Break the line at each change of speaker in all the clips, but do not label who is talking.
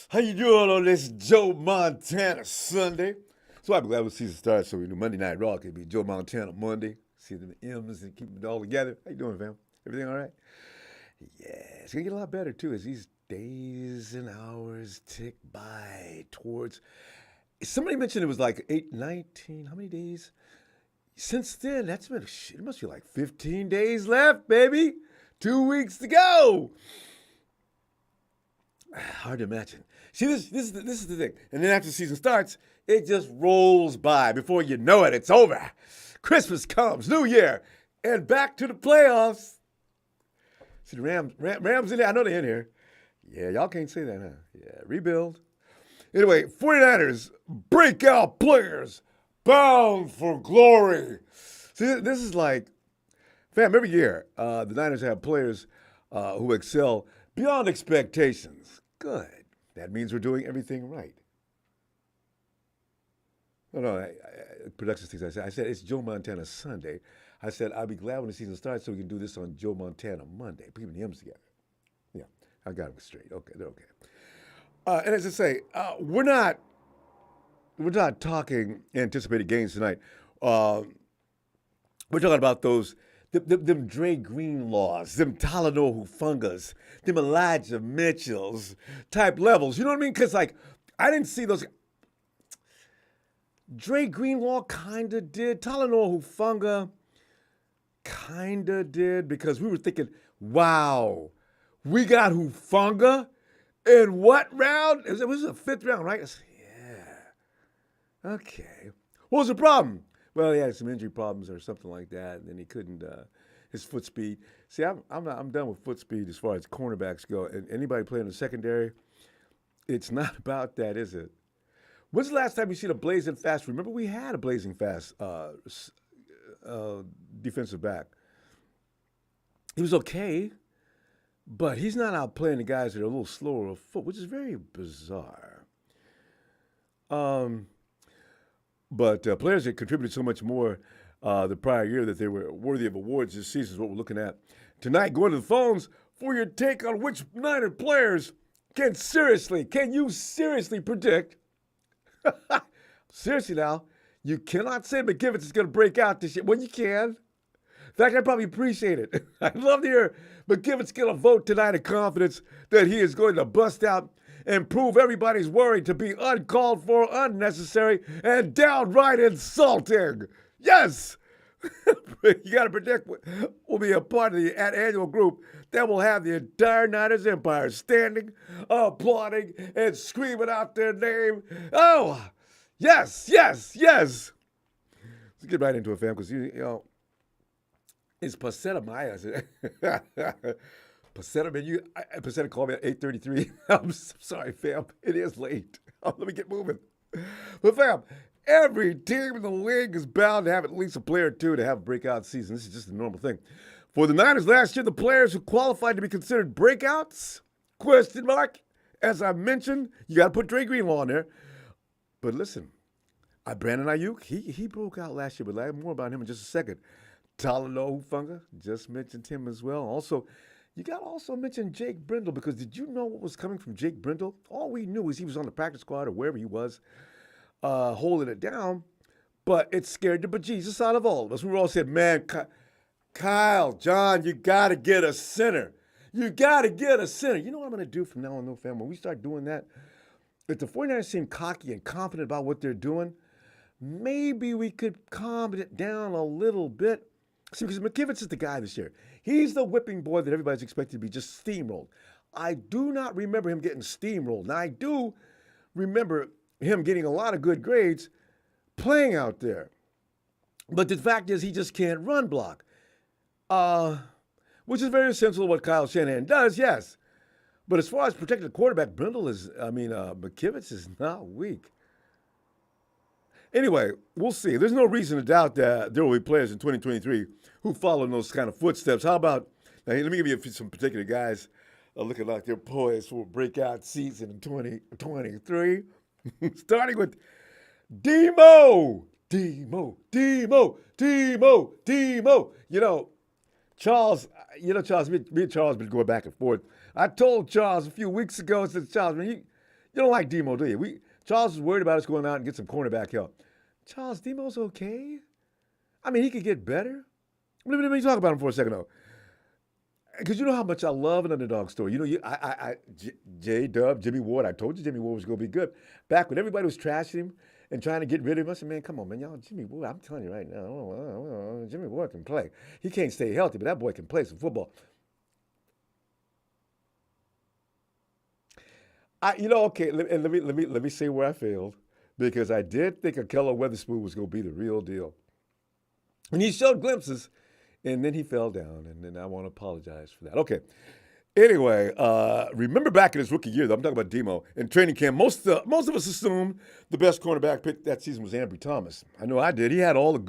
How you doing on this Joe Montana Sunday? So I'm glad the season starts so we do Monday Night Raw. It could be Joe Montana Monday. See the M's and keep it all together. How you doing, fam? Everything all right? Yeah, it's going to get a lot better, too, as these days and hours tick by towards... Somebody mentioned it was like 19, how many days? Since then, that's been, it must be like 15 days left, baby. 2 weeks to go. Hard to imagine. See, this is the thing. And then after the season starts, it just rolls by. Before you know it, it's over. Christmas comes, New Year, and back to the playoffs. See, the Rams in there. I know they're in here. Yeah, y'all can't say that, huh? Yeah, rebuild. Anyway, 49ers, breakout players, bound for glory. See, this is like, fam, every year, the Niners have players who excel beyond expectations. Good. That means we're doing everything right. No, production things I said it's Joe Montana Sunday. I said I'll be glad when the season starts so we can do this on Joe Montana Monday. Putting the M's together. Yeah, I got them straight. Okay, they're okay. And as I say, we're not talking anticipated games tonight. We're talking about those them Dre Greenlaws, them Talanoa Hufangas, them Elijah Mitchells type levels. You know what I mean? Because like I didn't see those. Dre Greenlaw kind of did. Talanoa Hufanga kind of did because we were thinking, wow, we got Hufanga in what round? It was a fifth round, right? I said, yeah. Okay. What was the problem? Well, he had some injury problems or something like that, and then he couldn't. His foot speed. See, I'm done with foot speed as far as cornerbacks go. And anybody playing in the secondary, it's not about that, is it? When's the last time you seen a blazing fast? Remember, we had a blazing fast defensive back. He was okay, but he's not out playing the guys that are a little slower of foot, which is very bizarre. But players that contributed so much more the prior year that they were worthy of awards this season is what we're looking at. Tonight, going to the phones for your take on which Niner players can you seriously predict? Seriously now, you cannot say McKivitz is going to break out this year. Well, you can. In fact, I probably appreciate it. I'd love to hear McKivitz get a vote tonight of confidence that he is going to bust out and prove everybody's worried to be uncalled for, unnecessary, and downright insulting. Yes! You got to predict will be a part of the annual group that will have the entire Niners empire standing, applauding, and screaming out their name. Oh, yes, yes, yes. Let's get right into it, fam, because, you know, it's Paseta Maya. Paseta, man, Paseta called me at 8:33. I'm sorry, fam. It is late. Let me get moving. But, fam, every team in the league is bound to have at least a player or two to have a breakout season. This is just a normal thing. For the Niners last year, the players who qualified to be considered breakouts, question mark, as I mentioned, you got to put Dre Greenlaw in there. But listen, Brandon Ayuk, he broke out last year, but I'll have more about him in just a second. Talanoa Hufanga, just mentioned him as well. Also, you got to also mention Jake Brindle, because did you know what was coming from Jake Brindle? All we knew was he was on the practice squad or wherever he was, holding it down, but it scared the bejesus out of all of us. We all said, man, Kyle, John, you got to get a center. You got to get a center. You know what I'm going to do from now on, though, fam? When we start doing that, if the 49ers seem cocky and confident about what they're doing, maybe we could calm it down a little bit. See, because McKivitz is the guy this year. He's the whipping boy that everybody's expected to be just steamrolled. I do not remember him getting steamrolled. Now, I do remember him getting a lot of good grades playing out there. But the fact is he just can't run block, which is very essential to what Kyle Shanahan does, yes. But as far as protecting the quarterback, McKivitz is not weak. Anyway, we'll see. There's no reason to doubt that there will be players in 2023 who follow in those kind of footsteps. How about, now let me give you some particular guys looking like they're poised for a breakout season in 2023. Starting with Demo. You know, Charles, Charles, me and Charles been going back and forth. I told Charles a few weeks ago, I said, Charles, man, you don't like Demo, do you? Charles was worried about us going out and get some cornerback help. Charles, Demo's okay. I mean, he could get better. Let me talk about him for a second, though. Because you know how much I love an underdog story. J-Dub, Jimmy Ward, I told you Jimmy Ward was going to be good. Back when everybody was trashing him and trying to get rid of him, I said, man, come on, man, y'all, Jimmy Ward, I'm telling you right now, Jimmy Ward can play. He can't stay healthy, but that boy can play some football. Okay, let me say where I failed, because I did think Akello Weatherspoon was going to be the real deal. And he showed glimpses, and then he fell down, and then I want to apologize for that. Okay. Anyway, remember back in his rookie year, though, I'm talking about Demo, in training camp, most of us assumed the best cornerback pick that season was Ambry Thomas. I know I did. He had all the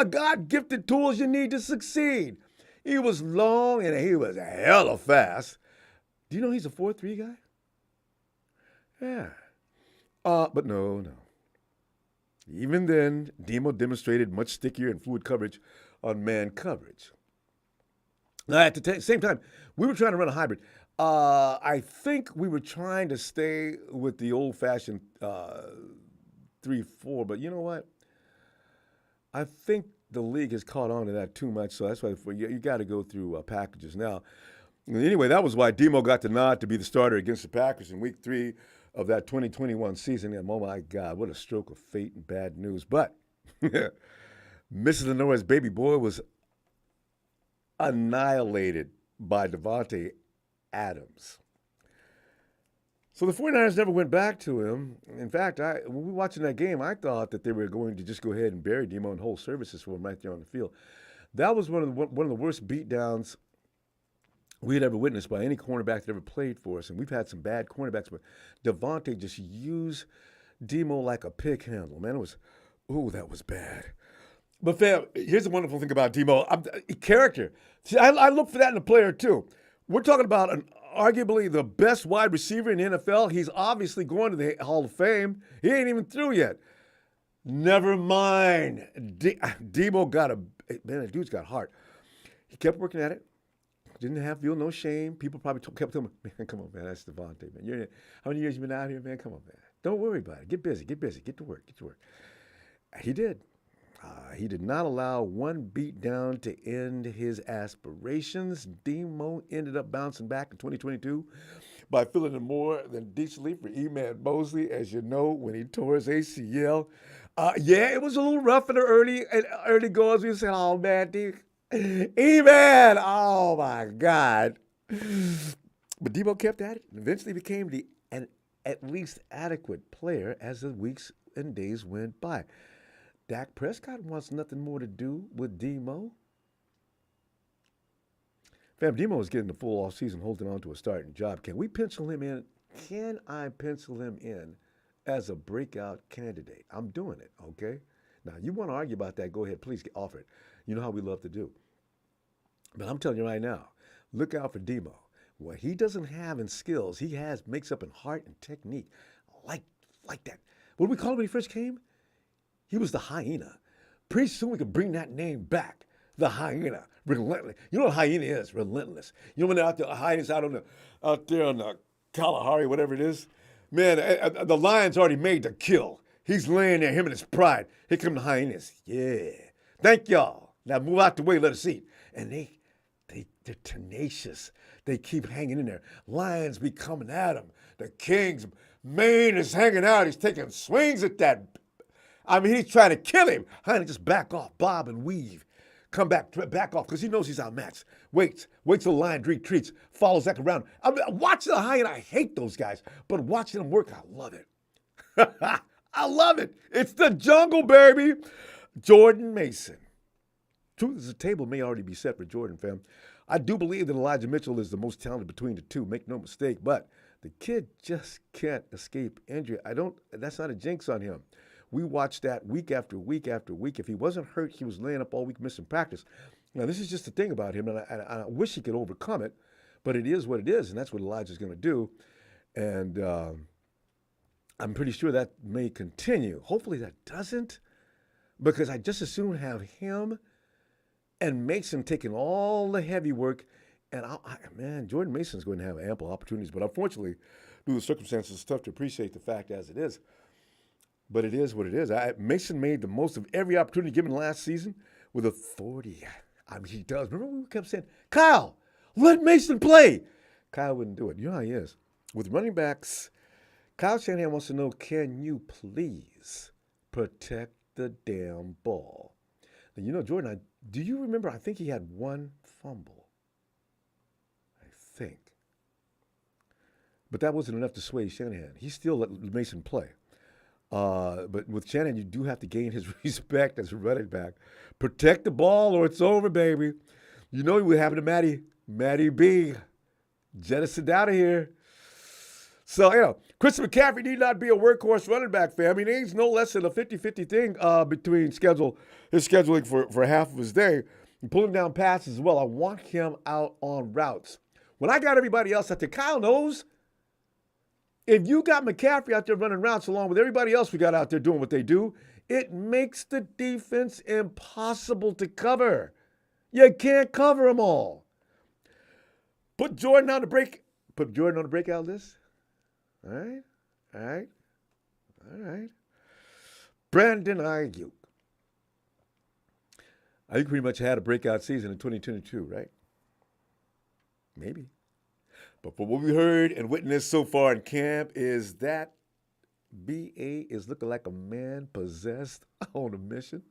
God-gifted tools you need to succeed. He was long, and he was hella fast. Do you know he's a 4.3 guy? Yeah. But no. Even then, Demo demonstrated much stickier and fluid coverage on man coverage. Now, at the same time, we were trying to run a hybrid. I think we were trying to stay with the old-fashioned 3-4, but you know what? I think the league has caught on to that too much, so that's why you got to go through packages. Now, anyway, that was why Demo got the nod to be the starter against the Packers in Week 3 of that 2021 season. And oh, my God, what a stroke of fate and bad news. But Mrs. Lenore's baby boy was annihilated by Devontae Adams. So the 49ers never went back to him. In fact, when we were watching that game, I thought that they were going to just go ahead and bury Demo and hold services for him right there on the field. That was one of the worst beatdowns we had ever witnessed by any cornerback that ever played for us. And we've had some bad cornerbacks, but Devontae just used Demo like a pig handle. Man, that was bad. But fam, here's the wonderful thing about Demo. Character. See, I look for that in a player too. We're talking about arguably the best wide receiver in the NFL. He's obviously going to the Hall of Fame. He ain't even through yet. Never mind. Demo the dude's got heart. He kept working at it. Didn't feel no shame. People probably kept telling me, man, come on, man, that's Devontae, man. How many years you been out here, man? Come on, man. Don't worry about it. Get busy. Get to work. He did. He did not allow one beat down to end his aspirations. Demo ended up bouncing back in 2022 by filling in more than decently for E-Man Mosley, as you know, when he tore his ACL. It was a little rough in the early goals. We said, oh, man, E-Man, oh, my God. But Demo kept at it and eventually became an at least adequate player as the weeks and days went by. Dak Prescott wants nothing more to do with Demo. Fam, Demo is getting the full offseason holding on to a starting job. Can we pencil him in? Can I pencil him in as a breakout candidate? I'm doing it, okay? Now, you want to argue about that, go ahead. Please offer it. You know how we love to do. But I'm telling you right now, look out for Demo. What he doesn't have in skills, he makes up in heart and technique. Like that. What did we call him when he first came? He was the hyena. Pretty soon we could bring that name back. The hyena. Relentless. You know what hyena is? Relentless. You know when they're out there, hyenas out there on the Kalahari, whatever it is? Man, the lion's already made to kill. He's laying there, him and his pride. Here come the hyenas. Yeah. Thank y'all. Now move out the way, let us eat. And they're tenacious. They keep hanging in there. Lions be coming at them. The king's mane is hanging out. He's taking swings at that. I mean, he's trying to kill him. Hyena just back off, bob and weave. Come back off, because he knows he's outmatched. Waits till the lion retreats, follows back around. I mean, watching the hyena, I hate those guys. But watching them work, I love it. I love it. It's the jungle, baby. Jordan Mason. Truth is, the table may already be set for Jordan, fam. I do believe that Elijah Mitchell is the most talented between the two. Make no mistake. But the kid just can't escape injury. That's not a jinx on him. We watched that week after week after week. If he wasn't hurt, he was laying up all week missing practice. Now, this is just the thing about him, and I wish he could overcome it, but it is what it is, and that's what Elijah's going to do. And I'm pretty sure that may continue. Hopefully that doesn't, because I just as soon have him and Mason taking all the heavy work. And man, Jordan Mason's going to have ample opportunities, but unfortunately, due to the circumstances, it's tough to appreciate the fact as it is. But it is what it is. Mason made the most of every opportunity given last season with authority. I mean, he does. Remember we kept saying, Kyle, let Mason play. Kyle wouldn't do it. You know how he is. With running backs, Kyle Shanahan wants to know, can you please protect the damn ball? Now, you know, Jordan, do you remember, I think he had one fumble. I think. But that wasn't enough to sway Shanahan. He still let Mason play. But with Shanahan, you do have to gain his respect as a running back. Protect the ball or it's over, baby. You know what happened to Matty B. Jettisoned out of here. So, you know, Christian McCaffrey need not be a workhorse running back, fam. I mean, he's no less than a 50-50 thing between his scheduling for half of his day. And pulling down passes as well. I want him out on routes. When I got everybody else out there, Kyle knows, if you got McCaffrey out there running routes along with everybody else we got out there doing what they do, it makes the defense impossible to cover. You can't cover them all. Put Jordan on the breakout list. All right. Brandon Ayuk. Ayuk pretty much had a breakout season in 2022, right? Maybe. But from what we heard and witnessed so far in camp is that B.A. is looking like a man possessed on a mission.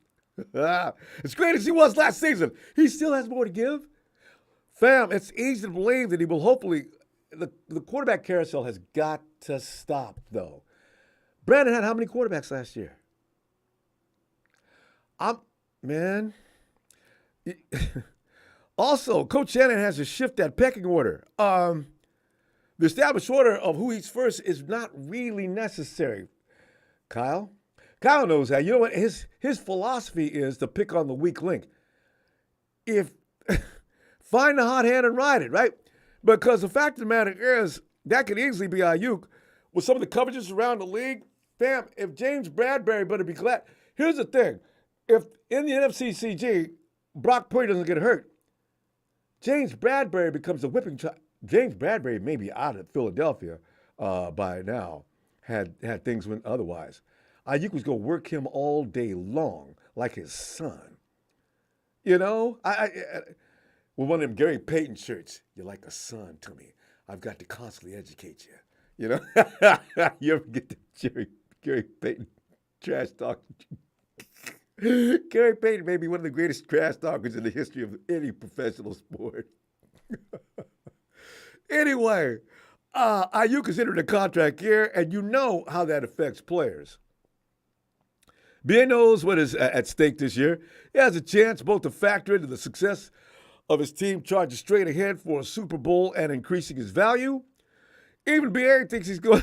As great as he was last season, he still has more to give. Fam, it's easy to believe that he will hopefully, the quarterback carousel has got to stop, though. Brandon had how many quarterbacks last year? Also, Coach Shannon has to shift that pecking order. The established order of who eats first is not really necessary. Kyle knows how. You know what? His philosophy is to pick on the weak link. Find the hot hand and ride it, right? Because the fact of the matter is, that could easily be Ayuk. With some of the coverages around the league, fam, if James Bradbury better be glad. Here's the thing. If in the NFC CG, Brock Purdy doesn't get hurt, James Bradbury becomes a whipping child. James Bradbury may be out of Philadelphia by now, had things went otherwise. Ayuk was going to work him all day long like his son. You know, with one of them Gary Payton shirts, you're like a son to me. I've got to constantly educate you. You know, you ever get the Gary Payton trash talk? Gary Payton may be one of the greatest trash talkers in the history of any professional sport. Anyway, Ayuk is entering a contract year, and you know how that affects players. BA knows what is at stake this year. He has a chance both to factor into the success of his team charging straight ahead for a Super Bowl and increasing his value. Even BA thinks he's going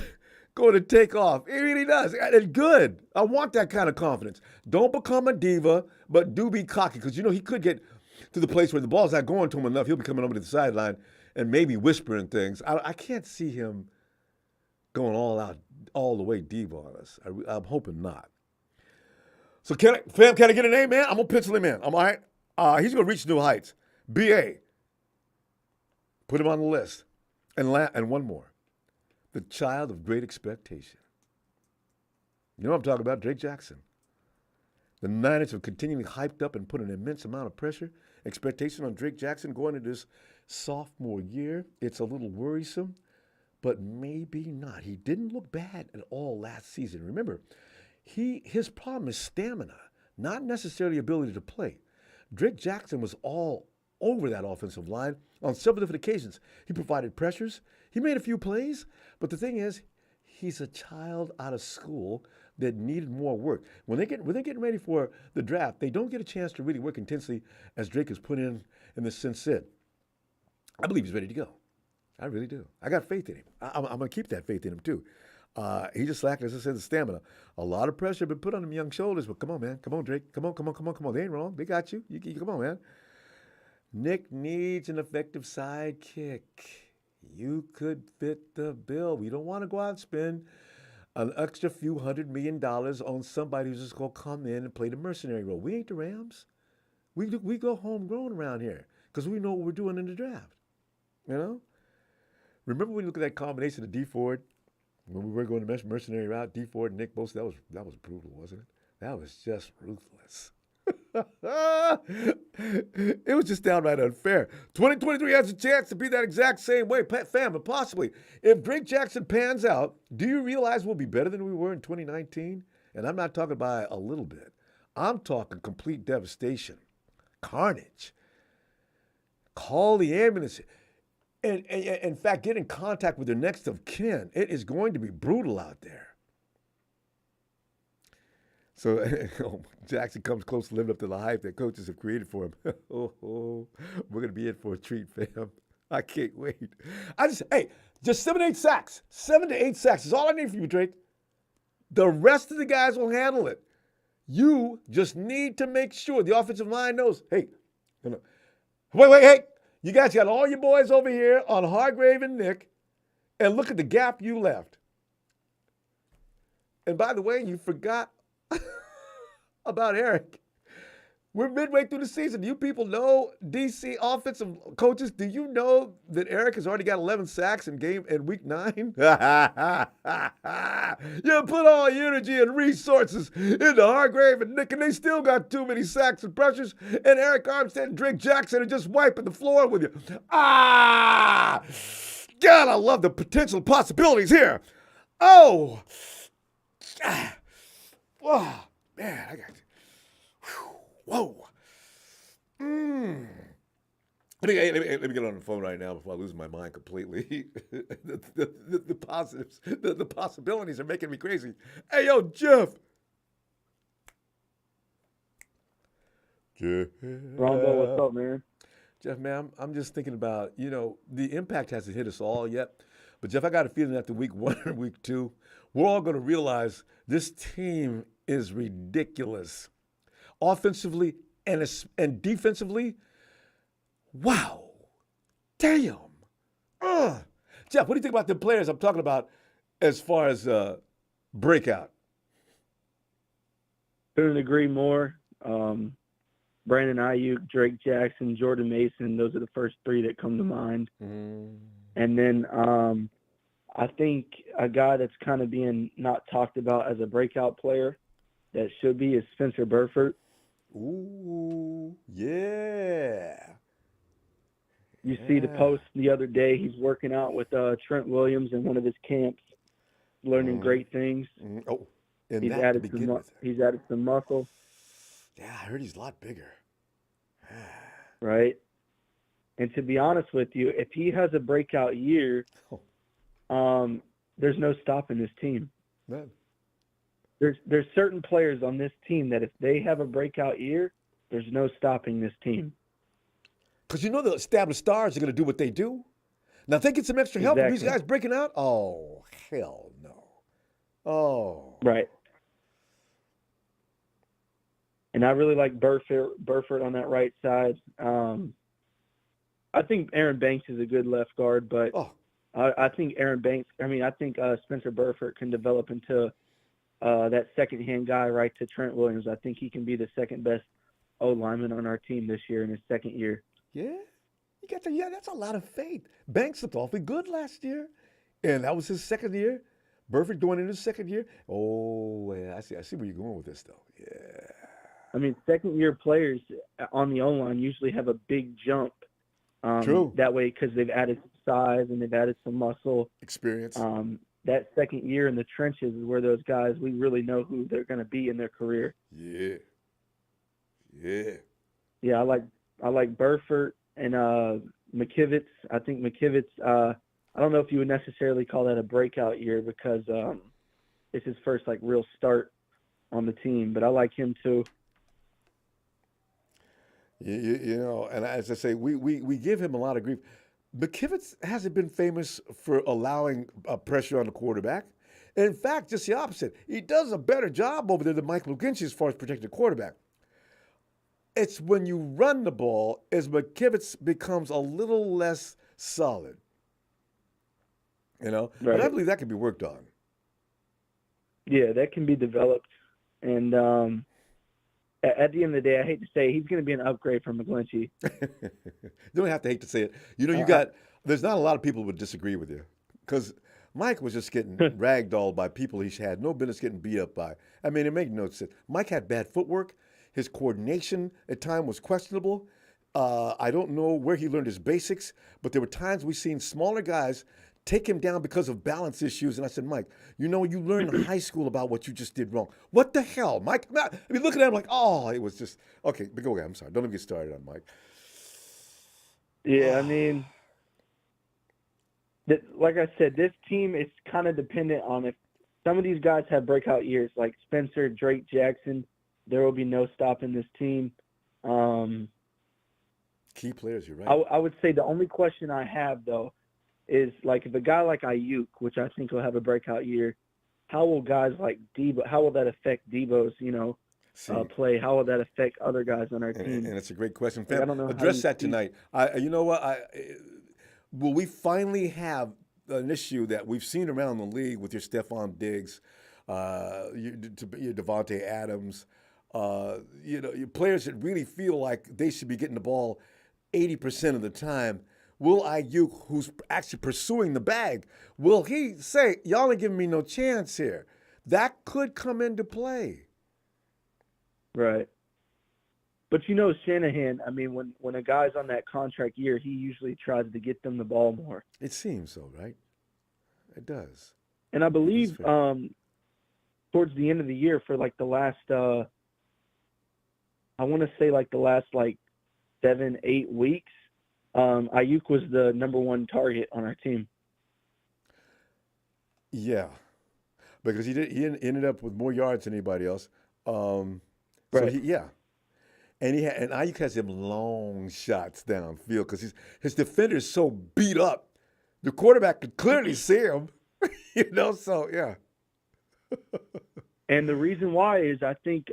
to take off. He really does. And good. I want that kind of confidence. Don't become a diva, but do be cocky, because, you know, he could get to the place where the ball's not going to him enough. He'll be coming over to the sideline and maybe whispering things. I can't see him going all the way diva on us. I'm hoping not. So can I get a name, man? I'm going to pencil him in. I'm all right. He's going to reach new heights. BA. Put him on the list. And one more. The child of great expectation. You know what I'm talking about? Drake Jackson. The Niners have continually hyped up and put an immense amount of pressure, expectation on Drake Jackson going into this sophomore year. It's a little worrisome, but maybe not. He didn't look bad at all last season. Remember, his problem is stamina, not necessarily ability to play. Drake Jackson was all over that offensive line on several different occasions. He provided pressures. He made a few plays, but the thing is, he's a child out of school that needed more work. When they're getting ready for the draft, they don't get a chance to really work intensely as Drake has put in the sense that I believe he's ready to go. I really do. I got faith in him. I'm going to keep that faith in him, too. He just lacked, as I said, the stamina. A lot of pressure been put on him young shoulders, but come on, man. Come on, Drake. Come on. They ain't wrong. They got you. You come on, man. Nick needs an effective sidekick. You could fit the bill. We don't want to go out and spend an extra few $100 million on somebody who's just going to come in and play the mercenary role. We ain't the Rams. We go homegrown around here because we know what we're doing in the draft. You know. Remember when you look at that combination of D Ford when we were going the mercenary route? D Ford and Nick Bosa. That was brutal, wasn't it? That was just ruthless. It was just downright unfair. 2023 has a chance to be that exact same way, fam, but possibly. If Drake Jackson pans out, do you realize we'll be better than we were in 2019? And I'm not talking by a little bit. I'm talking complete devastation, carnage. Call the ambulance. And in fact, get in contact with their next of kin. It is going to be brutal out there. So Jackson comes close to living up to the hype that coaches have created for him. We're going to be in for a treat, fam. I can't wait. Just 7 to 8 sacks. 7 to 8 sacks is all I need from you, Drake. The rest of the guys will handle it. You just need to make sure the offensive line knows, hey, hey. You guys got all your boys over here on Hargrave and Nick, and look at the gap you left. And by the way, you forgot about Eric. We're midway through the season. Do you people know, DC offensive coaches, do you know that Eric has already got 11 sacks in week 9? You put all your energy and resources into Hargrave and Nick, and they still got too many sacks and pressures, and Eric Armstead and Drake Jackson are just wiping the floor with you. God, I love the potential possibilities here. Oh, man, I got whoa. Let me get on the phone right now before I lose my mind completely. the positives, the possibilities are making me crazy. Hey, yo, Jeff.
Ronbo, what's up, man?
Jeff, man, I'm just thinking about, the impact hasn't hit us all yet. But, Jeff, I got a feeling after week 1 or week 2, we're all going to realize this team is ridiculous. Offensively and defensively, wow. Damn. Jeff, what do you think about the players I'm talking about as far as breakout?
Couldn't agree more. Brandon Ayuk, Drake Jackson, Jordan Mason, those are the first 3 that come to mind. And then I think a guy that's kind of being not talked about as a breakout player that should be is Spencer Burford.
Ooh, yeah.
You see the post the other day. He's working out with Trent Williams in one of his camps, learning great things.
Oh, and
he's added some muscle.
Yeah, I heard he's a lot bigger.
Right. And to be honest with you, if he has a breakout year, there's no stopping this team.
Man.
There's certain players on this team that if they have a breakout year, there's no stopping this team.
Because the established stars are going to do what they do. Now, if they get some extra help from these guys breaking out, oh, hell no. Oh.
Right. And I really like Burford on that right side. I think Aaron Banks is a good left guard, but I think Spencer Burford can develop into that second-hand guy right to Trent Williams. I think he can be the second best O-lineman on our team this year in his second year.
Yeah? That's a lot of faith. Banks looked awfully good last year, and that was his second year. Burford going into his second year. Oh, yeah, I see where you're going with this, though. Yeah.
I mean, second-year players on the O-line usually have a big jump.
True.
That way, because they've added some size and they've added some muscle.
Experience.
That second year in the trenches is where those guys, we really know who they're going to be in their career.
Yeah. Yeah.
Yeah, I like Burford and McKivitz. I think McKivitz, I don't know if you would necessarily call that a breakout year because it's his first real start on the team, but I like him too.
And as I say, we give him a lot of grief. McKivitz hasn't been famous for allowing pressure on the quarterback. In fact, just the opposite. He does a better job over there than Mike McGlinchey as far as protecting the quarterback. It's when you run the ball as McKivitz becomes a little less solid. Right. But I believe that can be worked on.
Yeah, that can be developed. And at the end of the day, I hate to say he's going to be an upgrade from McGlinchey.
You don't have to hate to say it. There's not a lot of people who would disagree with you because Mike was just getting ragdolled by people he had no business getting beat up by. I mean, it made no sense. Mike had bad footwork. His coordination at times was questionable. I don't know where he learned his basics, but there were times we've seen smaller guys take him down because of balance issues. And I said, Mike, you learned in high school about what you just did wrong. What the hell, Mike? I mean, looking at him like, oh, it was just, okay, but go ahead. I'm sorry. Don't even get started on Mike.
Yeah, I mean, like I said, this team is kind of dependent on if some of these guys have breakout years, like Spencer, Drake, Jackson, there will be no stopping this team.
Key players, you're right.
I would say the only question I have, though, is like if a guy like Ayuk, which I think will have a breakout year, how will guys like Debo, how will that affect Debo's, play? How will that affect other guys on our team?
And it's a great question.
Like, I don't know.
Address that tonight. Will we finally have an issue that we've seen around the league with your Stephon Diggs, your Devontae Adams, your players that really feel like they should be getting the ball 80% of the time? Will Ayuk, who's actually pursuing the bag, will he say, y'all ain't giving me no chance here? That could come into play.
Right. But Shanahan, I mean, when a guy's on that contract year, he usually tries to get them the ball more.
It seems so, right? It does.
And I believe towards the end of the year for like the last, I want to say like the last 7-8 weeks, Ayuk was the number one target on our team.
Yeah, because he ended up with more yards than anybody else.
Right.
And Ayuk has them long shots downfield because his defender's so beat up, the quarterback could clearly see him. So yeah.
And the reason why is I think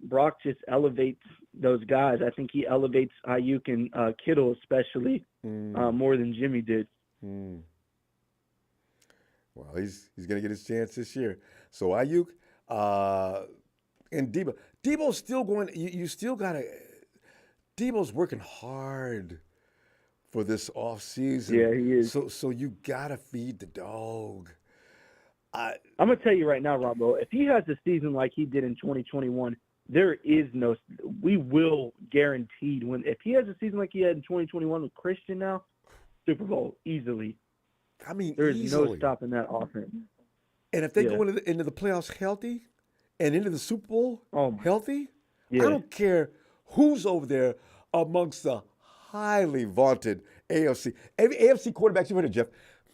Brock just elevates those guys. I think he elevates Ayuk and Kittle especially more than Jimmy did.
Well, he's going to get his chance this year. So Ayuk and Debo. Debo's still going. You still got to. Debo's working hard for this offseason.
Yeah, he is.
So you got to feed the dog.
I'm going to tell you right now, Ronbo, if he has a season like he did in 2021, we will guaranteed win. If he has a season like he had in 2021 with Christian now, Super Bowl easily.
I mean,
there is
easily.
No stopping that offense.
And if they go into the playoffs healthy and into the Super Bowl healthy, I don't care who's over there amongst the highly vaunted AFC. AFC quarterbacks, you heard it, Jeff.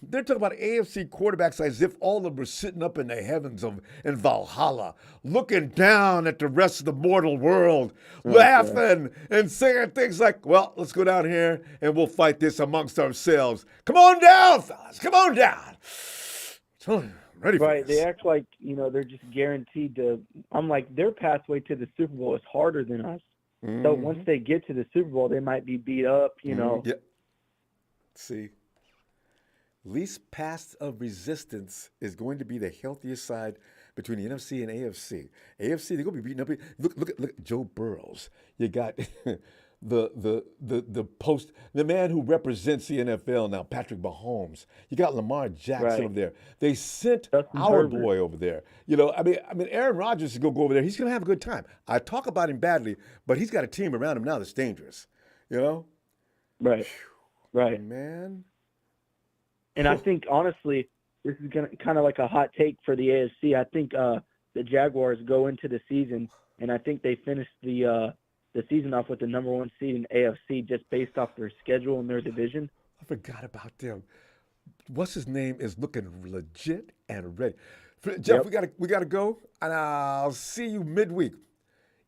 They're talking about AFC quarterbacks as if all of them are sitting up in the heavens in Valhalla, looking down at the rest of the mortal world, laughing and saying things like, well, let's go down here and we'll fight this amongst ourselves. Come on down, fellas. Come on down. I'm ready for this.
They act like, they're just guaranteed to – I'm like, their pathway to the Super Bowl is harder than us. Mm-hmm. So once they get to the Super Bowl, they might be beat up,
Yeah. See. Least path of resistance is going to be the healthiest side between the NFC and AFC. AFC, they're going to be beating up. Look at Joe Burrows. You got the man who represents the NFL now, Patrick Mahomes. You got Lamar Jackson over there. They sent our boy over there. I mean, Aaron Rodgers is going to go over there. He's going to have a good time. I talk about him badly, but he's got a team around him now that's dangerous.
Right. Right.
Man.
And I think, honestly, this is kind of like a hot take for the AFC. I think the Jaguars go into the season, and I think they finish the season off with the number one seed in AFC just based off their schedule and their division.
I forgot about them. What's his name is looking legit and ready. Jeff, we gotta go, and I'll see you midweek.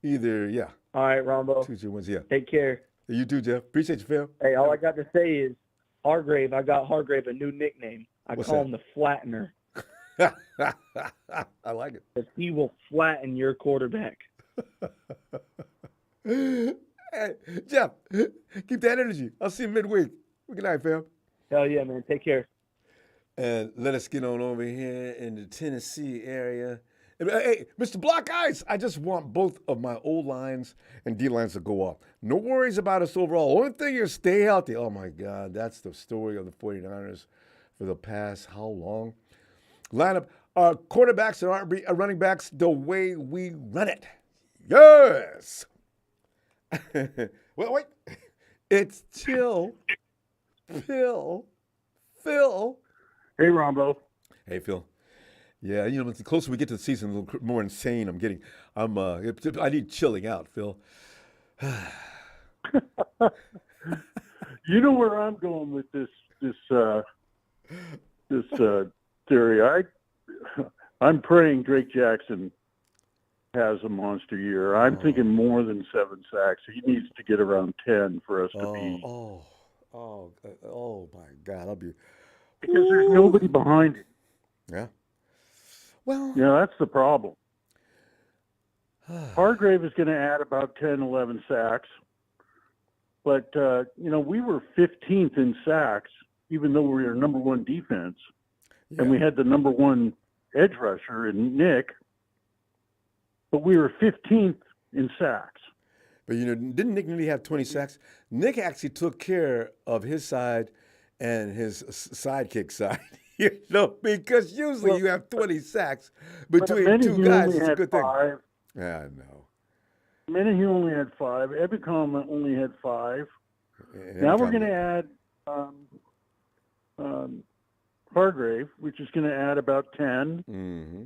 All
right, Ronbo.
Tuesday, Wednesday.
Take care.
You too, Jeff. Appreciate you, Phil.
Hey, all I got to say is, Hargrave, I got Hargrave a new nickname.
What's
call
that?
him the Flattener.
I like it.
Because he will flatten your quarterback.
Hey, Jeff, keep that energy. I'll see you midweek. Good night, fam.
Hell yeah, man. Take care.
And let us get on over here in the Tennessee area. Hey, Mr. Block Ice, I just want both of my O lines and D lines to go off. No worries about us overall. Only thing is stay healthy. Oh, my God. That's the story of the 49ers for the past how long? Lineup, our quarterbacks and our running backs the way we run it. Yes. Well, wait. It's Phil. Phil.
Hey, Ronbo.
Hey, Phil. Yeah, the closer we get to the season, the more insane I'm getting. I need chilling out, Phil.
You know where I'm going with this theory. I'm praying Drake Jackson has a monster year. I'm thinking more than 7 sacks. He needs to get around 10 for us to be.
Oh my God! I'll be
because there's nobody behind him.
Yeah. Well,
that's the problem. Hargrave is going to add about 10, 11 sacks. But, we were 15th in sacks, even though we were number 1 defense. Yeah. And we had the number 1 edge rusher in Nick. But we were 15th in sacks.
But, didn't Nick nearly have 20 sacks? Nick actually took care of his side and his sidekick side. Because usually you have 20 sacks between two guys. It's a good thing. Yeah, I know.
Minihue only had 5. Ebicom only had 5. Now we're going to add Hargrave, which is going to add about 10.
Mm-hmm.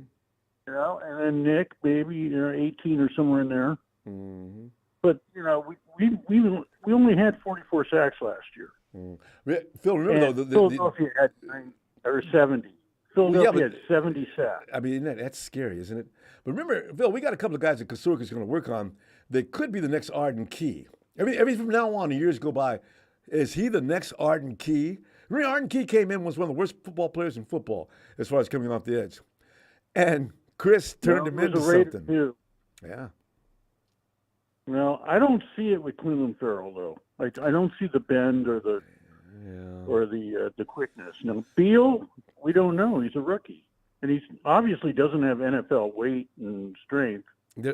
And then Nick, maybe 18 or somewhere in there.
Mm-hmm.
But we only had 44 sacks last year.
Phil, remember
Philadelphia had 70. Philadelphia had 70 sacks.
I mean, that's scary, isn't it? But remember, Phil, we got a couple of guys that Kasurka is going to work on. They could be the next Arden Key. Every from now on, the years go by. Is he the next Arden Key? Remember, Arden Key came in, was one of the worst football players in football as far as coming off the edge. And Chris turned him into something.
Too.
Yeah.
Well, I don't see it with Cleveland Farrell, though. Like, I don't see the bend or the quickness. Beal, we don't know. He's a rookie. And he obviously doesn't have NFL weight and strength.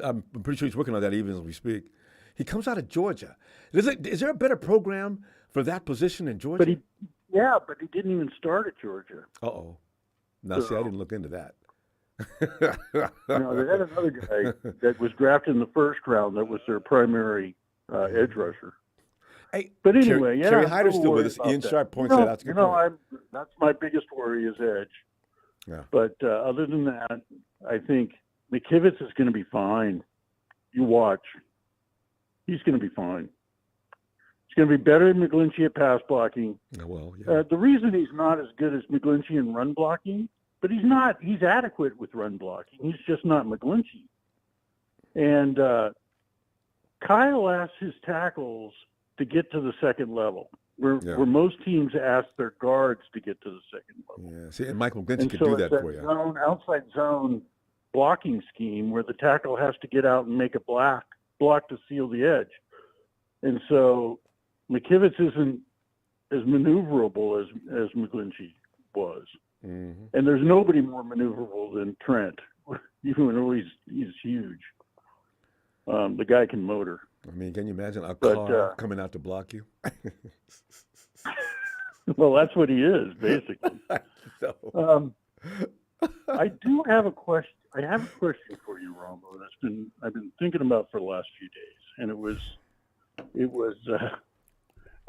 I'm pretty sure he's working on that even as we speak. He comes out of Georgia. Is there a better program for that position in Georgia?
But he didn't even start at Georgia.
Uh-oh. Now, see, I didn't look into that.
They had another guy that was drafted in the first round that was their primary edge rusher.
Hey,
but anyway,
Kerry Hyder's still with us. Ian Sharp points that out.
That's my biggest worry is edge.
Yeah.
But other than that, I think McKivitz is going to be fine. You watch. He's going to be fine. He's going to be better than McGlinchey at pass blocking.
Well, yeah.
The reason he's not as good as McGlinchey in run blocking, but he's adequate with run blocking. He's just not McGlinchey. And Kyle asks his tackles to get to the second level, where most teams ask their guards to get to the second level.
Yeah, see, and Michael McGlinchey could do that for you.
Outside zone blocking scheme where the tackle has to get out and make a block to seal the edge. And so McKivitz isn't as maneuverable as McGlinchey was.
Mm-hmm.
And there's nobody more maneuverable than Trent, even though he's huge. The guy can motor.
I mean, can you imagine a car coming out to block you?
Well, that's what he is, basically. I do have a question. I have a question for you, Ronbo. I've been thinking about for the last few days, and it was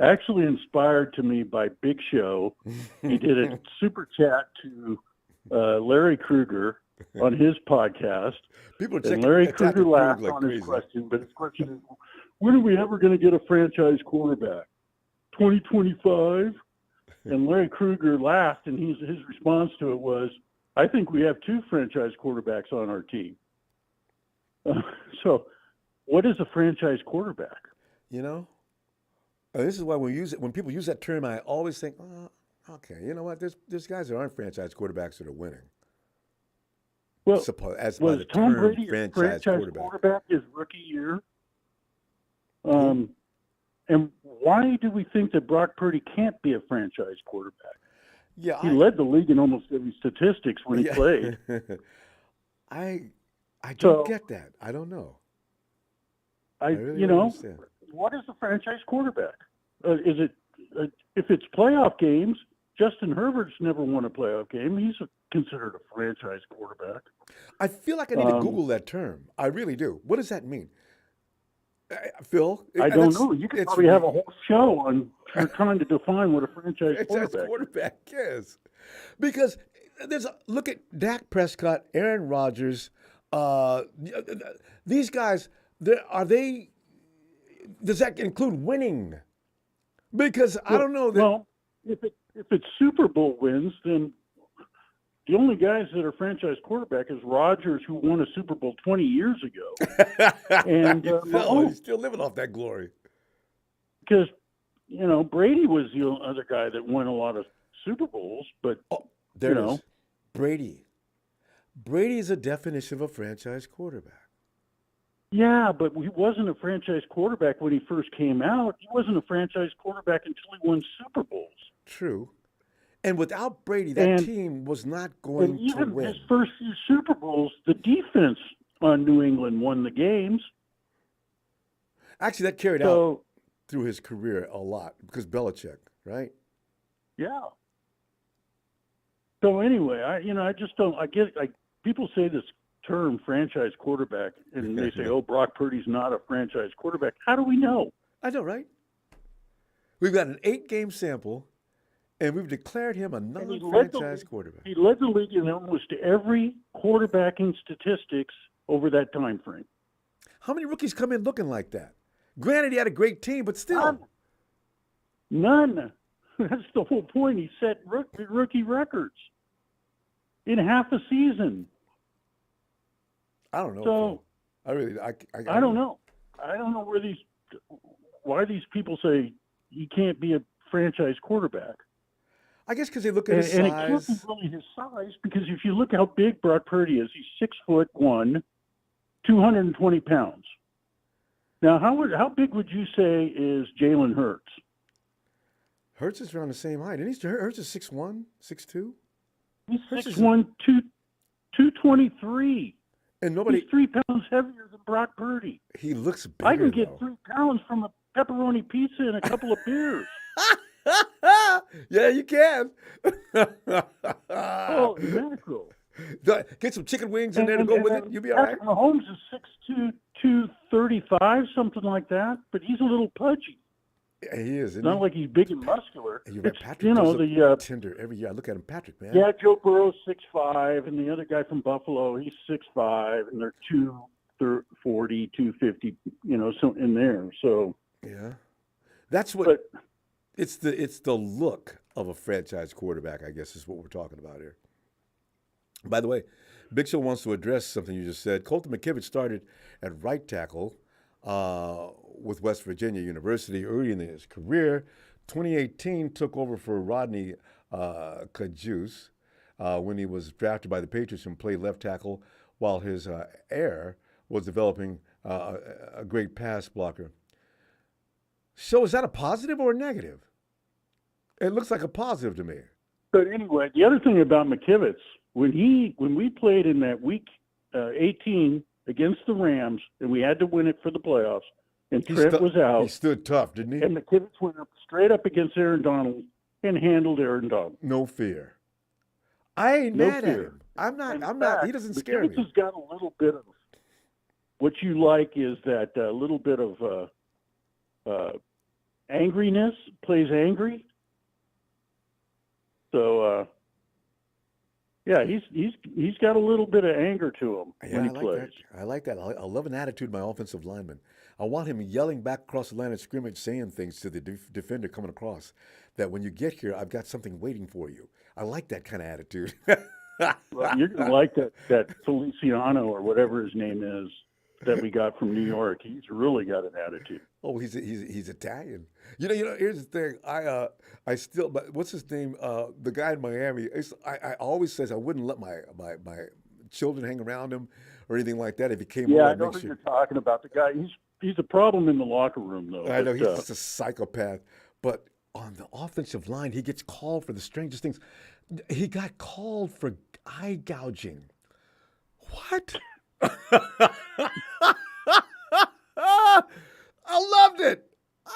actually inspired to me by Big Show. He did a super chat to Larry Krueger on his podcast.
People
and Larry Krueger laughed on his question, but his question is, when are we ever going to get a franchise quarterback? 2025? And Larry Krueger laughed, and his response to it was, I think we have 2 franchise quarterbacks on our team. So what is a franchise quarterback?
This is why when people use that term, I always think, okay, you know what? There's guys that aren't franchise quarterbacks that are winning.
Well,
as
was
by the
Tom
term
Brady
franchise
quarterback his rookie year? And why do we think that Brock Purdy can't be a franchise quarterback?
Yeah,
he led the league in almost every statistics when he played.
I don't get that. I don't know.
I
really don't understand.
What is a franchise quarterback? Is it if it's playoff games? Justin Herbert's never won a playoff game. He's considered a franchise quarterback.
I feel like I need to Google that term. I really do. What does that mean? Phil?
I don't know. You could probably have a whole show on trying to define what a franchise
quarterback is. Because look at Dak Prescott, Aaron Rodgers. These guys, does that include winning? Because I don't know.
Well, if it's Super Bowl wins, then the only guys that are franchise quarterback is Rodgers, who won a Super Bowl 20 years ago. And
he's still living off that glory.
Because, Brady was the other guy that won a lot of Super Bowls. But,
there it is. Brady. Brady is a definition of a franchise quarterback.
Yeah, but he wasn't a franchise quarterback when he first came out. He wasn't a franchise quarterback until he won Super Bowls.
True. And without Brady, that team was not going to
even
win.
His first few Super Bowls, the defense on New England won the games.
Actually, that carried out through his career a lot because Belichick, right?
Yeah. So anyway, I just don't. I get people say this term franchise quarterback, and they say, "Oh, Brock Purdy's not a franchise quarterback." How do we know?
I know, right? We've got an 8-game sample. And we've declared him a non-franchise quarterback.
He led the league in almost every quarterbacking statistics over that time frame.
How many rookies come in looking like that? Granted, he had a great team, but still.
None. That's the whole point. He set rookie records in half a season.
I don't know.
So I don't know. I don't know why these people say he can't be a franchise quarterback.
I guess because they look at his size.
And it can't be really his size, because if you look how big Brock Purdy is, he's 6'1", 220 pounds. Now, how big would you say is Jalen Hurts?
Hurts is around the same height. And Hurts is 6'1", 6'2"?
He's 6'1", 223.
And
he's 3 pounds heavier than Brock Purdy.
He looks bigger,
I can get 3 pounds from a pepperoni pizza and a couple of beers.
Yeah, you can.
Oh, natural.
Get some chicken wings in there to go with it. You'll be all right.
Mahomes is 6'2", 235, something like that, but he's a little pudgy.
Yeah, he is.
Not like he's big and muscular.
And Patrick, tender every year. I look at him, Patrick, man.
Yeah, Joe Burrow's 6'5", and the other guy from Buffalo, he's 6'5", and they're 240, 250, so in there. So
yeah, that's what. It's the look of a franchise quarterback, I guess, is what we're talking about here. By the way, Big Show wants to address something you just said. Colton McKivitz started at right tackle with West Virginia University early in his career. 2018 took over for Rodney Kajus when he was drafted by the Patriots and played left tackle while his heir was developing a great pass blocker. So is that a positive or a negative? It looks like a positive to me.
But anyway, the other thing about McKivitz, when we played in that week 18 against the Rams, and we had to win it for the playoffs, and Trent was out.
He stood tough, didn't he?
And McKivitz went straight up against Aaron Donald and handled Aaron Donald.
No fear. I ain't mad at him. I'm not. He doesn't scare me.
McKivitz has got a little bit of what you like is that little bit of angriness, plays angry. So, yeah, he's got a little bit of anger to him when he plays.
I like that. I love an attitude by offensive lineman. I want him yelling back across the line of scrimmage, saying things to the defender coming across, that when you get here, I've got something waiting for you. I like that kind of attitude.
Well, you're going to like that Feliciano or whatever his name is that we got from New York. He's really got an attitude.
Oh, he's Italian. You know. Here's the thing. I still. But what's his name? The guy in Miami. I always says I wouldn't let my children hang around him or anything like that if he came.
Yeah, I know who you're talking about. The guy. He's a problem in the locker room, though.
I know he's just a psychopath. But on the offensive line, he gets called for the strangest things. He got called for eye gouging. What? I loved it.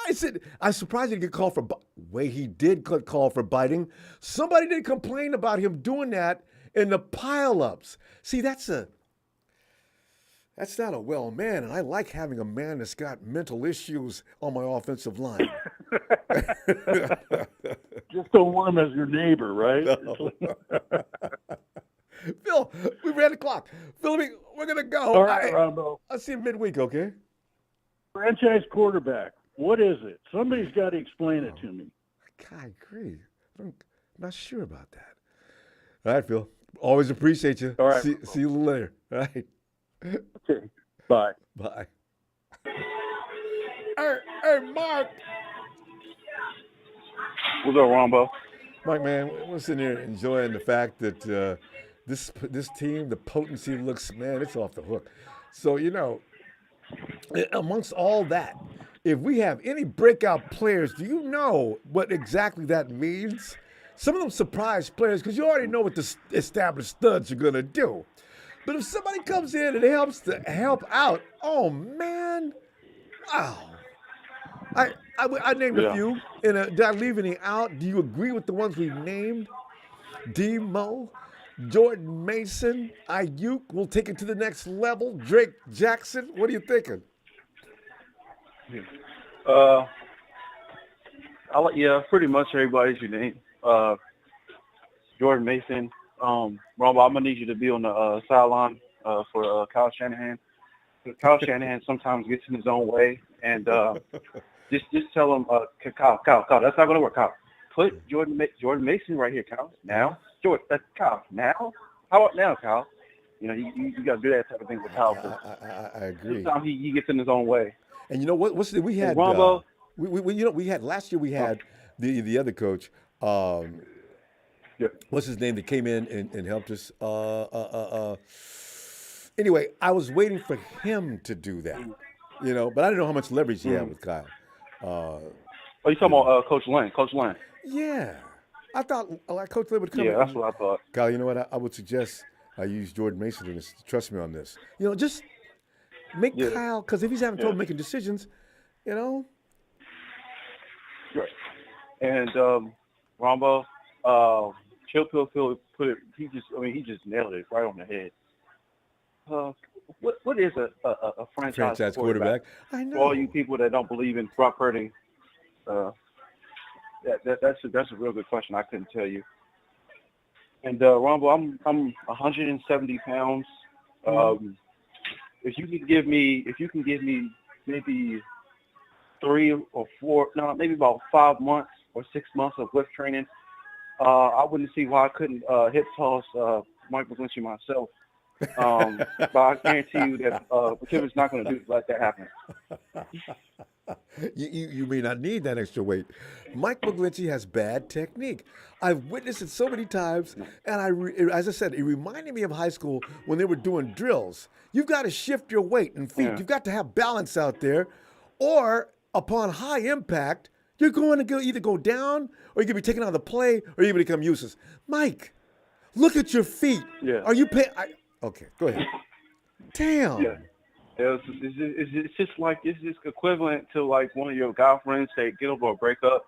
I said, I'm surprised he didn't get called for way he did get called for biting. Somebody did complain about him doing that in the pileups. See, that's not a well man, and I like having a man that's got mental issues on my offensive line.
Just don't want him as your neighbor, right?
No. Phil, we ran the clock. Phil, we're going to go.
All right, Ronbo.
I'll see you midweek, okay?
Franchise quarterback. What is it? Somebody's got to explain it to me.
I agree. I'm not sure about that. All right, Phil. Always appreciate you.
All right.
See you later. All right.
Okay. Bye.
Bye. Hey, Mark.
What's up, Ronbo?
Mark, man, we're sitting here enjoying the fact that this team, the potency looks, man, it's off the hook. So, amongst all that, if we have any breakout players, do you know what exactly that means? Some of them surprise players because you already know what the established studs are going to do. But if somebody comes in and helps to help out, oh, man, wow. I named a few. And did I leave any out? Do you agree with the ones we've named? D-Mo, Jordan Mason, Ayuk will take it to the next level. Drake Jackson, what are you thinking?
Pretty much everybody's your name. Jordan Mason. Ronbo, I'm gonna need you to be on the sideline for Kyle Shanahan. Kyle Shanahan sometimes gets in his own way, and just tell him, Kyle, that's not gonna work. Kyle, put Jordan Mason right here, Kyle. Now, Kyle. Now, how about now, Kyle? You got to do that type of thing with Kyle.
I agree.
Sometimes he gets in his own way.
And you know what? We had
Ronbo.
We had last year. We had the other coach. What's his name that came in and helped us? Anyway, I was waiting for him to do that, but I didn't know how much leverage he had with Kyle.
You talking about Coach Lynn? Coach Lynn.
Yeah, I thought Coach Lynn would come.
Yeah, that's what I thought.
Kyle, you know what? I would suggest I use Jordan Mason in this. Trust me on this. Just make Kyle, because if he's having trouble making decisions,
Right. And Ronbo, Chill Pill Phil put it. He just nailed it right on the head. What is a franchise quarterback?
I know.
For all you people that don't believe in Brock Purdy, that's a real good question. I couldn't tell you. And Ronbo, I'm 170 pounds. If you can give me maybe 3 or 4, no, maybe about 5 months or 6 months of lift training, I wouldn't see why I couldn't hip toss Mike McGlinchey myself. But I guarantee you that McKibben's not going to let that happen.
You may not need that extra weight. Mike McGlinchey has bad technique. I've witnessed it so many times, and as I said, it reminded me of high school when they were doing drills. You've got to shift your weight and feet. Yeah. You've got to have balance out there, or upon high impact, you're going to either go down, or you're going to be taken out of the play, or you're going to become useless. Mike, look at your feet.
Yeah.
Are you paying? Okay, go ahead. Damn.
Yeah. It's just equivalent to like one of your guy friends that get over a breakup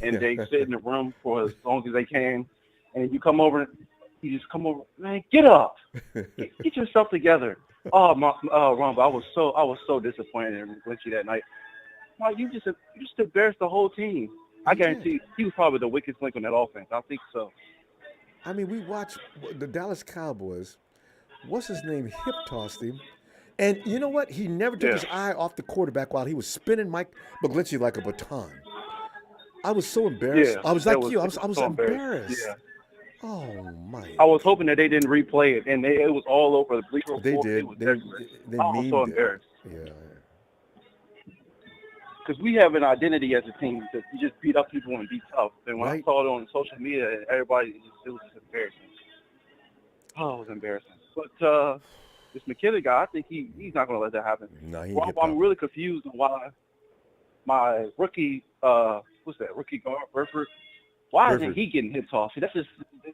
and they sit in the room for as long as they can, and you come over, man, get up, get yourself together. Ronbo, I was so disappointed in McGlinchey that night. Well, you just embarrassed the whole team. I guarantee he was probably the weakest link on that offense. I think so.
I mean, we watched the Dallas Cowboys. What's his name? Hip tossed him. And you know what? He never took his eye off the quarterback while he was spinning Mike McGlinchey like a baton. I was so embarrassed. I was like you. I was embarrassed. Yeah. Oh, Mike.
I was hoping that they didn't replay it, and it was all over the bleacher.
They did. They
I was so embarrassed.
Yeah.
Because we have an identity as a team that we just beat up people and be tough. And when I saw it on social media, everybody, it was just embarrassing. Oh, it was embarrassing. But this McKinnon guy, I think he's not going to let that happen.
No,
I'm really confused on why my rookie, rookie guard, Burford, why isn't he getting hip tossed? See,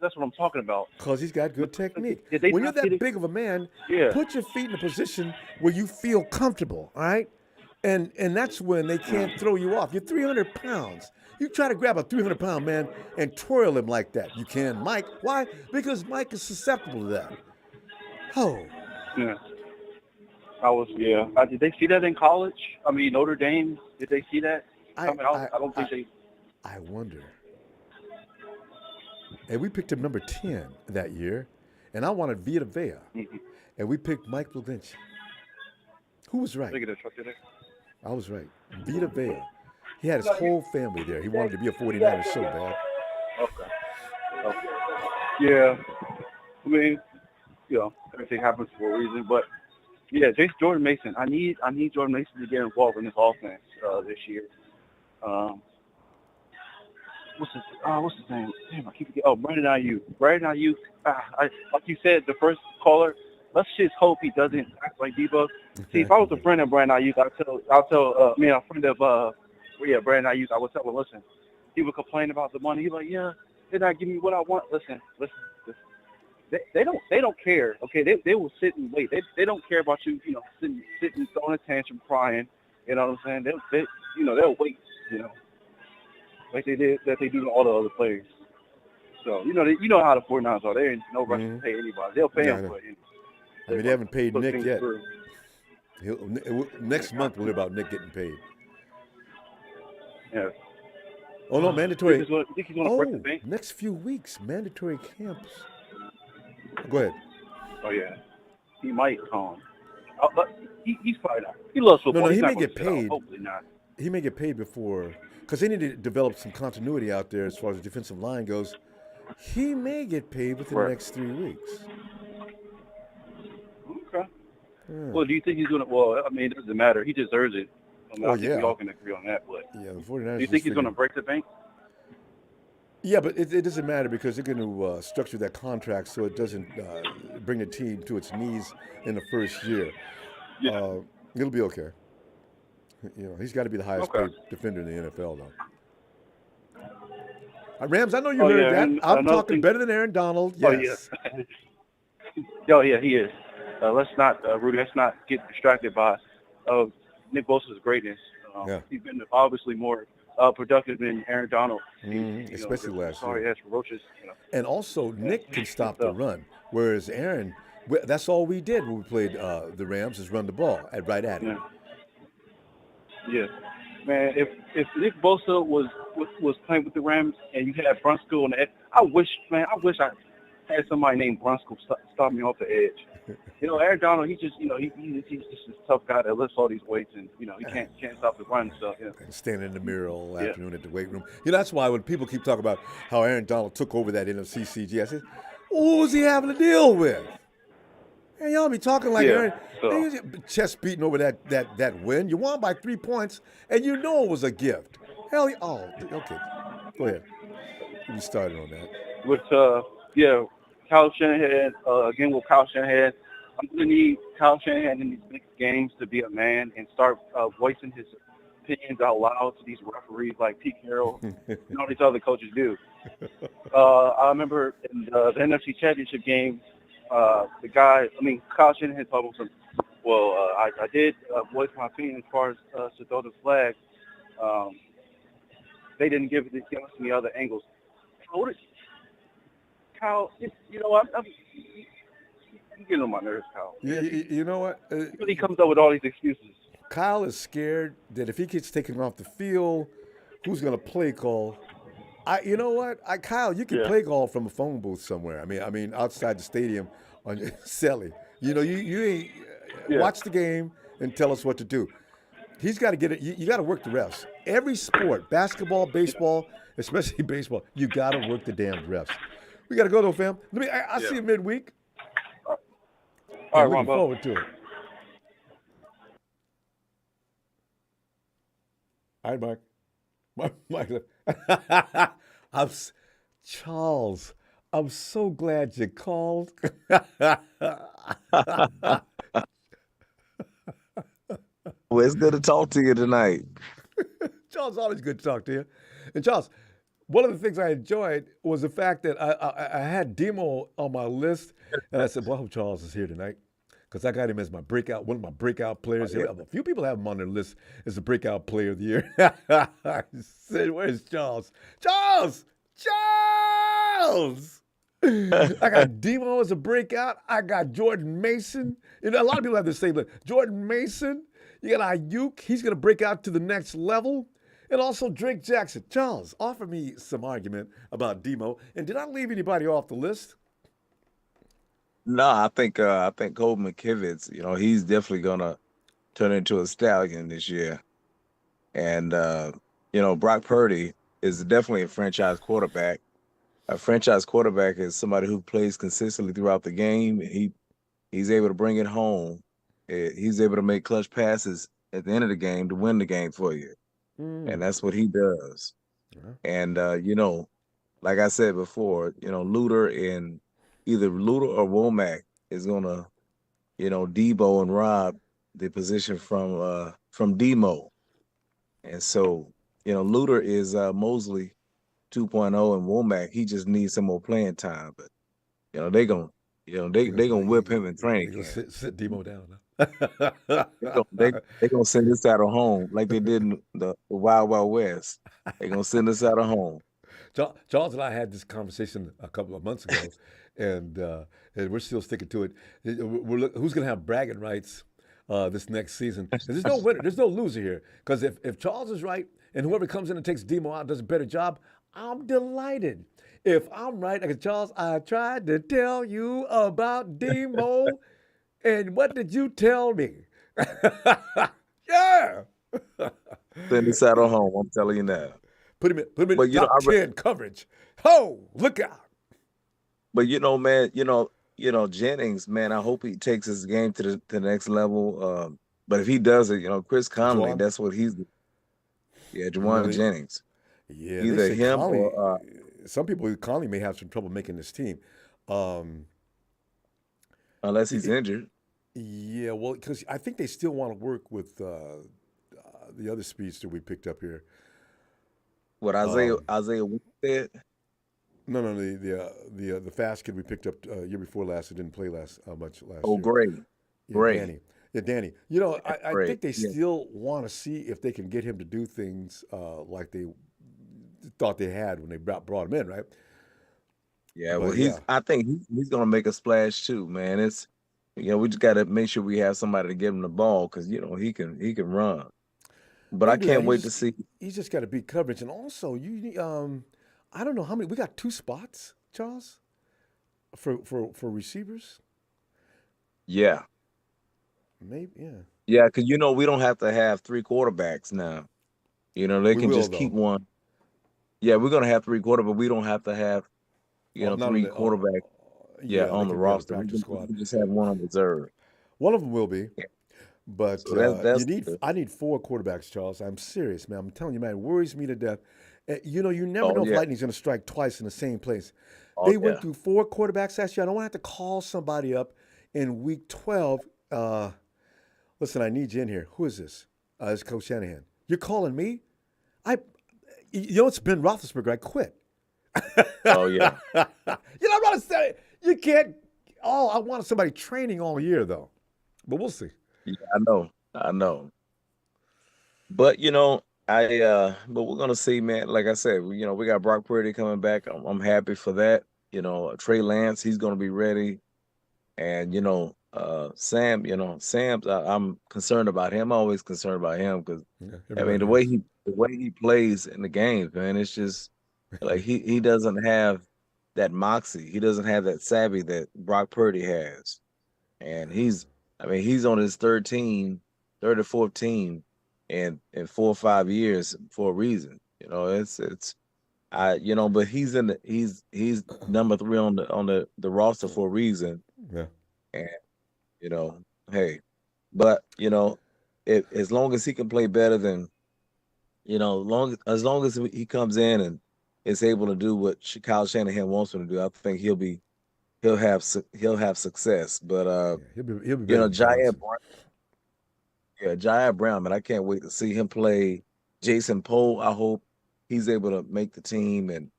That's what I'm talking about.
Because he's got good technique.
Did they
When you're
not see
that
it?
big of a man,
Yeah.
put your feet in a position where you feel comfortable, all right? And that's when they can't throw you off. You're 300 pounds. You try to grab a 300-pound man and twirl him like that. You can, Mike. Why? Because Mike is susceptible to that. Oh.
Yeah. Did they see that in college? I mean, Notre Dame, did they see that coming out? I don't think they.
I wonder. And we picked him number 10 that year, and I wanted Vita Vea.
Mm-hmm.
And we picked Mike Levinci. Who was right? I was right. Vita Vea. He had his whole family there. He wanted to be a 49er so bad.
Okay. Yeah. I mean, everything happens for a reason. But, yeah, Jordan Mason. I need Jordan Mason to get involved in this offense this year. What's his name? Damn, I keep forgetting. Oh, Brandon Ayuk. Like you said, the first caller, let's just hope he doesn't act like Debo. See, if I was a friend of Brandon Ayuk, I'll tell a friend of Brandon Ayuk, I would tell him, listen, he would complain about the money. He's like, yeah, they're not giving me what I want. Listen. They don't care. Okay, they will sit and wait. They don't care about you, sitting throwing a tantrum, crying. You know what I'm saying? They'll wait. Like they do to all the other players. So you know how the 49ers are. They ain't no rush to pay anybody. They'll pay him, but
they haven't paid
put
Nick
things
yet.
through.
Next month we'll hear about Nick getting paid.
Yeah.
Oh no, mandatory.
You think he's gonna break the bank?
Next few weeks, mandatory camps. Go ahead.
Oh yeah, he might. He's probably not. He loves football.
No,
He's
he
not
may
gonna
get
sit out.
paid.
Hopefully not.
He may get paid before, because they need to develop some continuity out there as far as the defensive line goes. He may get paid within the next 3 weeks.
Okay.
Yeah.
Well, do you think he's gonna? Well, I mean, it doesn't matter. He deserves it. I think we all can agree on that. But
yeah, the 49ers.
Do you think he's gonna break the bank?
Yeah, but it doesn't matter because they're going to structure that contract so it doesn't bring the team to its knees in the first year.
Yeah.
It'll be okay. He's got to be the highest paid defender in the NFL, though. Rams, I know you heard that. I'm talking better than Aaron Donald. Yes.
Oh yeah, he is. Let's not, Rudy. Let's not get distracted by Nick Bosa's greatness. He's been obviously more productive than Aaron Donald,
especially last year.
Sorry, ferocious.
And also, Nick can stop the run, whereas Aaron, that's all we did when we played the Rams is run the ball right at him.
Yeah, man. If Nick Bosa was playing with the Rams and you had Brunskill on the edge, I wish I had somebody named Brunskill stop me off the edge. Aaron Donald, he's just he's just a tough guy that lifts all these weights and he can't stop the run. So
and stand in the mirror all afternoon at the weight room. That's why when people keep talking about how Aaron Donald took over that NFC CG, I said, what was he having to deal with? And y'all be talking like Aaron, chest beating over that win. You won by 3 points, and it was a gift. Okay. Go ahead. We started on that.
With Kyle Shanahan, again with Kyle Shanahan, I'm going to need Kyle Shanahan in these big games to be a man and start voicing his opinions out loud to these referees like Pete Carroll and all these other coaches do. I remember in the NFC Championship game, Kyle Shanahan told him, I did voice my opinion as far as to throw the flag. They didn't give us any other angles. Kyle, you get on my nerves, Kyle.
You know what?
He comes up with all these excuses.
Kyle is scared that if he gets taken off the field, who's going to play call? Kyle, you can play call from a phone booth somewhere. I mean, outside the stadium on Selly. You ain't watch the game and tell us what to do. He's got to get it. You got to work the refs. Every sport, basketball, baseball, especially baseball, you got to work the damn refs. We got to go though, fam. I'll see you midweek.
All right,
looking
Ronbo.
forward to it. All right, Mike. Charles, I'm so glad you called.
Well, it's good to talk to you tonight.
Charles, always good to talk to you. And Charles, one of the things I enjoyed was the fact that I had Demo on my list, and I said, "Well, I hope Charles is here tonight." Because I got him as one of my breakout players.
Yeah.
A few people have him on their list as the breakout player of the year. I said, "Where's Charles? Charles! Charles!" I got Demo as a breakout. I got Jordan Mason. You know, a lot of people have the same list. Jordan Mason. You got Ayuk. He's going to break out to the next level. And also Drake Jackson. Charles, offer me some argument about Demo. And did I leave anybody off the list?
No, I think Cole McKivitz, he's definitely gonna turn into a stallion this year. And Brock Purdy is definitely a franchise quarterback. A franchise quarterback is somebody who plays consistently throughout the game. He's able to bring it home. He's able to make clutch passes at the end of the game to win the game for you. And that's what he does.
Yeah.
And like I said before, either Luter or Womack is gonna, Debo and rob the position from Demo. And so, Luter is Mosley 2.0, and Womack, he just needs some more playing time. But they gonna whip him in training camp.
Sit Demo down.
They gonna send us out of home like they did in the Wild Wild West. They gonna send us out of home.
Charles and I had this conversation a couple of months ago, and we're still sticking to it. Who's going to have bragging rights this next season? There's no winner. There's no loser here. Because if Charles is right and whoever comes in and takes Demo out does a better job, I'm delighted. If I'm right, like Charles, I tried to tell you about Demo, and what did you tell me? Yeah.
Send us out of home. I'm telling you now.
Put him in top 10 coverage. Oh, look out.
But man, Jennings, man, I hope he takes his game to the next level. But if he does it, Chris Conley,
Juwan?
That's what he's. Yeah, Juwan
Really?
Jennings.
Yeah,
Either him
Conley,
or
some people, Conley may have some trouble making this team.
unless he's injured.
Yeah, well, because I think they still want to work with the other speedster we picked up here.
What Isaiah Winstead?
No, the fast kid we picked up year before last. It didn't play much last
Oh,
year.
great.
Yeah,
Great.
Danny. Yeah, Danny. I
Great.
think they
Yeah.
still want to see if they can get him to do things like they thought they had when they brought him in, right?
Yeah,
But
well,
yeah,
I think he's gonna make a splash too, man. It's we just gotta make sure we have somebody to give him the ball because he can run. But
he
I
can do that.
can't wait to see.
He's just got to beat coverage, and also you need. I don't know how many. We got 2 spots, Charles, for receivers.
Yeah,
Maybe, yeah.
yeah, because we don't have to have 3 quarterbacks now. They
We
can
will
just keep
though.
one. Yeah, we're gonna have 3 quarterbacks, but we don't have to have
Not
3
only.
quarterbacks. Yeah,
Yeah, they
on the
can be on the
roster. We
practice
can, we
squad.
can just have one on reserve.
One of them will be,
Yeah.
but
So that's good.
I need 4 quarterbacks, Charles. I'm serious, man. I'm telling you, man, it worries me to death. You never
Oh
know if
yeah.
lightning's going to strike twice in the same place.
Oh
They went
yeah.
through 4 quarterbacks last year. I don't want to have to call somebody up in week 12. Listen, I need you in here. Who is this? It's Coach Shanahan. You're calling me? It's Ben Roethlisberger. I quit.
Oh yeah.
I'm not saying you can't. Oh, I wanted somebody training all year though, but we'll see.
Yeah, I know. But but we're gonna see, man. Like I said, we got Brock Purdy coming back. I'm happy for that. Trey Lance, he's gonna be ready, and Sam's. I'm concerned about him. I'm always concerned about him because
Yeah,
I mean
everybody
the
is.
way he plays in the games, man. It's just like he doesn't have that moxie. He doesn't have that savvy that Brock Purdy has, and he's on his third or fourth team in 4 or 5 years for a reason. But he's number 3 on the roster for a reason.
Yeah.
And hey, but as long as he can play better than as long as he comes in and is able to do what Kyle Shanahan wants him to do, I think he'll have success. But
Yeah, he'll be better than
Jair
Johnson.
Brown, man, I can't wait to see him play Jason Poe. I hope he's able to make the team, and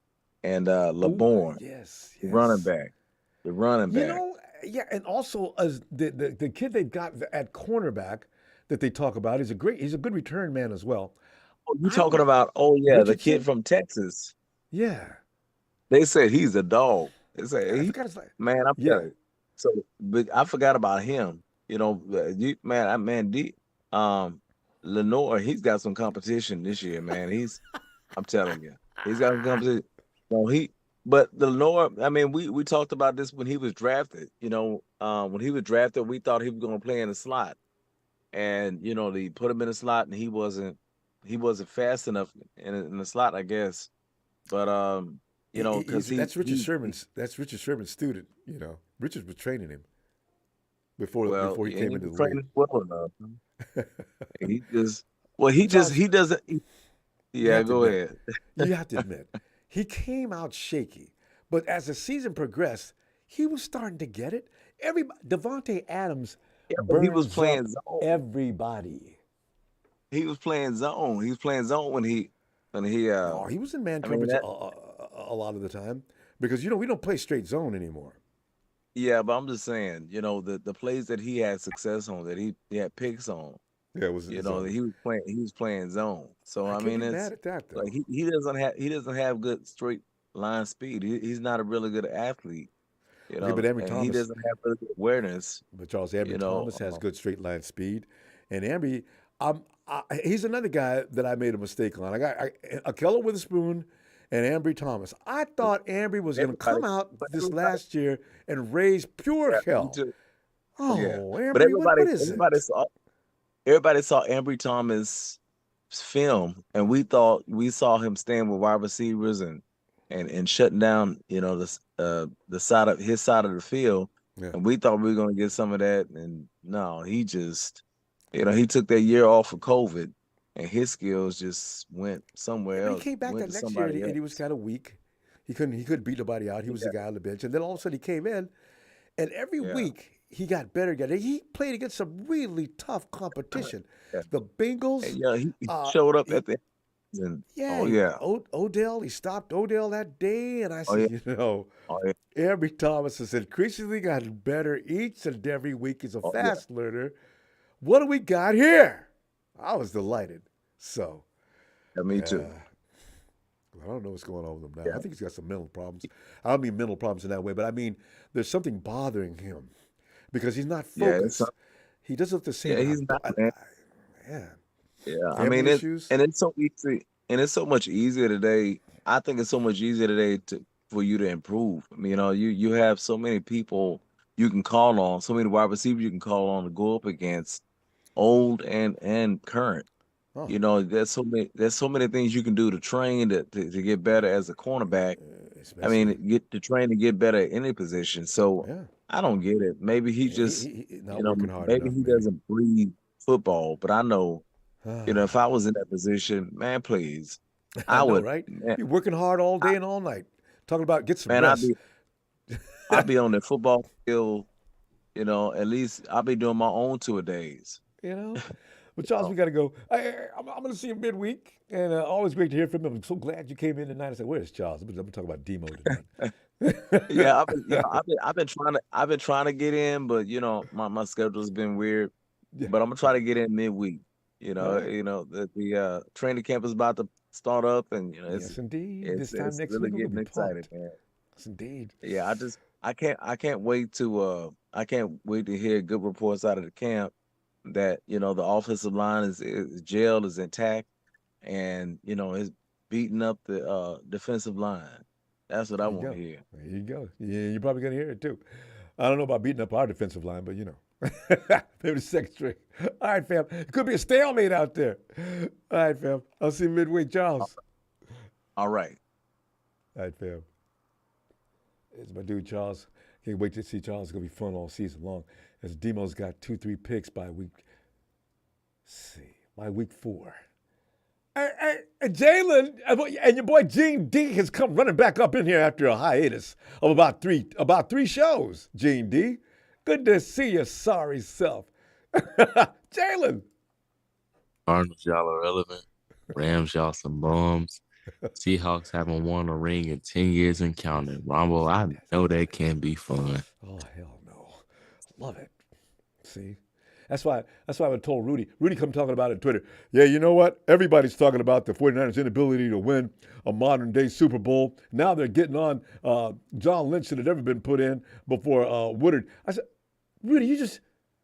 Ooh,
LeBourne,
yes,
the running
yes.
back, the running
You
back.
know, yeah, and also as the kid they've got at cornerback that they talk about is he's a good return man as well.
Oh, you
I'm
talking about? Oh yeah, the kid
Richardson.
from Texas.
Yeah,
They said he's a dog. They say
I forgot his name.
man, I'm
Yeah,
telling you. So, but I forgot about him. You know, Lenore, he's got some competition this year, man. I'm telling you, he's got some competition. No, but the Lenore, I mean, we talked about this when he was drafted. You know, when he was drafted, we thought he was going to play in the slot, and you know, they put him in the slot, and he wasn't fast enough in the slot, I guess. But you know, because
that's Richard Sherman's student. You know, Richard was training him before he
he
came
ain't
into the league.
training well enough. He just,
But Charles,
he doesn't.
you
Yeah,
have to
go
admit,
ahead.
he came out shaky, but as the season progressed, he was starting to get it. Everybody, Devontae Adams
Yeah, but he was
burns
playing
up
zone.
everybody.
He was playing zone. He was playing zone when he.
No, he was in man
I mean
coverage
that.
a lot of the time because we don't play straight zone anymore.
Yeah, but I'm just saying, you know, the plays that he had success on, that he had picks on,
Yeah, it was in
you
the
know, that
zone.
he was playing zone. So
I
I
can't
mean,
get mad
it's
at that
like
though.
he doesn't have good straight line speed. He's not a really good athlete, you
Okay, but
know,
Ambry
and he
Thomas,
doesn't have really good awareness,
but Charles
you
Ambry
know.
Thomas has good straight line speed, and Ambry, he's another guy that I made a mistake on. I got Akello Witherspoon and Ambry Thomas. I thought Ambry was going to
Everybody,
come out
but
this
everybody,
last year and raise pure
yeah, me
hell.
too. Oh yeah,
Oh,
but
Ambry, what is it?
everybody saw Ambry Thomas film, and we saw him stand with wide receivers and shutting down, you know, the side of his side of the field,
Yeah.
and we thought we were going to get some of that, and no, he just, you know, he took that year off for COVID, and his skills just went
Yeah,
somewhere
but he
else,
came back
went
that
to
next year
somebody
and he was
else.
kind of weak. He couldn't beat nobody out. He was the
Yeah,
guy on the bench, and then all of a sudden he came in, and every
yeah,
week he got better. He played against some really tough competition.
yeah.
The
And,
Bengals.
yeah, he
Uh,
showed up
he
at the end, and
yeah,
oh yeah,
Odell. He stopped Odell that day, and I
oh
said,
yeah, oh yeah,
Ambry Thomas has increasingly gotten better each and every week. He's a
oh yeah.
fast learner. What do we got here? I was delighted. So,
Yeah, me too.
yeah. I don't know what's going on with him now. I
Yeah,
think he's got some mental problems. I don't mean mental problems in that way, but I mean there's something bothering him because he's not
yeah,
focused. He doesn't look the
yeah,
same.
he's not, man.
Man,
Yeah, I mean
family issues.
it's so easy, and it's so much easier today. I think it's so much easier today for you to improve. I mean, you know, you have so many people you can call on, so many wide receivers you can call on to go up against, old and current.
Oh,
You know, there's so many things you can do to train to get better as a cornerback. I
especially
mean, get to train to get better at any position. So
yeah.
I don't get it. Maybe he just,
He not
you know,
working hard
maybe
enough,
he
maybe.
doesn't breathe football. But I know, you know, if I was in that position, man, please,
I
I
know,
would,
right?
man,
Be working hard all day and all night, talking about get some
man, I'd
rest.
be, I'd be on the football field, you know, at least I'll be doing my own 2 days.
You know. But
You
Charles,
know?
we got to go. I'm going to see you midweek, and always great to hear from you. I'm so glad you came in tonight. I said, "Where's Charles?" I'm going to talk about Demo tonight.
Yeah, I've been trying to get in, but you know, my schedule's been weird.
Yeah,
But I'm gonna try to get in midweek. You
all
know,
right.
the training camp is about to start up, and you know, it's
Yes, indeed.
it's
This time
it's
next
really
week, I'm going to
getting
be
excited,
pumped.
man.
Yes, indeed.
Yeah, I can't wait to hear good reports out of the camp that, you know, the offensive line is jail is intact, and you know, is beating up the defensive line. That's what I
There you
want to
go.
hear.
There you go. Yeah, you're probably going to hear it too. I don't know about beating up our defensive line, but maybe the second string. All right, fam. It could be a stalemate out there. All right, fam. I'll see you midweek, Charles.
All right.
All right, fam. It's my dude, Charles. Can't wait to see Charles. It's going to be fun all season long. As Demo's got 2-3 picks by week 4. Jalen and your boy Gene D has come running back up in here after a hiatus of about three shows. Gene D, good to see you, sorry self. Jalen.
Cardinals, y'all are relevant. Rams, y'all some bums. Seahawks haven't won a ring in 10 years and counting. Ronbo, I know that can be fun.
Oh, hell no. Love it. See? That's why I told Rudy. Rudy come talking about it on Twitter. Yeah, you know what? Everybody's talking about the 49ers' inability to win a modern-day Super Bowl. Now they're getting on John Lynch should have never been put in before Woodard. I said, Rudy, you just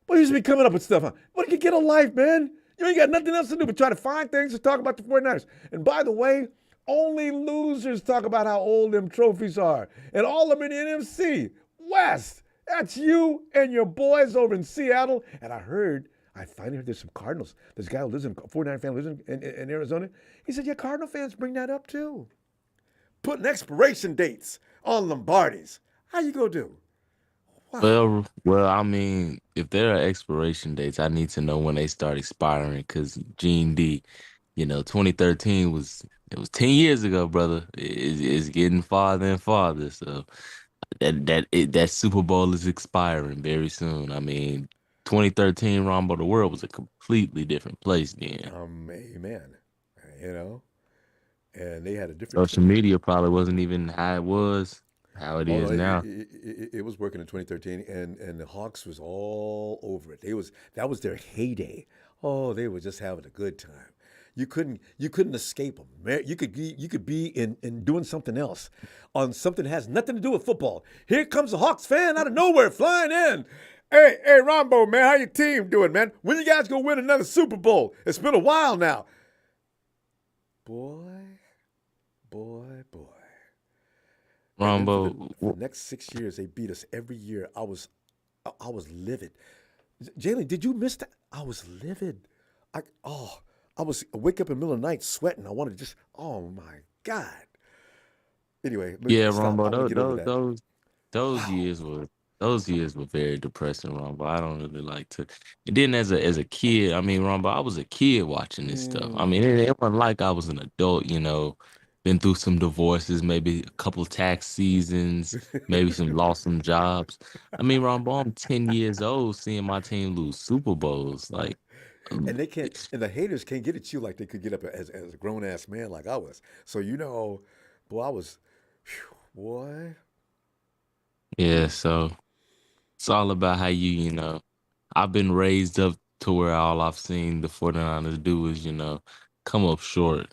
be coming up with stuff. Huh? What, you get a life, man? You ain't got nothing else to do but try to find things to talk about the 49ers. And by the way, only losers talk about how old them trophies are. And all of them in the NFC West. That's you and your boys over in Seattle. And I finally heard there's some Cardinals. This guy who lives in, 49 fan lives in Arizona. He said, yeah, Cardinal fans bring that up too. Putting expiration dates on Lombardis. How you gonna do?
Wow. Well, I mean, if there are expiration dates, I need to know when they start expiring because Gene D, 2013 was 10 years ago, brother. It's getting farther and farther. So that Super Bowl is expiring very soon. I mean, 2013 Ronbo, the world was a completely different place then.
Amen. And they had a different
Social media probably wasn't even how it is now.
It was working in 2013, and the Hawks was all over it. That was their heyday. Oh, they were just having a good time. You couldn't escape them. You could be in doing something else, on something that has nothing to do with football. Here comes a Hawks fan out of nowhere flying in. Hey, Ronbo, man, how your team doing, man? When you guys gonna win another Super Bowl? It's been a while now. Boy.
Ronbo,
for the next 6 years, they beat us every year. I was livid. Jalen, did you miss that? I was livid. I wake up in the middle of the night sweating. I wanted to just, oh my God. Anyway,
yeah,
stop.
Ronbo, those years were very depressing, Ronbo. I don't really like to. And then as a kid, I mean, Ronbo, I was a kid watching this stuff. I mean, it wasn't like I was an adult, been through some divorces, maybe a couple tax seasons, maybe lost some jobs. I mean, Ronbo, I'm 10 years old seeing my team lose Super Bowls. Like,
and they can't, and the haters can't get at you like they could get up as a grown ass man like I was. So boy, I was, boy.
Yeah, so it's all about how I've been raised up to where all I've seen the 49ers do is, come up short,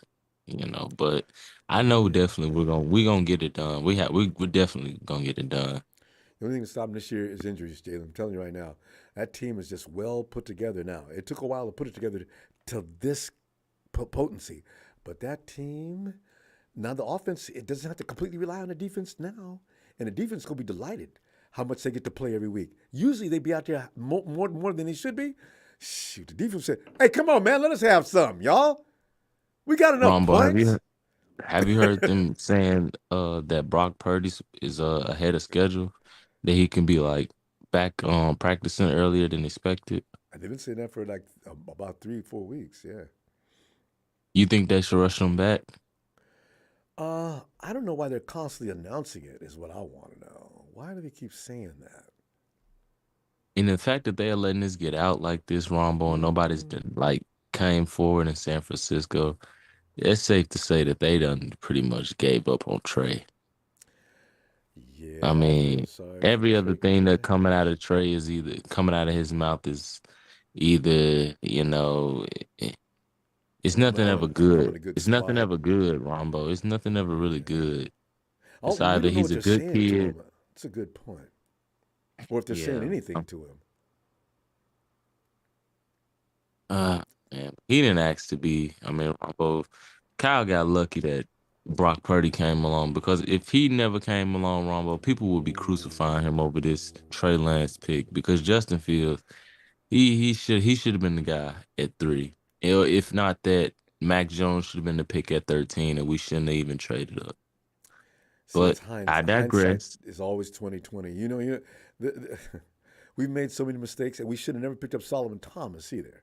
but I know definitely we're gonna get it done. We're definitely gonna get it done.
The only thing to stop them this year is injuries, Jalen. I'm telling you right now, that team is just well put together now. It took a while to put it together to this potency, but that team, now the offense, it doesn't have to completely rely on the defense now, and the defense is gonna be delighted how much they get to play every week. Usually they be out there more than they should be. Shoot, the defense said, "Hey, come on, man, let us have some, y'all. We got enough
Ronbo,
points."
have you heard them saying that Brock Purdy is ahead of schedule, that he can be like back practicing earlier than expected?
They've been saying that for like about 3-4 weeks. Yeah.
You think they should rush him back?
I don't know why they're constantly announcing it. Is what I want to know. Why do they keep saying that?
And the fact that they're letting this get out like this, Ronbo, and nobody's like came forward in San Francisco, it's safe to say that they done pretty much gave up on Trey.
Yeah.
I mean, every other thing that coming out of Trey is either coming out of his mouth is either, it's nothing ever good. It's nothing ever good, Ronbo. It's nothing ever really good. It's either he's a good kid.
It's a good point. Or if they're saying anything to him.
Man, he didn't ask to be. I mean, Ronbo, Kyle got lucky that Brock Purdy came along, because if he never came along, Ronbo, people would be crucifying him over this Trey Lance pick, because Justin Fields, he should have been the guy at 3. If not that, Mac Jones should have been the pick at 13, and we shouldn't have even traded up. But I digress.
Hindsight is always 20/20. We've made so many mistakes, and we should have never picked up Solomon Thomas either.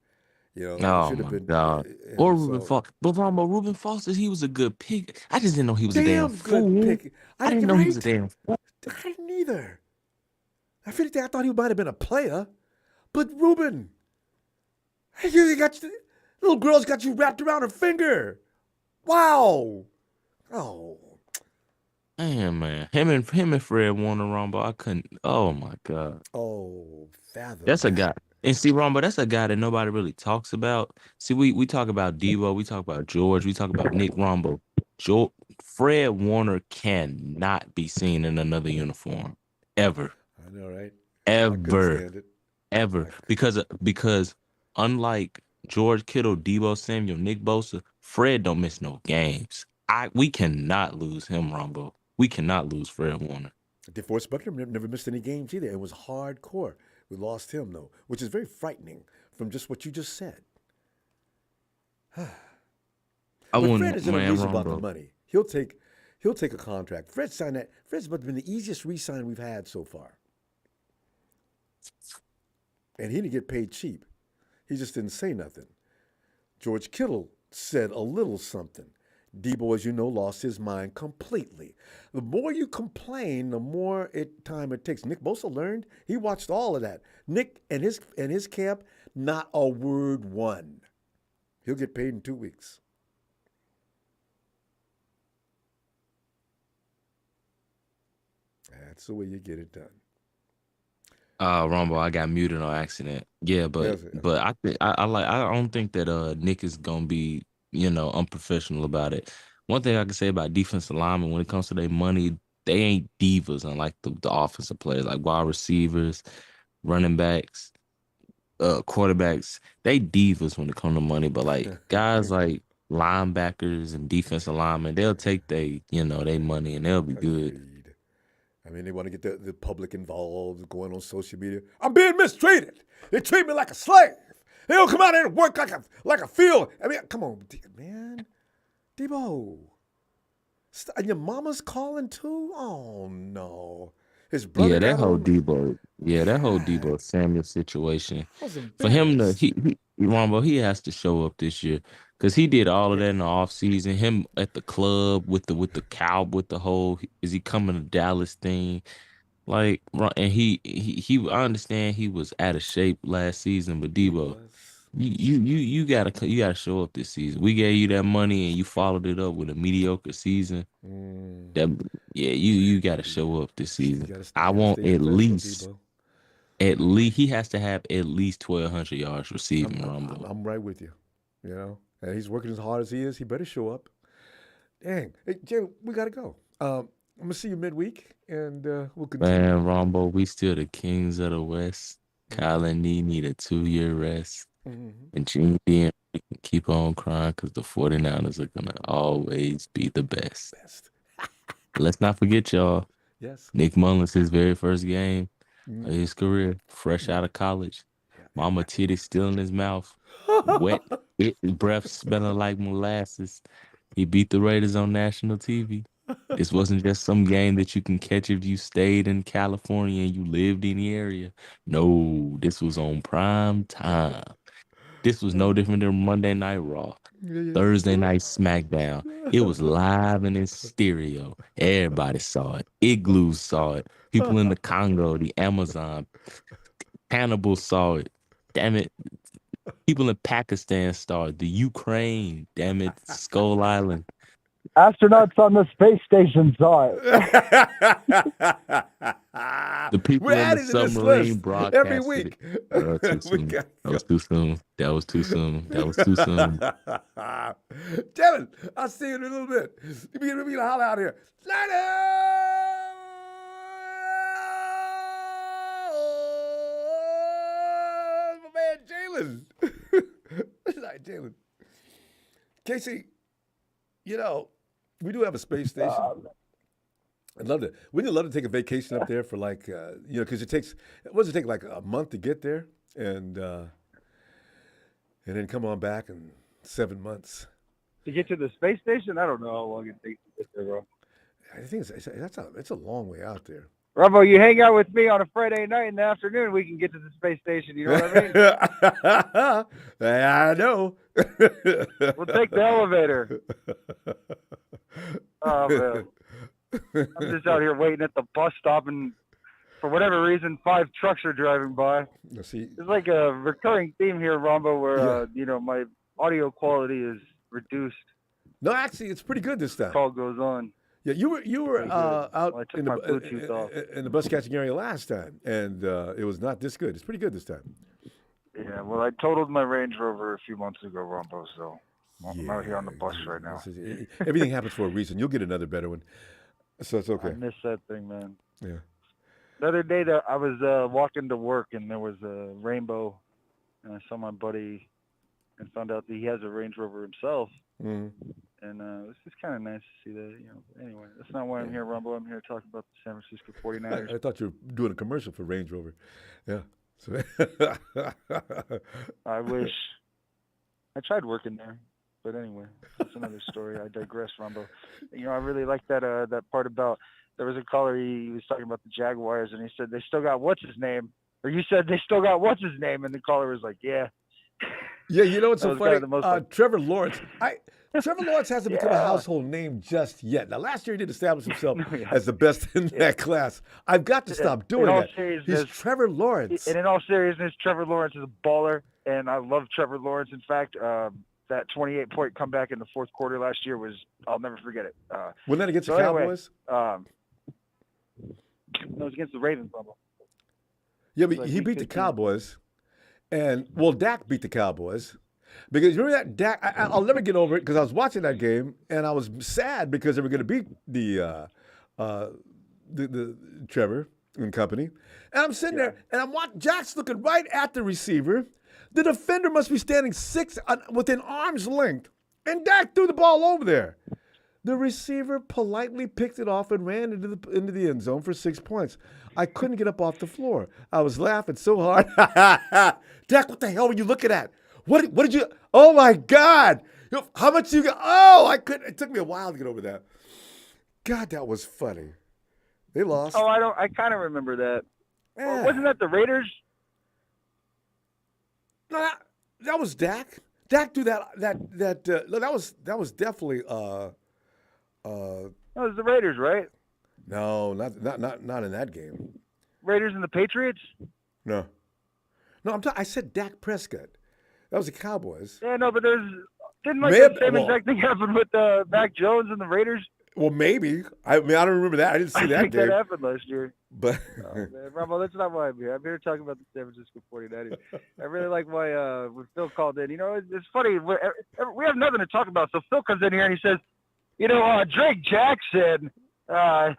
Oh my God! Or Reuben Foster. But Ronbo, Reuben Foster, he was a good pick. I just didn't know he was a damn fool.
Pick.
I didn't know he was a damn fool.
I didn't either. I thought he might have been a player, but Reuben, hey, little girl's got you wrapped around her finger. Wow. Oh,
Man. Him and Fred Warner, Rombo. I couldn't. Oh my God.
fathom
That's a
that.
guy. And see, Rombo, that's a guy that nobody really talks about. See, we talk about Debo, we talk about George, we talk about Nick Rombo. Fred Warner cannot be seen in another uniform. Ever.
I know, right? I couldn't
Ever.
stand it.
Ever. Because unlike George Kittle, Debo Samuel, Nick Bosa, Fred don't miss no games. We cannot lose him, Rombo. We cannot lose Fred Warner.
DeForest Buckner never missed any games either. It was hardcore. We lost him though, which is very frightening from just what you just said.
I
But Fred
wouldn't,
isn't a
man,
reason about the
Rombo.
money. He'll take a contract. Fred signed that. Fred's about to be the easiest re-sign we've had so far, and he didn't get paid cheap. He just didn't say nothing. George Kittle said a little something. Debo, as you know, lost his mind completely. The more you complain, the more time it takes. Nick Bosa learned. He watched all of that. Nick and his camp, not a word one. He'll get paid in 2 weeks. That's the way you get it done.
Rumble, I got muted on accident. Yeah, but
Yes,
I think I don't think that Nick is gonna be, unprofessional about it. One thing I can say about defensive linemen when it comes to their money, they ain't divas unlike the offensive players, like wide receivers, running backs, quarterbacks. They divas when it comes to money, but like guys like linebackers and defensive linemen, they'll take they money and they'll be good.
agreed. I mean, they want to get the public involved, going on social media. I'm being mistreated. They treat me like a slave. They don't come out here and work like a field. I mean, come on, man. Debo. And your mama's calling too? Oh, no. His brother
Yeah, that
got
whole
on.
Debo, that whole
God,
Debo Samuel situation.
I was
For him to
embarrassed.
Rombo, he has to show up this year because he did all of that in the offseason. Him at the club with the cow with the whole is he coming to Dallas thing. Like, and I understand he was out of shape last season, but
He
Debo,
was.
you gotta show up this season. We gave you that money and you followed it up with a mediocre season.
Mm,
That you gotta
you,
show up this
you
season.
you
I
gotta
want
stay professional, Debo.
at least he has to have at least 1,200 yards
I'm,
receiving,
I'm, I'm,
Rumble.
I'm right with you. And he's working as hard as he is. He better show up. Dang. Hey, Jay, we got to go. I'm going to see you midweek, and we'll continue.
Man, Rumble, we still the kings of the West. Kyle and Nee need a 2-year rest.
Mm-hmm.
And Gene D and we can keep on crying because the 49ers are going to always be the best.
Best.
Let's not forget, y'all.
Yes.
Nick Mullins, his very first game of
Mm.
his career, fresh out of college. Mama titty still in his mouth.
Yeah.
Wet, breath smelling like molasses. He beat the Raiders on national TV. This wasn't just some game that you can catch if you stayed in California and you lived in the area. No, this was on prime time. This was no different than Monday Night Raw,
Yeah.
Thursday Night SmackDown. It was live and in stereo. Everybody saw it. Igloos saw it. People in the Congo, the Amazon, Hannibal saw it. Damn it. People in Pakistan saw it. The Ukraine, damn it. Skull Island.
Astronauts on the space station saw it.
The people
We're
on the
adding to this
submarine
list
broadcasted
every week.
it. Too soon. That was too soon. That was too soon. That was too soon.
Kevin, I'll see you in a little bit. You be holler out here. My man Jalen. Like Jalen. Casey, we do have a space station. I'd love to. Wouldn't you love to take a vacation up there for because what does it take, like a month to get there, and then come on back in 7 months.
To get to the space station, I don't know how long it takes to get there, bro.
I think it's a long way out there.
Ronbo, you hang out with me on a Friday night in the afternoon, we can get to the space station. You know what I mean?
I know.
We'll take the elevator. Oh, man. I'm just out here waiting at the bus stop, and for whatever reason, 5 trucks are driving by.
See,
It's like a recurring theme here, Ronbo, where my audio quality is reduced.
No, actually, it's pretty good this time.
Call goes on.
Yeah, you were out
Well, I took
in
my Bluetooth off.
in the bus catching area last time, and it was not this good. It's pretty good this time.
Yeah, well, I totaled my Range Rover a few months ago, Ronbo, so I'm out here on the bus right now.
Everything happens for a reason. You'll get another better one, so it's okay.
I miss that thing, man.
Yeah.
The other day, I was walking to work, and there was a rainbow, and I saw my buddy and found out that he has a Range Rover himself.
Mm-hmm.
And it's just kind of nice to see that, Anyway, that's not why I'm here, Ronbo. I'm here to talk about the San Francisco 49ers.
I thought you were doing a commercial for Range Rover. Yeah. So
I wish. I tried working there, but anyway, that's another story. I digress, Ronbo. I really like that part about. There was a caller, he was talking about the Jaguars, and he said they still got what's his name, or you said they still got what's his name, and the caller was like, yeah.
Yeah, you know what's so funny?
Kind
Trevor Lawrence. Trevor Lawrence hasn't become a household name just yet. Now, last year he did establish himself as the best in that class. I've got to stop doing that. He's Trevor Lawrence.
And in all seriousness, Trevor Lawrence is a baller, and I love Trevor Lawrence. In fact, that 28-point comeback in the fourth quarter last year I'll never forget it.
Wasn't that against the Cowboys?
It was against the Ravens, Ronbo.
Yeah, but he beat the Cowboys. And, Dak beat the Cowboys. Because you remember that Dak, I'll never get over it because I was watching that game and I was sad because they were going to beat the Trevor and company. And I'm sitting there and I'm watching Jack's looking right at the receiver. The defender must be standing within arm's length. And Dak threw the ball over there. The receiver politely picked it off and ran into the end zone for 6 points. I couldn't get up off the floor. I was laughing so hard. Dak, what the hell were you looking at? What did you? Oh my God! How much you got? Oh, I couldn't. It took me a while to get over that. God, that was funny. They lost.
Oh, I kind of remember that.
Yeah.
Wasn't that the Raiders?
No, that was Dak. Dak threw that. No, that was definitely.
That was the Raiders, right?
No, not in that game.
Raiders and the Patriots?
No, I said Dak Prescott. That was the Cowboys.
Yeah, no, but didn't the same exact thing happen with Mac Jones and the Raiders?
Well, maybe. I mean, I don't remember that. I didn't see that
think
game.
That happened last year.
But
man, Ronbo, that's not why I'm here. I'm here talking about the San Francisco 49ers. I really like why when Phil called in. It's funny. We have nothing to talk about. So Phil comes in here and he says, Drake Jackson, I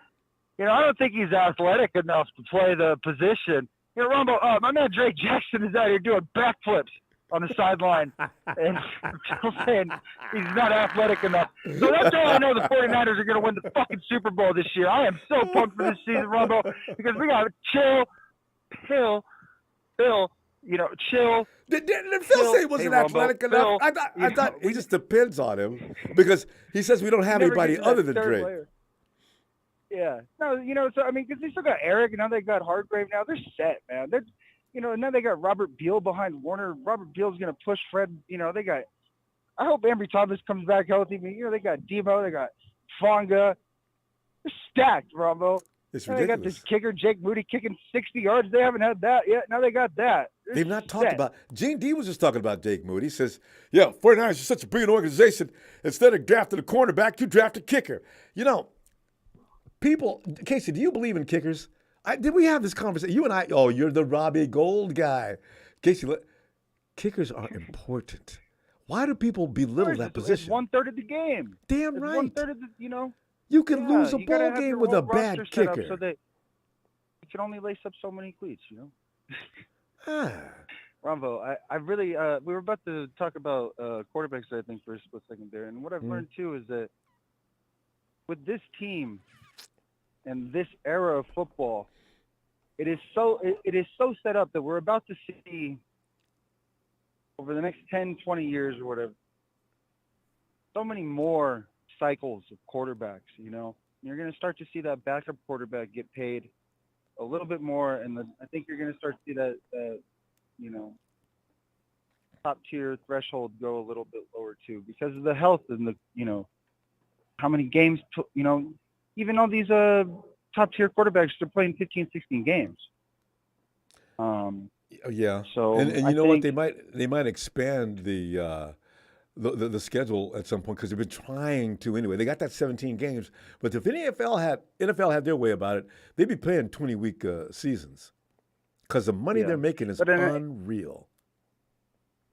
don't think he's athletic enough to play the position. Ronbo, my man Drake Jackson is out here doing backflips on the sideline. And I'm saying he's not athletic enough. So that's all I know the 49ers are going to win the fucking Super Bowl this year. I am so pumped for this season, Ronbo, because we got to chill.
Did Phil say he wasn't athletic enough? I thought he just depends on him because he says we don't have anybody other than Drake.
Player. Yeah. No, so, because they still got Eric, and now they got Hargrave. Now they're set, man. Now they got Robert Beal behind Warner. Robert Beal's going to push Fred. I hope Ambry Thomas comes back healthy. They got Debo. They got Hufanga. They're stacked, Ronbo.
It's
now
ridiculous.
They got this kicker, Jake Moody, kicking 60 yards. They haven't had that yet. Now they got that.
They've not talked about – Gene D was just talking about Jake Moody. He says, 49ers is such a brilliant organization. Instead of drafting a cornerback, you draft a kicker. People – Casey, do you believe in kickers? Did we have this conversation? You and I – oh, you're the Robbie Gold guy. Casey, kickers are important. Why do people belittle that position?
It's 1/3 of the game.
Damn
it's
right.
1/3 of the,
You can lose a ball game with a bad kicker.
So that you can only lace up so many cleats, Ronbo, I really we were about to talk about quarterbacks, I think, for a split second there. And what I've learned too is that with this team and this era of football, it is so set up that we're about to see over the next 10, 20 years or whatever, so many more cycles of quarterbacks, You're going to start to see that backup quarterback get paid a little bit more, and I think you're going to start to see that top-tier threshold go a little bit lower too because of the health and the, how many games, even all these top-tier quarterbacks, they're playing 15, 16 games.
Yeah.
So
and you know what? They might expand the the schedule at some point because they've been trying to anyway. They got that 17 games, but if NFL had their way about it, they'd be playing 20-week seasons because the money they're making is unreal.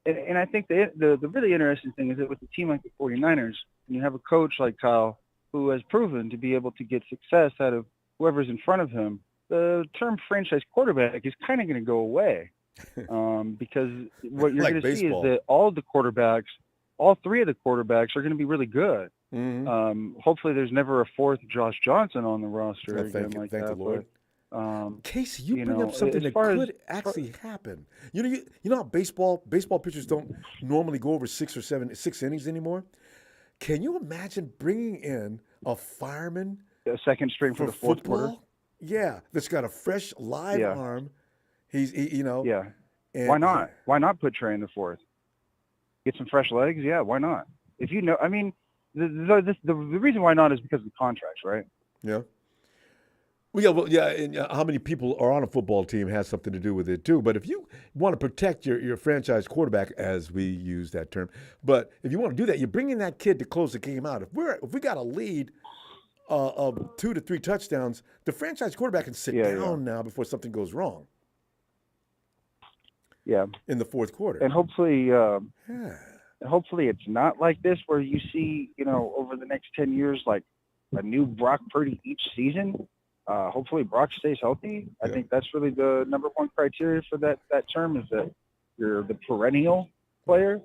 And I think the really interesting thing is that with a team like the 49ers, and you have a coach like Kyle who has proven to be able to get success out of whoever's in front of him, the term franchise quarterback is kind of going to go away because what you're going to see is that all three of the quarterbacks are going to be really good.
Mm-hmm.
Hopefully there's never a fourth Josh Johnson on the roster again
thank
that.
the Lord.
But,
Casey, you bring up something that could actually happen. You know how baseball pitchers don't normally go over 6 innings anymore? Can you imagine bringing in a fireman,
a second string for the fourth quarter?
Yeah, that's got a fresh live arm.
Yeah. Why not? Why not put Trey in the fourth? Get some fresh legs. Yeah, why not? If you know, I mean, the reason why not is because of the contracts, right?
Yeah. And how many people are on a football team has something to do with it too. But if you want to protect your franchise quarterback, as we use that term, but if you want to do that, you bring in that kid to close the game out. If we got a lead of 2 to 3 touchdowns, the franchise quarterback can sit down now before something goes wrong.
Yeah.
In the fourth quarter.
And hopefully it's not like this where you see, over the next 10 years, like a new Brock Purdy each season. Hopefully Brock stays healthy. I think that's really the number one criteria for that term is that you're the perennial player,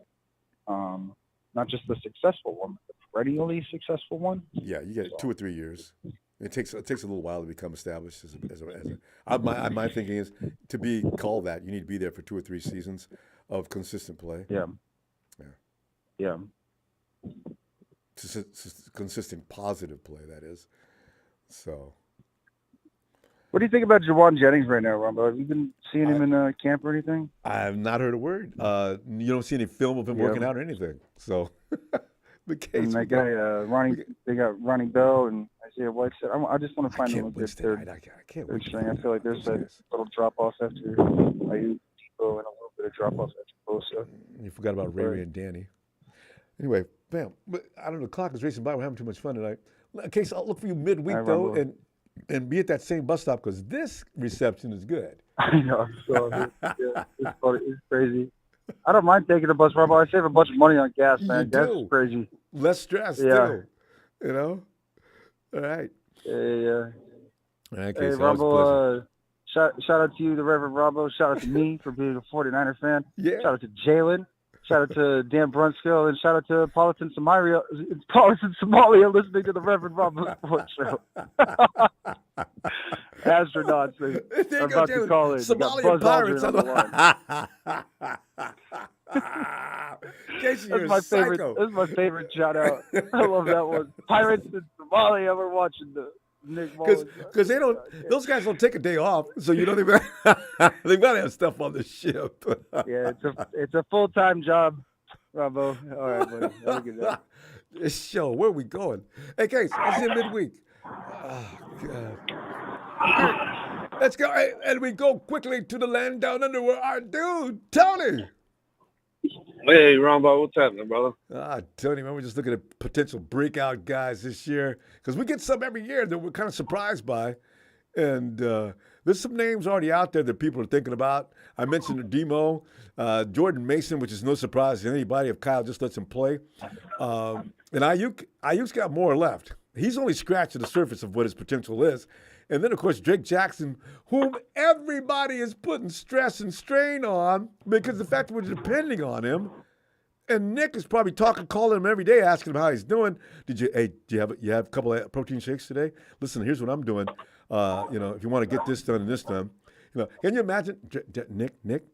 not just the successful one, but the perennially successful one.
Yeah, you get 2 or 3 years. It takes a little while to become established my thinking is to be called that, you need to be there for 2 or 3 seasons of consistent play.
Yeah.
Consistent positive play, that is. So.
What do you think about Jawan Jennings right now, Ronbo? Have you been seeing him in camp or anything?
I have not heard a word. You don't see any film of him working out or anything. So, the case.
And that guy, they got Ronnie Bell and Isaiah Whiteside. I just want to find them a good third.
I can't wait.
I feel like there's a little drop off after Ayuk, Depot, and a little bit of drop off after Bosa.
You forgot about Ray and Danny. Anyway, bam. But I don't know. The clock is racing by. We're having too much fun tonight. In case I'll look for you midweek though, and be at that same bus stop because this reception is good.
I know. It's funny. It's crazy. I don't mind taking a bus, Ronbo. I save a bunch of money on gas, man. Gas is crazy.
Less stress, too. All right.
Yeah.
All right,
hey, Ronbo, shout out to you, the Reverend Ronbo. Shout out to me for being a 49er fan.
Yeah.
Shout out to Jalen. Shout out to Dan Brunskill, and shout out to Politan Somalia listening to the Reverend Ronbo Sports Show. Astronauts, they're about to call it.
Somalia Pirates on the line.
That's my favorite. That's my favorite shout out. I love that one. Pirates in Somalia. We're watching the Nick Mullins.
Because they don't. Those guys don't take a day off, so you know they've got to have stuff on the ship.
Yeah, it's a full-time job, Ronbo. All right, buddy. Have a good day.
This show, where are we going? Hey, Case, I'll see you midweek. Oh, God. Let's go. And we go quickly to the land down under where our dude, Tony.
Hey, Ronbo, what's happening, brother?
Tony, man, we're just looking at potential breakout guys this year because we get some every year that we're kind of surprised by. And there's some names already out there that people are thinking about. I mentioned Demo, Jordan Mason, which is no surprise to anybody if Kyle just lets him play. And Ayuk's got more left. He's only scratching the surface of what his potential is. And then, of course, Drake Jackson, whom everybody is putting stress and strain on because the fact that we're depending on him. And Nick is probably calling him every day, asking him how he's doing. Do you have a couple of protein shakes today? Listen, here's what I'm doing. If you want to get this done and this done, can you imagine, Nick?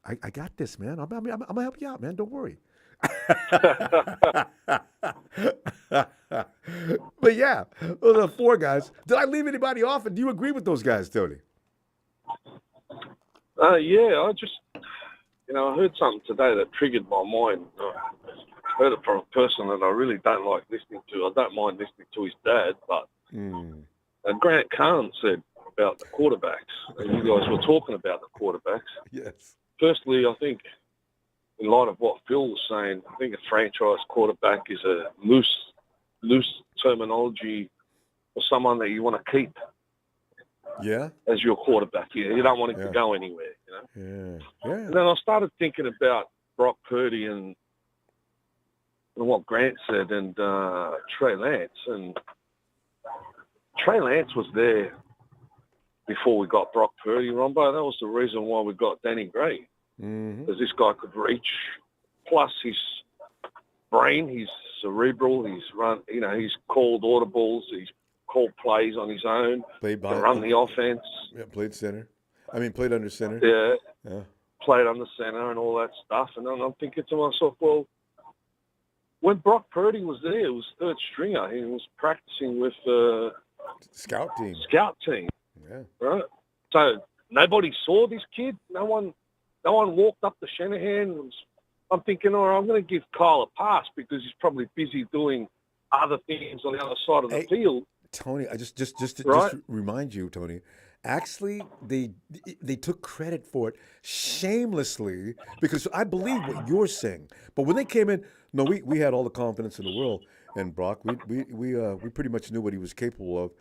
I got this, man. I'm gonna help you out, man. Don't worry. But yeah, those are 4 guys. Did I leave anybody off? And do you agree with those guys, Tony?
Yeah, I just, I heard something today that triggered my mind. I heard it from a person that I really don't like listening to. I don't mind listening to his dad, but Grant Kahn said about the quarterbacks, and you guys were talking about the quarterbacks.
Yes.
Firstly, I think in light of what Phil was saying, I think a franchise quarterback is a loose terminology for someone that you want to keep.
Yeah.
As your quarterback, you don't want him to go anywhere.
Yeah.
And then I started thinking about Brock Purdy and what Grant said and Trey Lance. And Trey Lance was there before we got Brock Purdy, Ronbo. That was the reason why we got Danny Gray. Because this guy could reach. Plus his brain, he's cerebral. He's he's called audibles. He's called plays on his own.
Played
to run the offense.
Yeah, played under center.
Yeah. Played under center and all that stuff. And then I'm thinking to myself, well, when Brock Purdy was there, it was third stringer. He was practicing with
scout team.
Yeah. Right. So nobody saw this kid. No one walked up to Shanahan. I'm thinking, all right, I'm going to give Kyle a pass because he's probably busy doing other things on the other side of the field.
Tony, I just to remind you, Tony. Actually, they took credit for it shamelessly because I believe what you're saying. But when they came in, no, we had all the confidence in the world, and Brock, we pretty much knew what he was capable of.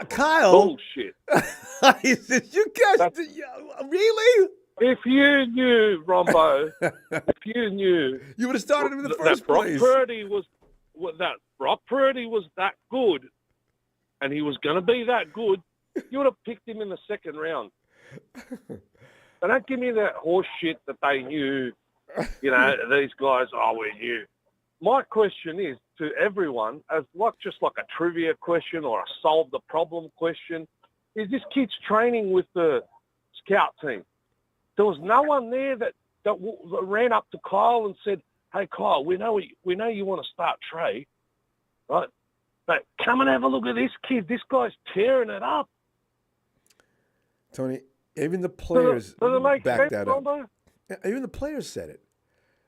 Kyle,
bullshit.
You guys, really?
If you knew, Ronbo,
you would have started him in the first place. Brock Purdy was that good, and he was going to be that good. You would have picked him in the second round. And don't give me that horse shit that they knew, these guys, we knew. My question is to everyone, as just like a trivia question or a solve the problem question, is this kid's training with the scout team? There was no one there that ran up to Kyle and said, hey, Kyle, we know you want to start Trey, right? But come and have a look at this kid. This guy's tearing it up. Tony, even the players backed that up.
Ronbo?
Even the players said it.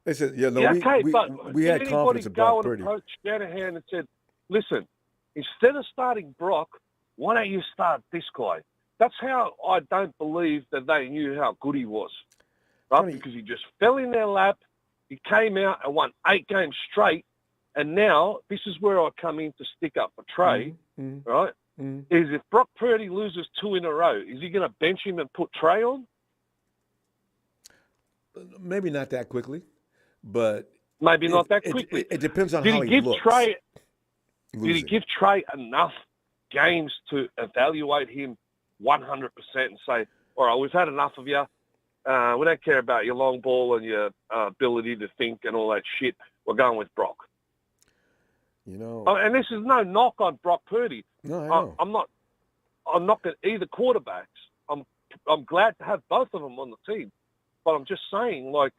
They said, we had confidence in Brock Purdy.
Approach Shanahan and said, listen, instead of starting Brock, why don't you start this guy? That's how I don't believe that they knew how good he was, right? Tony, because he just fell in their lap. He came out and won 8 games straight. And now this is where I come in to stick up for Trey, right? Is if Brock Purdy loses 2 in a row, is he going to bench him and put Trey on?
Maybe not that quickly, but
maybe not that quickly.
It depends on how he looks.
Did he give Trey enough games to evaluate him 100% and say, all right, we've had enough of you. We don't care about your long ball and your ability to think and all that shit. We're going with Brock. And this is no knock on Brock Purdy.
No, I know.
I'm not going either quarterbacks. I'm glad to have both of them on the team, but I'm just saying, like,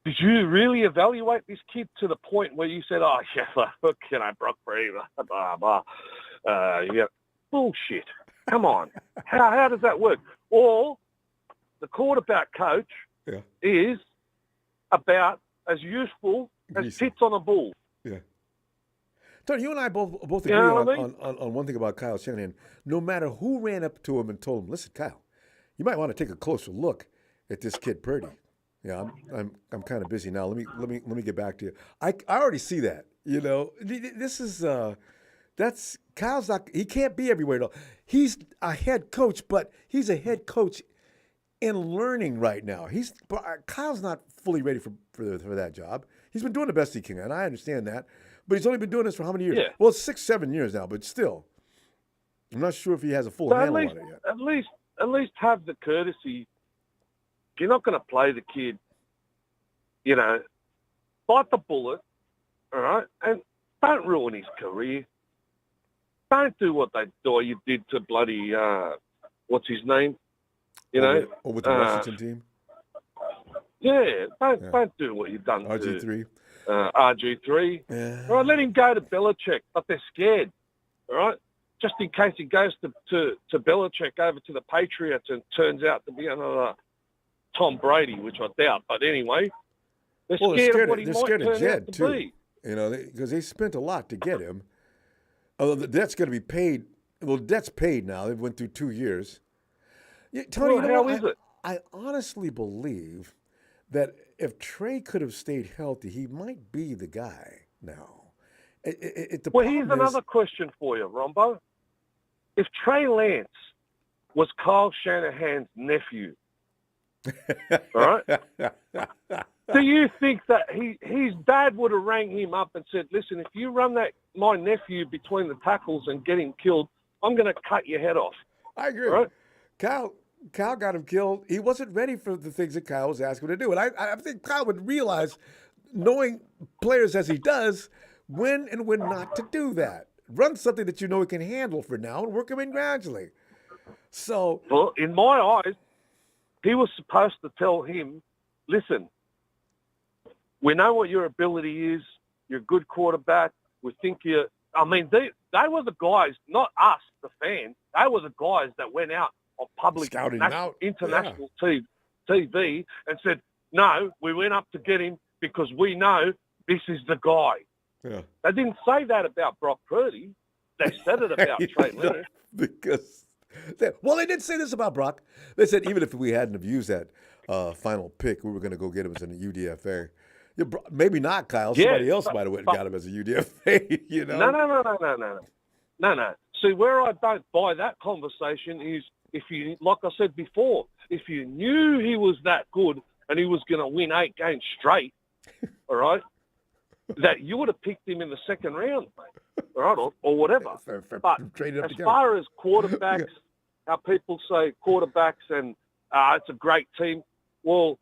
did you really evaluate this kid to the point where you said, "Oh yeah, Brock Purdy, blah blah." Bullshit. Come on, how does that work? Or the quarterback coach is about as useful as tits on a bull.
Yeah. Tony, you and I both agree on one thing about Kyle Shanahan. No matter who ran up to him and told him, "Listen, Kyle, you might want to take a closer look at this kid Purdy." Yeah, I'm kind of busy now. Let me get back to you. I already see that. This is that's Kyle's not. He can't be everywhere though. He's a head coach, but he's a head coach in learning right now. Kyle's not fully ready for that job. He's been doing the best he can, and I understand that. But he's only been doing this for how many years?
Yeah.
Well, it's 6-7 years now, but still, I'm not sure if he has a full handle on it yet.
At least have the courtesy. You're not going to play the kid, bite the bullet, all right, and don't ruin his career. Don't do what you did to bloody what's his name,
Or with the Washington team.
Yeah, don't do what you've done
RG3.
to RG3.
Yeah.
All right, let him go to Belichick, but they're scared. All right, just in case he goes to Belichick over to the Patriots and turns out to be another Tom Brady, which I doubt. But anyway, they're scared of what he might turn out to be.
Because they spent a lot to get him. Although the debt's going to be paid. Well, debt's paid now. They went through 2 years. Yeah, Tony,
how is it?
I honestly believe that if Trey could have stayed healthy, he might be the guy now.
Well, here's another question for you, Rombo. If Trey Lance was Kyle Shanahan's nephew, all right, do you think that his dad would have rang him up and said, listen, if you run my nephew between the tackles and get him killed, I'm going to cut your head off?
I agree.
Right?
Kyle got him killed. He wasn't ready for the things that Kyle was asking him to do. And I think Kyle would realize, knowing players as he does, when and when not to do that. Run something that you know he can handle for now and work him in gradually. So,
well, in my eyes, he was supposed to tell him, listen, we know what your ability is. You're a good quarterback. We think you're – I mean, they were the guys, not us, the fans. They were the guys that went out on public international TV and said, no, we went up to get him because we know this is the guy.
Yeah.
They didn't say that about Brock Purdy. They said it about Trey Lance.
They did say this about Brock. They said even if we hadn't have used that final pick, we were going to go get him as a UDFA. Yeah, maybe not, Kyle. Somebody else might have went and got him as a UDFA. You know?
No. See, where I don't buy that conversation is if you, like I said before, if you knew he was that good and he was going to win 8 games straight, all right, that you would have picked him in the second round, mate, all right, or whatever. But as far as quarterbacks, how people say quarterbacks and it's a great team, well,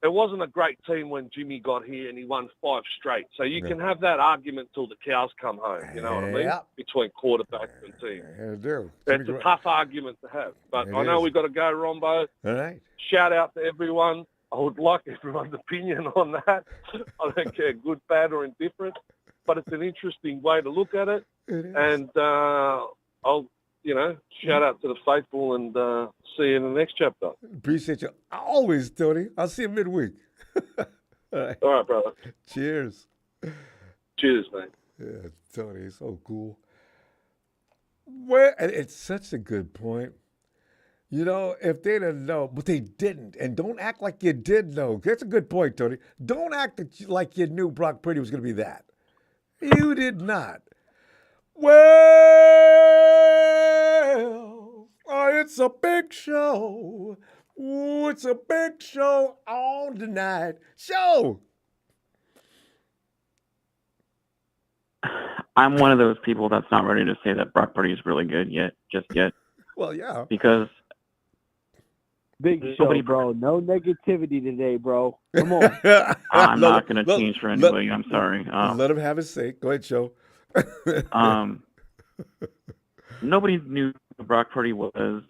it wasn't a great team when Jimmy got here and he won 5 straight. So you can have that argument till the cows come home, you know what I mean, between quarterbacks and teams.
Yeah, I do.
It's a tough argument to have. But I know we've got to go, Rombo.
All right.
Shout out to everyone. I would like everyone's opinion on that. I don't care, good, bad, or indifferent. But it's an interesting way to look at it. And I'll, shout out to the faithful and see you in the next chapter.
Appreciate you always, Tony. I'll see you midweek.
All right, brother.
Cheers.
Cheers, man.
Yeah, Tony, it's so cool. And it's such a good point. You know, if they didn't know, but they didn't, and don't act like you did know. That's a good point, Tony. Don't act like you knew Brock Purdy was going to be that. You did not. Well, it's a big show. Ooh, it's a big show on tonight. Show.
I'm one of those people that's not ready to say that Brock Purdy is really good just yet.
Well, yeah.
Because
big show, bro. No negativity today, bro. Come on.
I'm not going to change for anybody. I'm sorry.
Let him have his sake. Go ahead, show.
Nobody knew who Brock Purdy was.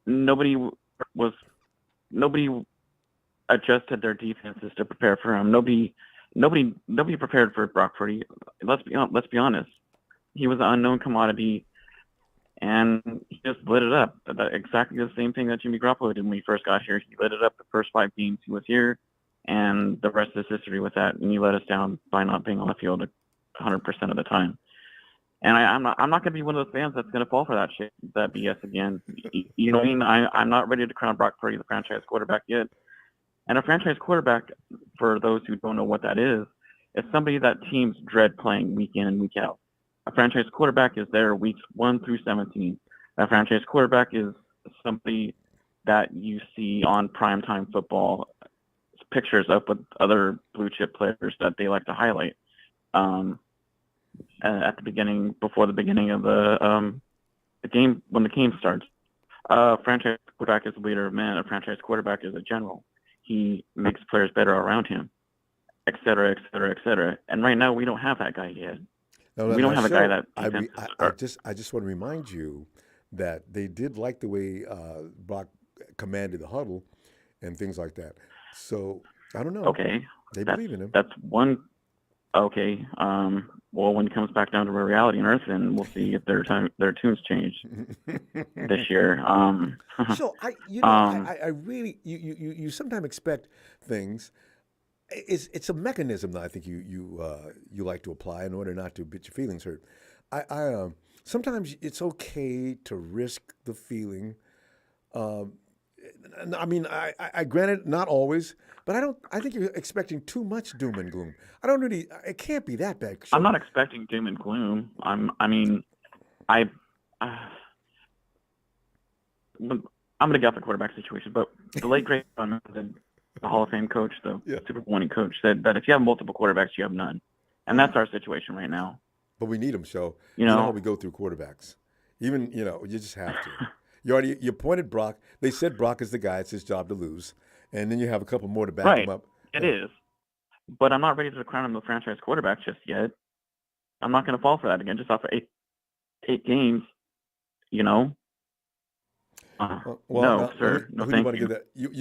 Nobody adjusted their defenses to prepare for him. Nobody prepared for Brock Purdy. Let's be honest. He was an unknown commodity, and he just lit it up. Exactly the same thing that Jimmy Garoppolo did when he first got here. He lit it up the first 5 games he was here, and the rest is history with that. And he let us down by not being on the field 100% of the time. And I'm not going to be one of those fans that's going to fall for that shit, that BS again. You know what I mean? I'm not ready to crown Brock Purdy the franchise quarterback yet. And a franchise quarterback, for those who don't know what that is somebody that teams dread playing week in and week out. A franchise quarterback is there weeks 1 through 17. A franchise quarterback is somebody that you see on primetime football pictures up with other blue chip players that they like to highlight. At the beginning, before the beginning of the game, when the game starts. A franchise quarterback is a leader of men. A franchise quarterback is a general. He makes players better around him, et cetera, et cetera, et cetera. And right now, we don't have that guy yet. We don't have a guy that.
I just want to remind you that they did like the way Brock commanded the huddle and things like that. So I don't know.
Okay,
they believe in him.
That's one. Okay. Well, when it comes back down to reality and Earth, then we'll see if their tunes change this year.
So I really you sometimes expect things. It's a mechanism that I think you like to apply in order not to get your feelings hurt. I sometimes it's okay to risk the feeling. I mean, I granted not always, but I think you're expecting too much doom and gloom. I don't really. It can't be that bad.
I'm not expecting doom and gloom. I'm going to get off the quarterback situation, but the late great the Hall of Fame coach, the Super Bowl winning coach, said that if you have multiple quarterbacks, you have none, and that's our situation right now.
But we need them, Show. You know how we go through quarterbacks. Even you just have to. You appointed Brock. They said Brock is the guy. It's his job to lose, and then you have a couple more to back him up.
It is, but I'm not ready to crown him the franchise quarterback just yet. I'm not going to fall for that again, just off of eight games. No, sir. No, thank you.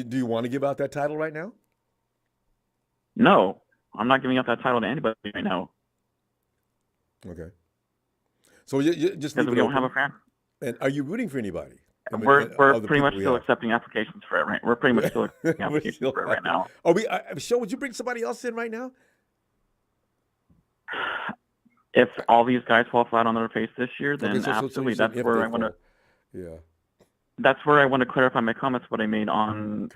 Do you want to give out that title right now?
No, I'm not giving out that title to anybody right now.
Okay. So you just
because we don't have a fan.
And are you rooting for anybody?
We're pretty much still accepting applications for it, right? We're pretty much still accepting applications for it right now.
Are we? Show, would you bring somebody else in right now?
If all these guys fall flat on their face this year, then absolutely. That's where I want to.
Yeah.
That's where I want to clarify my comments. What I made on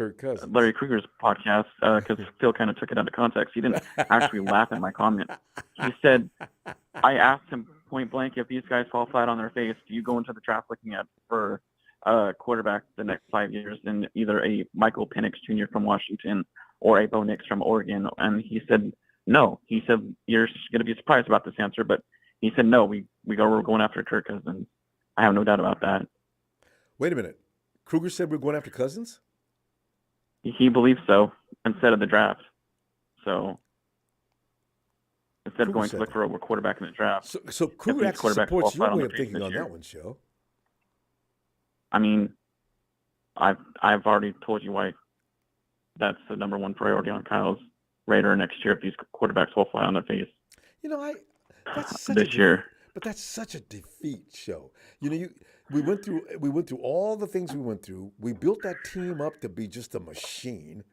Larry Krueger's podcast, because Phil kind of took it out of context. He didn't actually laugh at my comment. He said, "I asked him point blank, if these guys fall flat on their face, do you go into the draft looking at for quarterback the next 5 years in either a Michael Penix Jr. from Washington or a Bo Nix from Oregon?" And he said, no. He said, you're going to be surprised about this answer, but he said, no, we're going after Kirk Cousins. I have no doubt about that.
Wait a minute. Krueger said we're going after Cousins?
He believes so instead of the draft. So instead of going to look for a quarterback in the draft.
So Krueger actually supports your way of thinking on that one, Show.
I mean, I've already told you why that's the number one priority on Kyle's radar next year if these quarterbacks fall flat on their face.
That's such
this year.
But that's such a defeat, Show. We went through all the things we went through. We built that team up to be just a machine,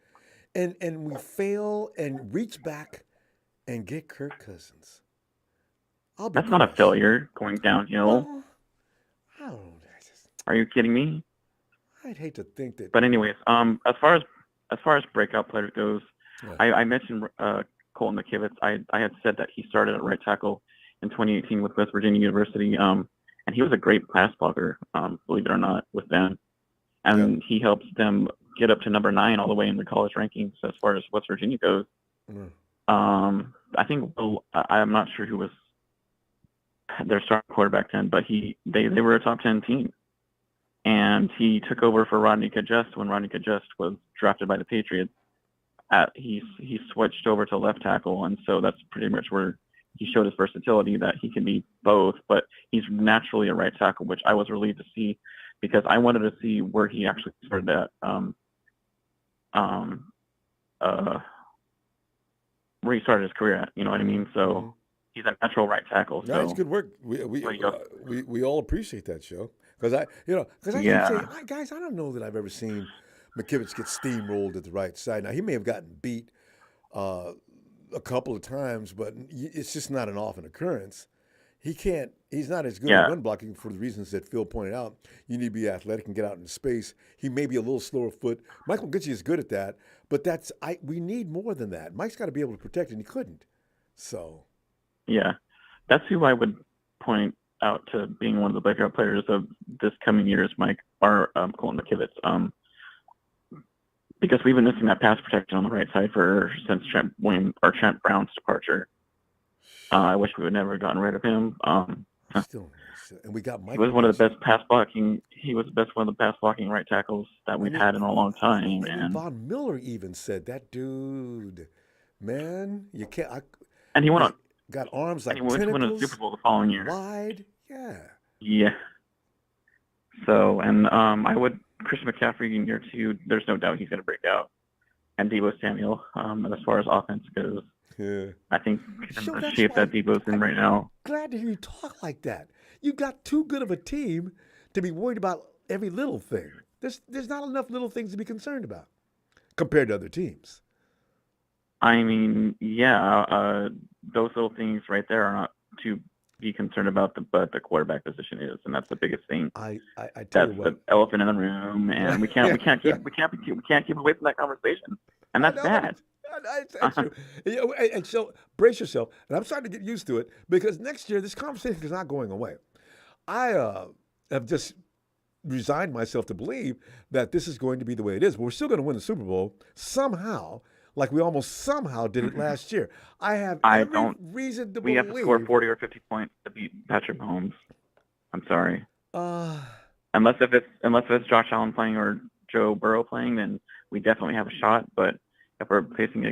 and we fail and reach back and get Kirk Cousins.
That's not a failure going downhill.
Well, I don't know.
Are you kidding me?
I'd hate to think that.
But anyways, as far as breakout players goes, I mentioned Colton McKivitz. I had said that he started at right tackle in 2018 with West Virginia University, and he was a great pass blocker, believe it or not, with them. And he helps them get up to number 9 all the way in the college rankings as far as West Virginia goes. I think I'm not sure who was their starting quarterback then, but they were a top 10 team. And he took over for Rodney Kajust when Rodney Kajust was drafted by the Patriots. He switched over to left tackle, and so that's pretty much where he showed his versatility, that he can be both. But he's naturally a right tackle, which I was relieved to see, because I wanted to see where he actually started at. Where he started his career at, you know what I mean? So he's a natural right tackle.
No, it's good work. We all appreciate that, Show. Because I can say, guys, I don't know that I've ever seen McKivitz get steamrolled at the right side. Now, he may have gotten beat a couple of times, but it's just not an often occurrence. He's not as good at run blocking for the reasons that Phil pointed out. You need to be athletic and get out in space. He may be a little slower foot. Michael Gitchie is good at that, but we need more than that. Mike's got to be able to protect, and he couldn't. So,
yeah, that's who I would point out to being one of the breakout players of this coming year is Colton McKivitz. Because we've been missing that pass protection on the right side since Trent Brown's departure. I wish we would never have gotten rid of him.
And we got Mike.
He was one of the best pass blocking. He was one of the pass blocking right tackles that we've had in a long time. And
Von Miller even said that dude, man, you can't.
And he went on.
Got arms like
tentacles. He went to the Super Bowl the following year.
Wide, yeah.
Yeah. So, and I would Chris McCaffrey in year 2. There's no doubt he's going to break out. And Deebo Samuel, as far as offense goes, I think the shape that Deebo's in right now.
Glad to hear you talk like that. You got too good of a team to be worried about every little thing. There's not enough little things to be concerned about compared to other teams.
I mean, yeah, those little things right there are not too be concerned about the quarterback position is, and that's the biggest thing.
I tell
That's
you what.
the elephant in the room, and we can't keep away from that conversation, and that's bad.
That's true. And so brace yourself. And I'm starting to get used to it because next year this conversation is not going away. I have just resigned myself to believe that this is going to be the way it is. But we're still going to win the Super Bowl somehow, like we almost somehow did it last year. I have every reason to believe.
We have to score 40 or 50 points to beat Patrick Mahomes. I'm sorry. Unless if it's Josh Allen playing or Joe Burrow playing, then we definitely have a shot. But if we're facing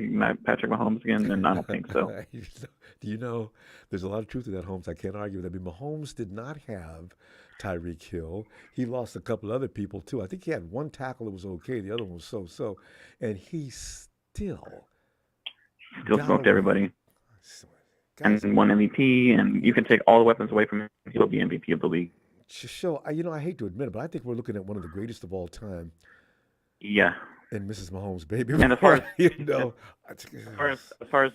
Patrick Mahomes again, then I don't think so.
Do you know, there's a lot of truth to that, Holmes. I can't argue with that. I mean, Mahomes did not have Tyreek Hill. He lost a couple other people, too. I think he had one tackle that was okay. The other one was so-so. And he still
smoked everybody. And won MVP, and you can take all the weapons away from him. He'll be MVP of the league.
So, I hate to admit it, but I think we're looking at one of the greatest of all time.
Yeah.
And Mrs. Mahomes, baby.
And as far as
as
far as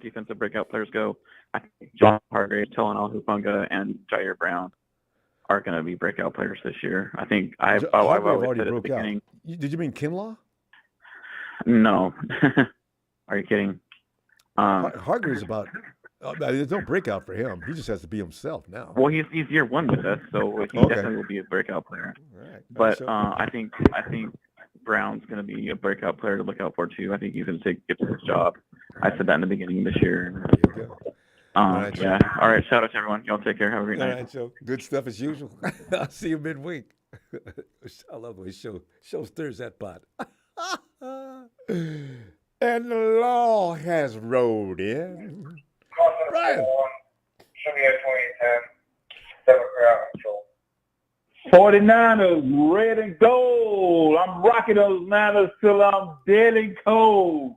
defensive breakout players go, I think John Hargrave, Talanoa Hufanga, and Jair Brown are going to be breakout players this year. I think I've always said at the beginning.
Did you mean Kinlaw?
No. Are you kidding?
Hargrave's about. There's no breakout for him. He just has to be himself now.
Well, he's year one with us, so he definitely will be a breakout player.
Right.
But I think Brown's going to be a breakout player to look out for too. I think he's going to get his job. I said that in the begining of this year.
There you go.
Yeah. All right. Shout out to everyone. Y'all take care. Have a great night.
All right, Joe. Good stuff as usual. I'll see you midweek. I love the way show stirs that pot. And the law has rolled in. Brian.
49ers, red and gold. I'm rocking those Niners till I'm dead and cold.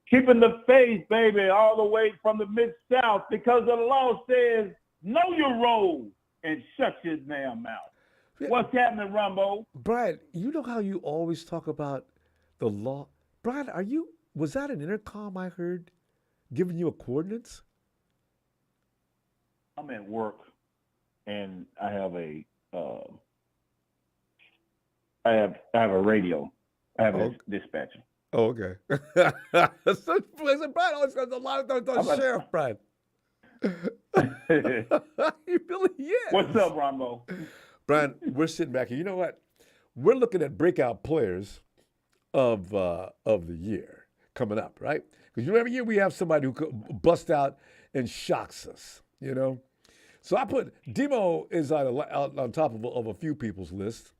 Keeping the faith, baby, all the way from the Mid-South because the law says, know your role and shut your damn mouth. Yeah. What's happening, Ronbo?
Brian, you know how you always talk about the law? Brian, was that an intercom I heard giving you a coordinates?
I'm at work and I have a radio. I have a dispatcher.
Oh, okay. So, Brian always got a lot of sheriff, Brian. He really is.
What's up, Ronbo?
Brian, we're sitting back here. You know what? We're looking at breakout players of the year coming up, right? Because every year we have somebody who busts out and shocks us, you know? So I put Demo is on top of a few people's list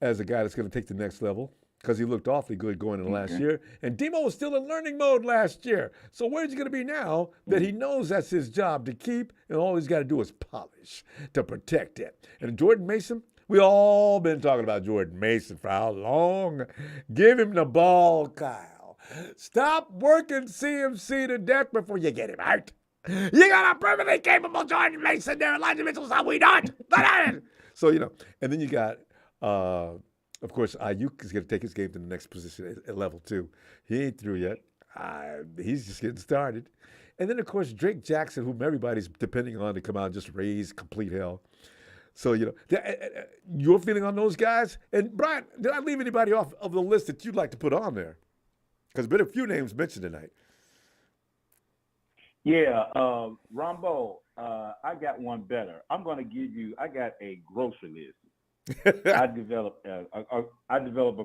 as a guy that's going to take the next level because he looked awfully good going in last year. And Demo was still in learning mode last year. So where's he going to be now that he knows that's his job to keep and all he's got to do is polish to protect it? And Jordan Mason, we all been talking about Jordan Mason for how long? Give him the ball, Kyle. Stop working CMC to death before you get him out. You got a perfectly capable Jordan Mason there. Elijah Mitchell's how we done. So, you know, and then you got, of course, Ayuk is going to take his game to the next position at level 2. He ain't through yet. He's just getting started. And then, of course, Drake Jackson, whom everybody's depending on to come out and just raise complete hell. So, you know, your feeling on those guys? And, Brian, did I leave anybody off of the list that you'd like to put on there? Because there's been a few names mentioned tonight.
Yeah, Ronbo, I got one better. I'm going to give you, I got a grocery list. I developed a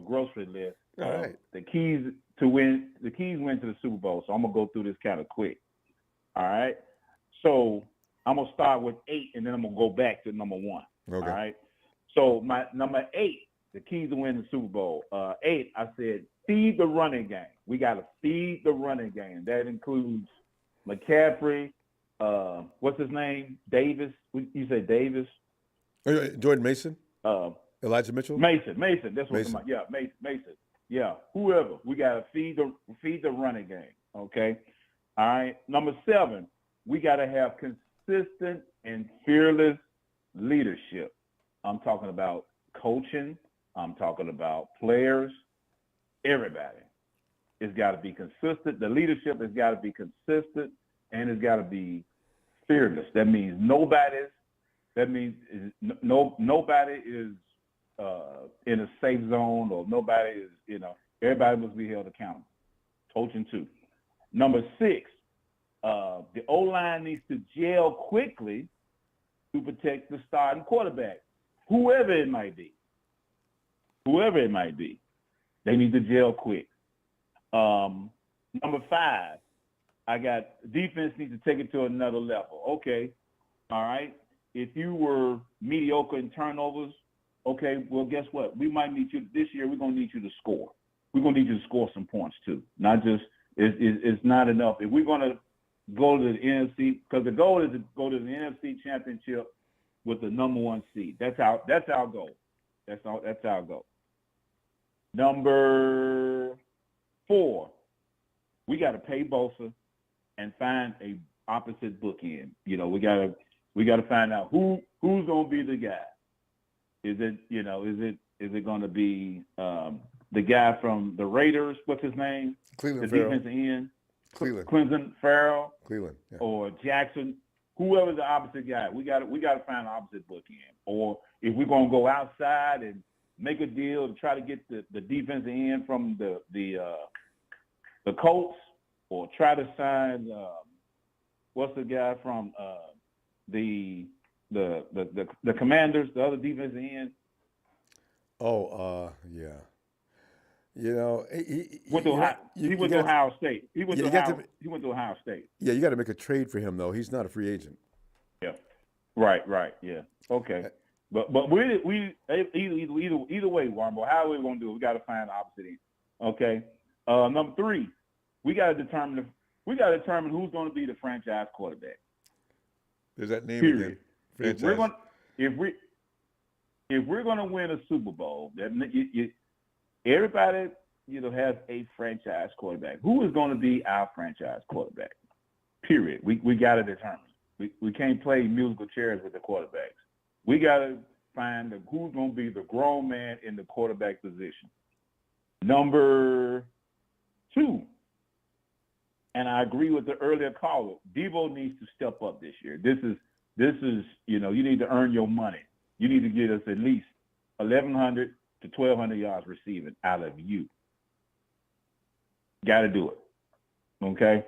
grocery list.
All right.
The keys win to the Super Bowl. So I'm going to go through this kind of quick. All right. So I'm going to start with 8 and then I'm going to go back to number 1.
Okay.
All right. So my number 8, the keys to win the Super Bowl. 8, I said, feed the running game. We got to feed the running game. That includes McCaffrey, what's his name? Davis. You say Davis?
Jordan Mason? Elijah Mitchell?
Mason. That's what
Mason.
Yeah, Mason. Yeah, whoever. We gotta feed the running game. Okay. All right. Number 7, we gotta have consistent and fearless leadership. I'm talking about coaching. I'm talking about players. Everybody. It's got to be consistent. The leadership has got to be consistent, and it's got to be fearless. That means nobody is in a safe zone, or nobody is, everybody must be held accountable. Coaching 2. Number 6, the O-line needs to gel quickly to protect the starting quarterback, whoever it might be. They need to gel quick. Number 5, I got defense needs to take it to another level. Okay, all right. If you were mediocre in turnovers, okay, well, guess what? We might need you this year. We're going to need you to score. We're going to need you to score some points too. Not just it's not enough. If we're going to go to the NFC, because the goal is to go to the NFC Championship with the number 1 seed. That's our goal. That's our goal. Number 4, we got to pay Bosa and find a opposite bookend. We got to find out who's going to be the guy. Is it going to be the guy from the Raiders? What's his name?
Cleveland
the
Farrell.
defensive end.
Cleveland
Farrell.
Cleveland. Yeah.
Or Jackson. Whoever's the opposite guy, we got to find an opposite bookend. Or if we're going to go outside and make a deal to try to get the defensive end from the Colts, or try to sign what's the guy from the Commanders, the other defensive end.
Oh, yeah. He
went to Ohio State. He went to Ohio State.
Yeah, you got to make a trade for him though. He's not a free agent.
Yeah. Right. Yeah. Okay. But we either way, Ronbo, how are we going to do it? We got to find the opposite end. Okay. Number 3, we got to determine who's going to be the franchise quarterback.
There's that name
Period.
again.
If we're going to win a Super Bowl, everybody has a franchise quarterback. Who is going to be our franchise quarterback? Period. We got to determine. We can't play musical chairs with the quarterbacks. We got to find who's going to be the grown man in the quarterback position. Number 2, and I agree with the earlier caller, Debo needs to step up this year. This is you need to earn your money. You need to get us at least 1,100 to 1,200 yards receiving out of you. Got to do it. Okay?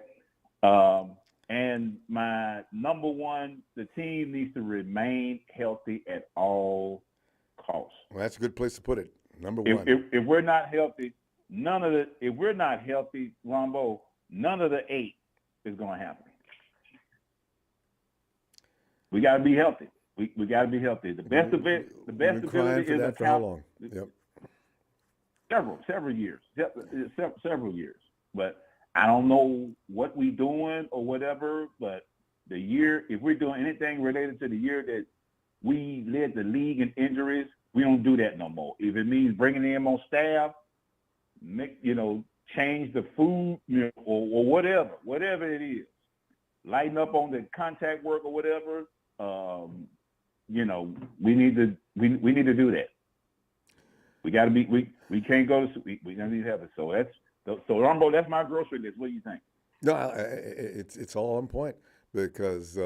And my number 1, the team needs to remain healthy at all costs.
Well, that's a good place to put it. Number 1.
If we're not healthy, if we're not healthy, Ronbo, none of the 8 is going to happen. We got to be healthy. We got to be healthy. The best ability is
that for how long? Yep.
Several years. Several years. But I don't know what we doing or whatever, but the year, if we're doing anything related to the year that we led the league in injuries, we don't do that no more. If it means bringing in on staff, change the food, or whatever it is, lighten up on the contact work or whatever, we need to do that. We got to be. We can't go to. We don't need to have it. So Ronbo, that's my grocery list. What do you think?
No, it's all on point because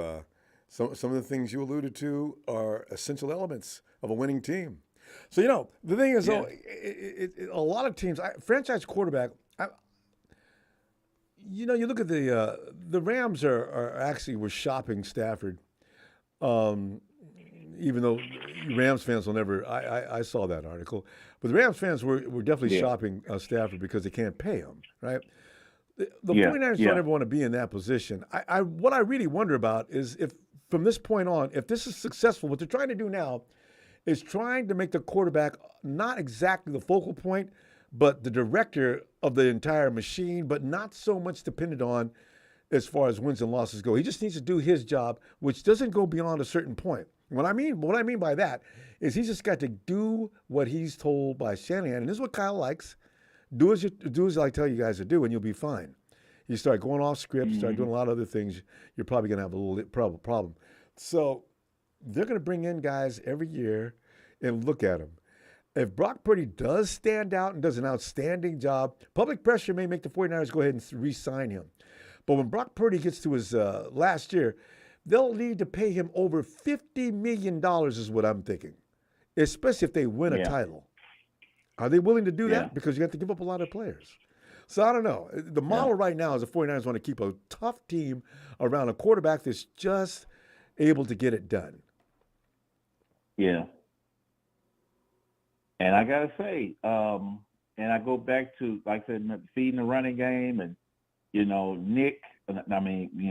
some of the things you alluded to are essential elements of a winning team. So the thing is, though, a lot of teams, franchise quarterback. You look at the Rams were shopping Stafford. Even though Rams fans will never, I saw that article, but the Rams fans were definitely shopping Stafford because they can't pay him, right? The 49ers don't ever want to be in that position. What I really wonder about is if from this point on, if this is successful, what they're trying to do now is trying to make the quarterback not exactly the focal point, but the director of the entire machine, but not so much dependent on as far as wins and losses go. He just needs to do his job, which doesn't go beyond a certain point. What I mean by that is he's just got to do what he's told by Shanahan, and this is what Kyle likes. Do as I tell you guys to do, and you'll be fine. You start going off script, start doing a lot of other things, you're probably going to have a little problem. So they're going to bring in guys every year and look at them. If Brock Purdy does stand out and does an outstanding job, public pressure may make the 49ers go ahead and re-sign him. But when Brock Purdy gets to his last year, they'll need to pay him over $50 million is what I'm thinking, especially if they win a title. Are they willing to do that? Because you have to give up a lot of players. So I don't know. The model right now is the 49ers want to keep a tough team around a quarterback that's just able to get it done.
Yeah. And I got to say, and I go back to, like I said, feeding the running game and, Nick. I mean, we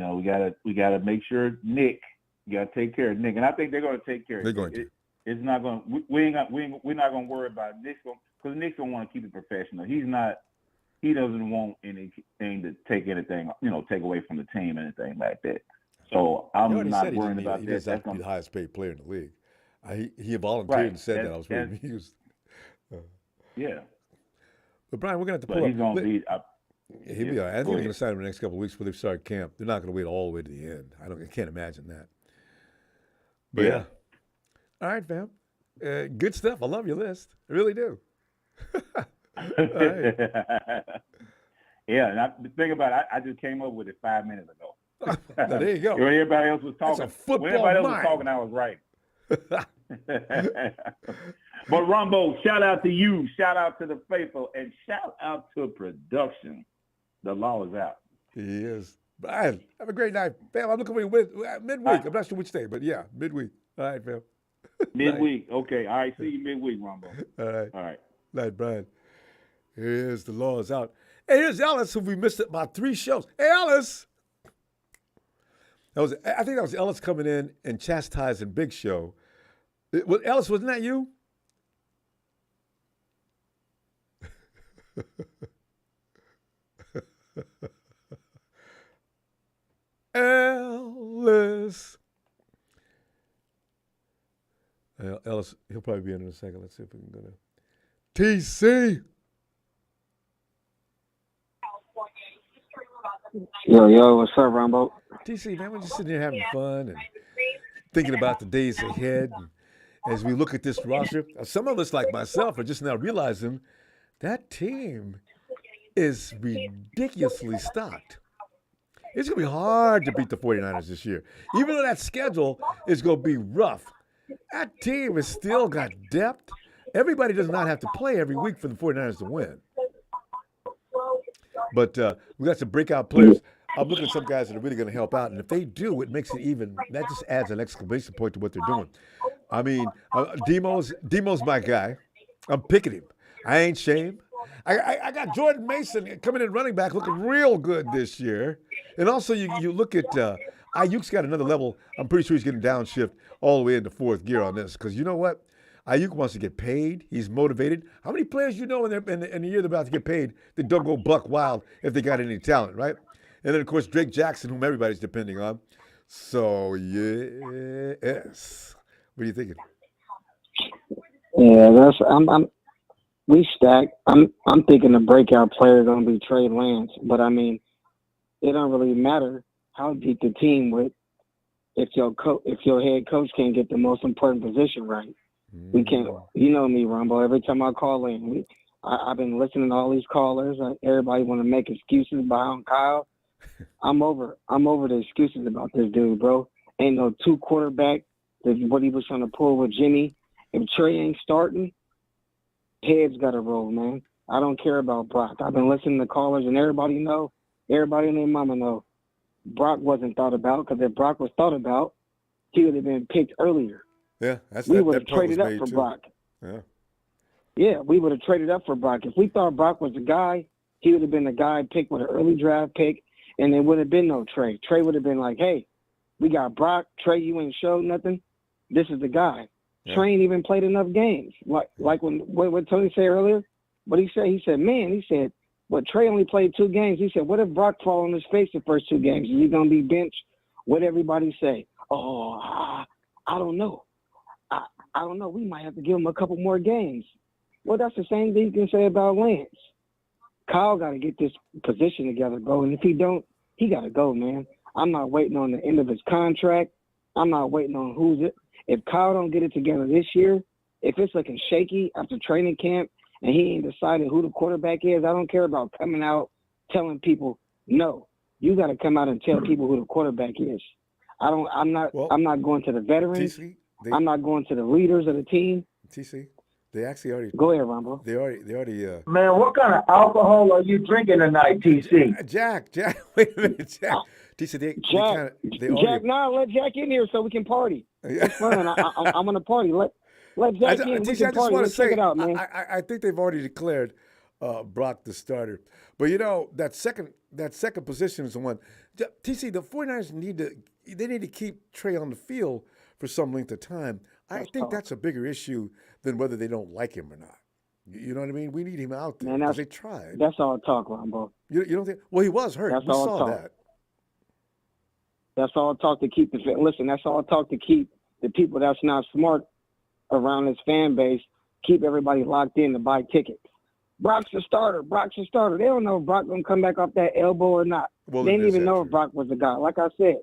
gotta make sure Nick, you gotta take care of Nick. And I think they're going to take care of Nick.
They're going to.
It's not going to, we're not going to worry about Nick because Nick's going to want to keep it professional. He doesn't want anything to take anything, take away from the team, anything like that. So I'm not worrying about that.
He doesn't have to be the highest paid player in the league. He volunteered and said that. I was really amused.
Yeah.
But Brian, we're going to have to pull
up. He's going to be.
He'll be all right. I think they're going to sign him in the next couple of weeks before they start camp. They're not going to wait all the way to the end. I can't imagine that. But yeah. All right, fam. Good stuff. I love your list. I really do. Right.
Yeah, and the thing about it, I just came up with it 5 minutes ago.
Now, there you go.
When everybody else was talking,
That's a football mind.
I was right. But Ronbo, shout out to you, shout out to the faithful, and shout out to production. The law is out.
He is. Brian, have a great night. Fam, I'm looking for you midweek. I'm not sure which day, but yeah, midweek. All right, fam.
Midweek. Okay. All right. See you midweek, Ronbo.
All right.
All right.
Night, Brian. Here's the law is out. Hey, here's Ellis, who we missed about 3 shows. Hey, Ellis. I think that was Ellis coming in and chastising Big Show. Ellis, wasn't that you? Ellis. Ellis, he'll probably be in a second. Let's see if we can go to TC.
Yo, what's up, Ronbo?
TC, man, we're just sitting here having fun and thinking about the days ahead. And as we look at this roster, some of us, like myself, are just now realizing that team is ridiculously stocked. It's going to be hard to beat the 49ers this year. Even though that schedule is going to be rough, that team has still got depth. Everybody does not have to play every week for the 49ers to win. But we got some breakout players. I'm looking at some guys that are really going to help out. And if they do, it makes it even, that just adds an exclamation point to what they're doing. I mean, Demo's my guy. I'm picking him. I ain't shame. I got Jordan Mason coming in running back looking real good this year. And also you look at Ayuk's got another level. I'm pretty sure he's getting downshift all the way into 4th gear on this. Because you know what? Ayuk wants to get paid. He's motivated. How many players in the year they're about to get paid that don't go buck wild if they got any talent, right? And then, of course, Drake Jackson, whom everybody's depending on. So, yes. What are you thinking?
Yeah, we stacked. I'm thinking the breakout player is going to be Trey Lance. But, I mean, it don't really matter how deep the team with if your head coach can't get the most important position right. We can't. You know me, Ronbo. Every time I call in, I've been listening to all these callers. Everybody want to make excuses behind Kyle. I'm over the excuses about this dude, bro. Ain't no 2 quarterback. That's what he was trying to pull with Jimmy. If Trey ain't starting, heads got to roll, man. I don't care about Brock. I've been listening to callers, and everybody and their mama know. Brock wasn't thought about, because if Brock was thought about, he would have been picked earlier.
Yeah,
we would have traded up for Brock. Yeah, we would have traded up for Brock. If we thought Brock was the guy, he would have been the guy picked with an early draft pick, and there would have been no Trey. Trey would have been like, hey, we got Brock. Trey, you ain't showed nothing. This is the guy. Yeah. Trey ain't even played enough games. Like what Tony said earlier, what he said? He said, what, Trey only played 2 games. He said, what if Brock fall on his face the first 2 games? Is he going to be benched? What everybody say? Oh, I don't know. I don't know. We might have to give him a couple more games. Well, that's the same thing you can say about Lance. Kyle got to get this position together, bro. And if he don't, he got to go, man. I'm not waiting on the end of his contract. I'm not waiting on who's it. If Kyle don't get it together this year, if it's looking shaky after training camp and he ain't decided who the quarterback is, I don't care about coming out telling people, no. You got to come out and tell people who the quarterback is. I'm not going to the veterans.
TC,
I'm not going to the leaders of the team.
TC, they actually already.
Go ahead, Ronbo.
They already.
Man, what kind of alcohol are you drinking tonight, TC?
Jack, wait a minute, Jack. TC,
Jack, let Jack in here so we can party. It's fun. I'm gonna party. Let Jack in.
TC,
We can
I just
party.
want to
Let's
say,
check it out, man.
I think they've already declared Brock the starter, but that second position is the one. TC, the 49ers need to keep Trey on the field for some length of time. I think that's a bigger issue than whether they don't like him or not. You know what I mean? We need him out there because they tried.
That's all talk, Ronbo.
You don't think? Well, he was hurt. We saw that.
That's all talk to keep that's all talk to keep the people that's not smart around his fan base, keep everybody locked in to buy tickets. Brock's the starter. They don't know if Brock gonna come back off that elbow or not. They didn't even know if Brock was the guy. Like I said,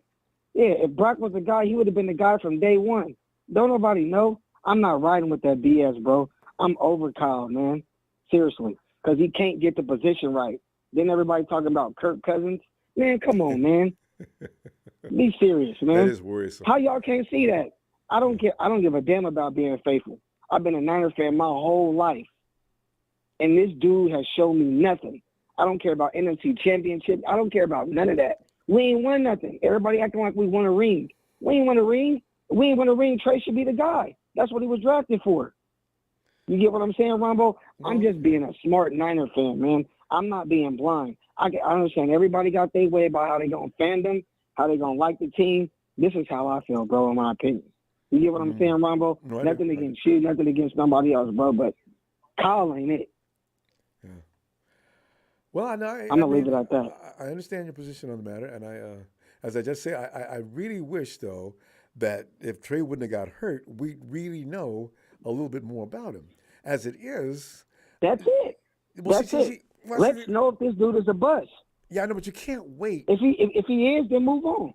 if Brock was the guy, he would have been the guy from day one. Don't nobody know. I'm not riding with that BS, bro. I'm over Kyle, man. Seriously. Because he can't get the position right. Then everybody talking about Kirk Cousins. Man, come on, man. Be serious, man.
That is worrisome.
How y'all can't see that? I don't care. I don't give a damn about being faithful. I've been a Niners fan my whole life. And this dude has shown me nothing. I don't care about NFC Championship. I don't care about none of that. We ain't won nothing. Everybody acting like we won a ring. We ain't won a ring. We ain't won a ring. Trey should be the guy. That's what he was drafted for. You get what I'm saying, Ronbo? I'm just being a smart Niner fan, man. I'm not being blind. I understand everybody got their way about how they going to fan them, how they going to like the team. This is how I feel, bro, in my opinion. You get what I'm saying, Ronbo? Nothing against you, nothing against nobody else, bro, but Kyle ain't it.
Yeah. Well, I'm
going to leave it at that.
I understand your position on the matter, and as I just say, I really wish, though, that if Trey wouldn't have got hurt, we'd really know a little bit more about him. As it is,
that's it. Let's know if this dude is a bust.
Yeah, I know, but you can't wait.
If he is, then move on.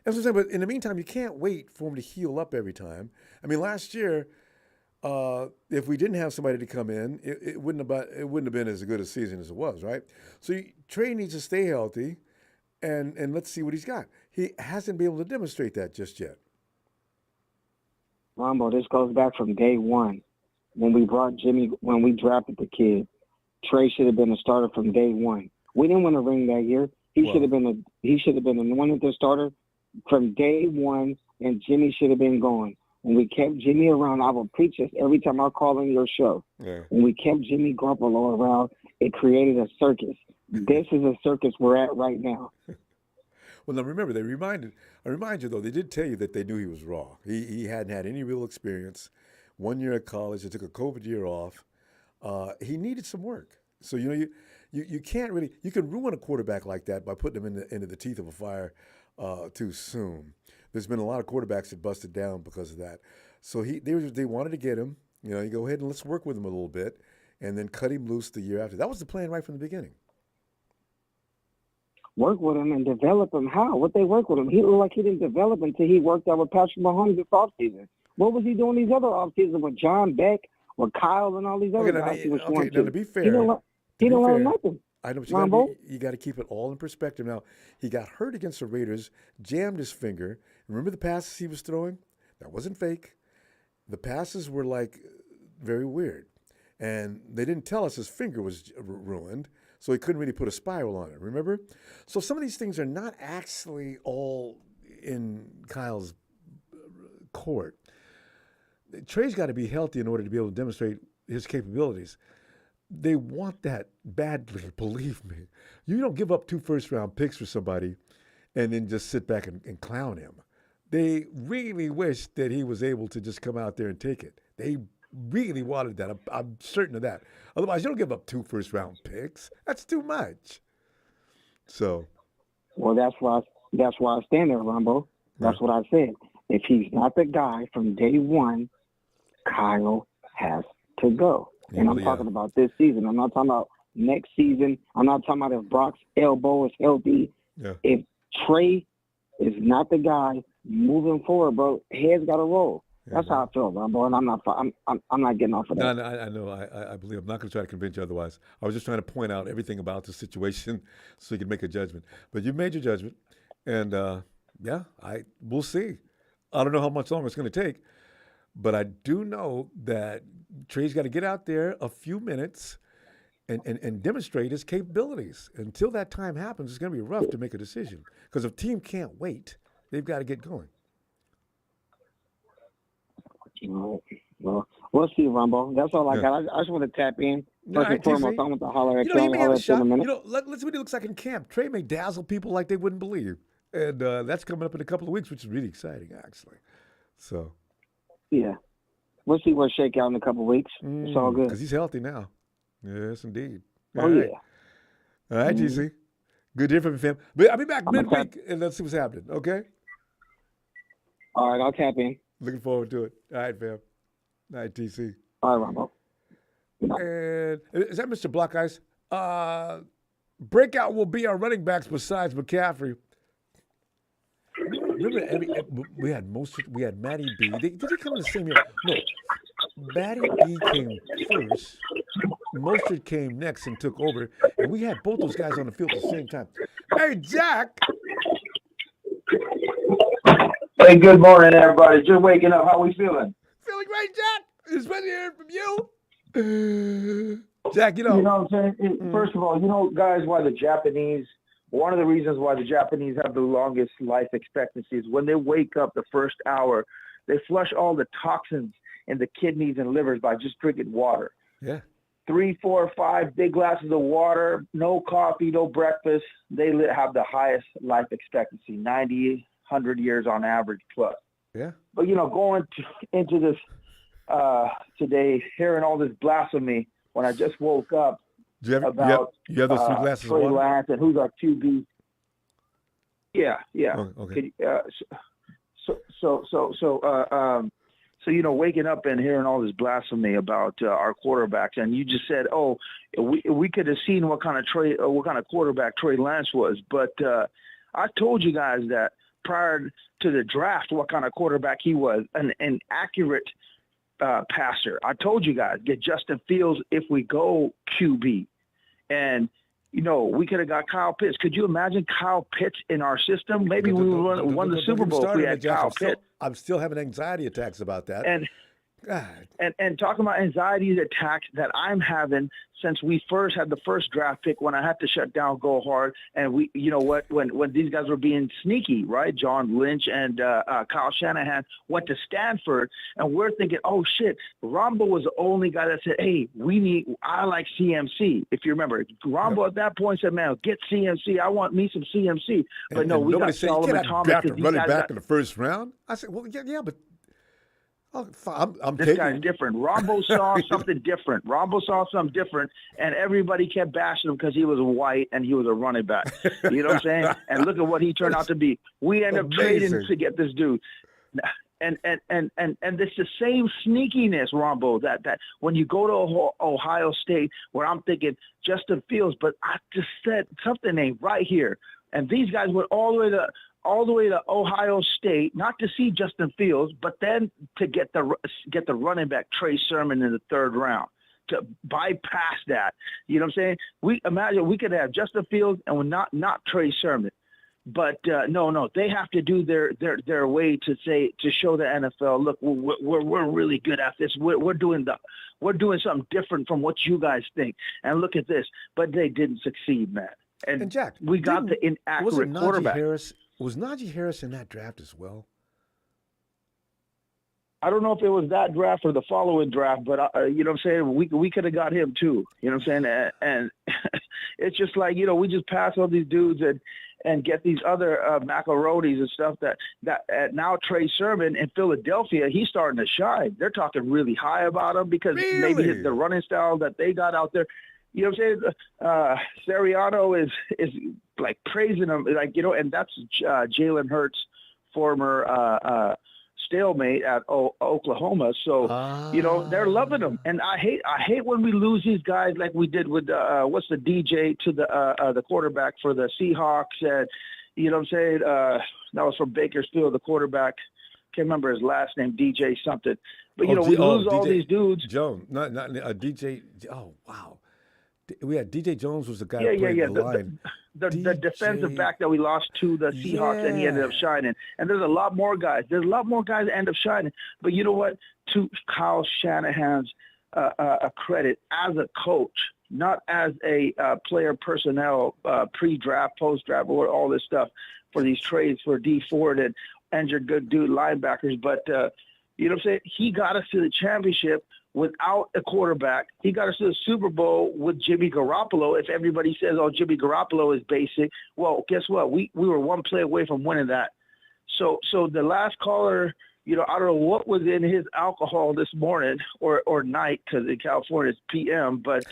That's what I'm saying. But in the meantime, you can't wait for him to heal up every time. I mean, last year, if we didn't have somebody to come in, it wouldn't have been as good a season as it was, right? So Trey needs to stay healthy, and let's see what he's got. He hasn't been able to demonstrate that just yet.
Ronbo, this goes back from day one when we drafted the kid. Trey should have been a starter from day one. We didn't win a ring that year. He should have been an anointed starter from day one, and Jimmy should have been gone. When we kept Jimmy around, I will preach this every time I call in your show. Yeah. When we kept Jimmy Garoppolo around, it created a circus. This is a circus we're at right now.
Well, now remember, I remind you, though, they did tell you that they knew he was raw. He hadn't had any real experience. 1 year at college, they took a COVID year off. He needed some work. So, you can't really – you can ruin a quarterback like that by putting him into the teeth of a fire too soon. There's been a lot of quarterbacks that busted down because of that. So they wanted to get him. You go ahead and let's work with him a little bit and then cut him loose the year after. That was the plan right from the beginning.
Work with him and develop him. How? What they work with him? He looked like he didn't develop until he worked out with Patrick Mahomes this offseason. What was he doing these other offseasons with John Beck, with Kyle, and all these other guys?
Now, to be fair, he
didn't learn nothing.
I know, but you got to keep it all in perspective. Now, he got hurt against the Raiders, jammed his finger. Remember the passes he was throwing? That wasn't fake. The passes were very weird, and they didn't tell us his finger was ruined. So he couldn't really put a spiral on it, remember? So some of these things are not actually all in Kyle's court. Trey's got to be healthy in order to be able to demonstrate his capabilities. They want that badly, believe me. You don't give up 2 first-round picks for somebody and then just sit back and clown him. They really wish that he was able to just come out there and take it. They really wanted that. I'm certain of that. Otherwise, you don't give up 2 first-round picks. That's too much. So,
well, that's why I stand there, Ronbo. That's what I said. If he's not the guy from day one, Kyle has to go. And I'm talking about this season. I'm not talking about next season. I'm not talking about if Brock's elbow is healthy. Yeah. If Trey is not the guy moving forward, bro, head's got to roll. That's how I feel, Ronbo, and I'm not getting off of that.
No, I know. I believe I'm not going to try to convince you otherwise. I was just trying to point out everything about the situation so you can make a judgment. But you made your judgment, and Yeah, we'll see. I don't know how much longer it's going to take, but I do know that Trey's got to get out there a few minutes and demonstrate his capabilities. Until that time happens, it's going to be rough to make a decision because if team can't wait, they've got to get going.
Well, we'll see, Ronbo. That's all I got. I just want to tap in. First and foremost, I want to holler at
you. He may have a shot.
In a minute.
Let's see what he looks like in camp. Trey may dazzle people like they wouldn't believe. And that's coming up in a couple of weeks, which is really exciting, actually. So,
yeah. We'll see what shake out in a couple of weeks. It's all good.
Because he's healthy now. Yes, indeed.
All right.
All right, GC. Good to hear from you, fam. But I'll be back midweek, and let's see what's happening, okay?
All right, I'll tap in.
Looking forward to it. All right, fam. All right, TC.
All right, Ronbo.
And is that Mr. Block Ice? Breakout will be our running backs besides McCaffrey. Remember, we had Matty B. Did he come in the same year? No. Matty B came first. Mostert came next and took over. And we had both those guys on the field at the same time. Hey, Jack.
Hey, good morning, everybody. Just waking up. How we feeling?
Feeling great, Jack. It's been hearing from you. Jack,
You know what I'm saying? First of all, guys, one of the reasons why the Japanese have the longest life expectancy is when they wake up the first hour, they flush all the toxins in the kidneys and livers by just drinking water.
Yeah.
3, 4, 5 big glasses of water, no coffee, no breakfast. They have the highest life expectancy, 90, 100 years on average plus.
Yeah.
But, going into this today, hearing all this blasphemy when I just woke up,
you have those 3 glasses
Trey
of water?
Lance and who's our QB. Yeah.
Oh, okay.
Waking up and hearing all this blasphemy about our quarterbacks, and you just said, we could have seen what kind of quarterback Trey Lance was, but I told you guys that prior to the draft, what kind of quarterback he was, an accurate passer. I told you guys, get Justin Fields if we go QB. And, we could have got Kyle Pitts. Could you imagine Kyle Pitts in our system? Maybe we won the Super Bowl if we had Kyle Pitts.
I'm still having anxiety attacks about that.
And talking about anxiety attacks that I'm having since we first had the first draft pick when I had to shut down Go Hard, and when these guys were being sneaky, right? John Lynch and Kyle Shanahan went to Stanford, and we're thinking, oh shit, Ronbo was the only guy that said, hey, I like CMC. If you remember, Ronbo at that point said, man, get CMC. I want me some CMC. But no, we got Solomon Thomas.
Draft a running back in the first round. I said, well, yeah, but.
This guy's different. Ronbo saw something different. And everybody kept bashing him because he was white and he was a running back. You know what I'm saying? And look at what he turned out to be. We ended up trading to get this dude. And it's the same sneakiness, Ronbo, that when you go to Ohio State, where I'm thinking Justin Fields, but I just said something ain't right here. And these guys went all the way to Ohio State, not to see Justin Fields, but then to get the running back Trey Sermon in the third round, to bypass that. You know what I'm saying? Imagine we could have Justin Fields and not Trey Sermon. But no, they have to do their way to show the NFL, look, we're really good at this. We're doing something different from what you guys think. And look at this. But they didn't succeed, man. And
Jack,
we got the inaccurate quarterback.
Was Najee Harris in that draft as well?
I don't know if it was that draft or the following draft, but you know what I'm saying? We could have got him too. You know what I'm saying? And it's just like, we just pass on these dudes and get these other macaronis and stuff that now Trey Sermon in Philadelphia, he's starting to shine. They're talking really high about him because maybe the running style that they got out there. You know what I'm saying? Sirianno is like praising him, and that's Jalen Hurts' former stalemate at Oklahoma. So, they're loving him. And I hate when we lose these guys like we did with what's the DJ to the quarterback for the Seahawks. And, you know what I'm saying? That was from Bakersfield, the quarterback. Can't remember his last name, DJ something. But, we lose all these dudes.
Jones, not DJ. Oh, wow. We had DJ Jones was the guy who played the line.
the defensive back that we lost to the Seahawks, and he ended up shining. And there's a lot more guys. There's a lot more guys that end up shining. But you know what? To Kyle Shanahan's credit as a coach, not as a player personnel, pre-draft, post-draft, or all this stuff for these trades for D Ford and your good dude linebackers. But, you know what I'm saying? He got us to the championship without a quarterback. He got us to the Super Bowl with Jimmy Garoppolo. If everybody says, oh, Jimmy Garoppolo is basic, well, guess what? We were one play away from winning that. So the last caller, you know, I don't know what was in his alcohol this morning or night, because in California it's PM, but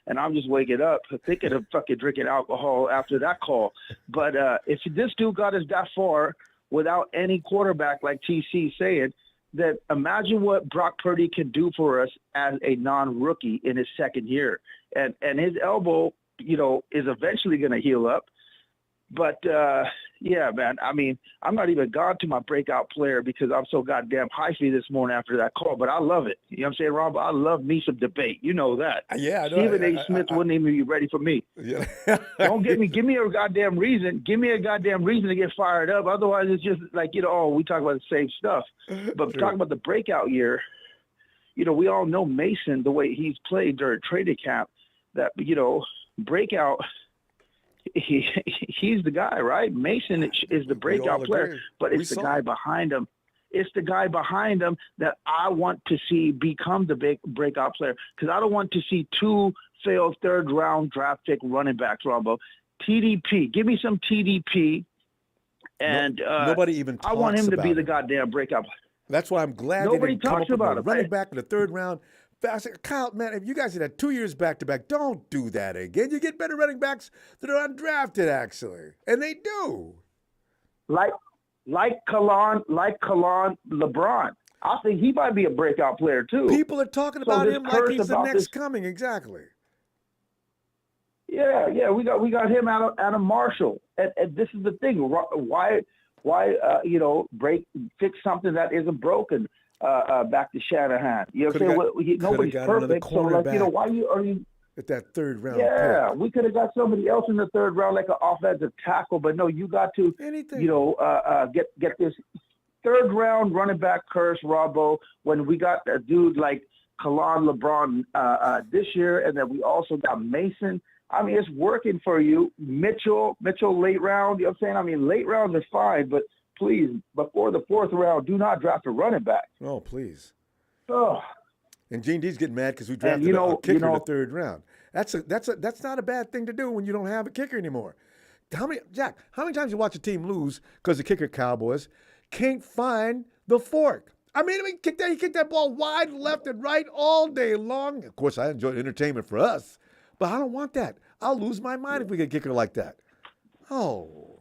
and I'm just waking up thinking of fucking drinking alcohol after that call. But if this dude got us that far without any quarterback, like TC saying, that imagine what Brock Purdy can do for us as a non-rookie in his second year. And his elbow, you know, is eventually going to heal up. But, yeah, man, I mean, I'm not even gone to my breakout player because I'm so goddamn hyphy this morning after that call. But I love it. You know what I'm saying, Rob? I love me some debate. You know that.
Yeah, I know.
Stephen A. Smith wouldn't even be ready for me.
Yeah.
Don't give me a goddamn reason. Give me a goddamn reason to get fired up. Otherwise, it's just like, you know, oh, we talk about the same stuff. But talking about the breakout year, you know, we all know Mason, the way he's played during training camp, that, you know, breakout – he's the guy, right? Mason is the breakout player, but it's the guy behind him. It's the guy behind him that I want to see become the big breakout player, because I don't want to see two failed third-round draft pick running backs, Ronbo. TDP. Give me some TDP. And
nobody even talks
I want him to be
about
the
it.
goddamn breakout.
That's why I'm glad
Nobody
they didn't come
talks
up with
about
a
it,
running
right?
back in the third round. I said, Kyle, man, if you guys did that 2 years back-to-back, don't do that again. You get better running backs that are undrafted, actually. And they do.
Like Kalon LeBron. I think he might be a breakout player, too.
People are talking
So
about
this
him like
curse
he's the
about
next
this-
coming. Exactly.
Yeah, we got him out of Marshall. And this is the thing. Why you know, fix something that isn't broken? Back to Shanahan. You know what I'm saying? Nobody's perfect. So, like, you know, why are you
at that third round?
Yeah,
pick.
we could have got somebody else in the third round, like an offensive tackle, but no, you got to, you know, get this third round running back curse, Ronbo, when we got a dude like Kalon LeBron this year, and then we also got Mason. I mean, it's working for you. Mitchell late round. You know what I'm saying? I mean, late rounds are fine, but please, before the fourth round, do not draft a running back.
Oh, please.
Oh.
And Gene D's getting mad because we drafted a kicker in the third round. That's not a bad thing to do when you don't have a kicker anymore. How many times you watch a team lose because the kicker, Cowboys, can't find the fork? I mean, he kicked that ball wide left and right all day long. Of course, I enjoy entertainment for us, but I don't want that. I'll lose my mind if we get a kicker like that. Oh.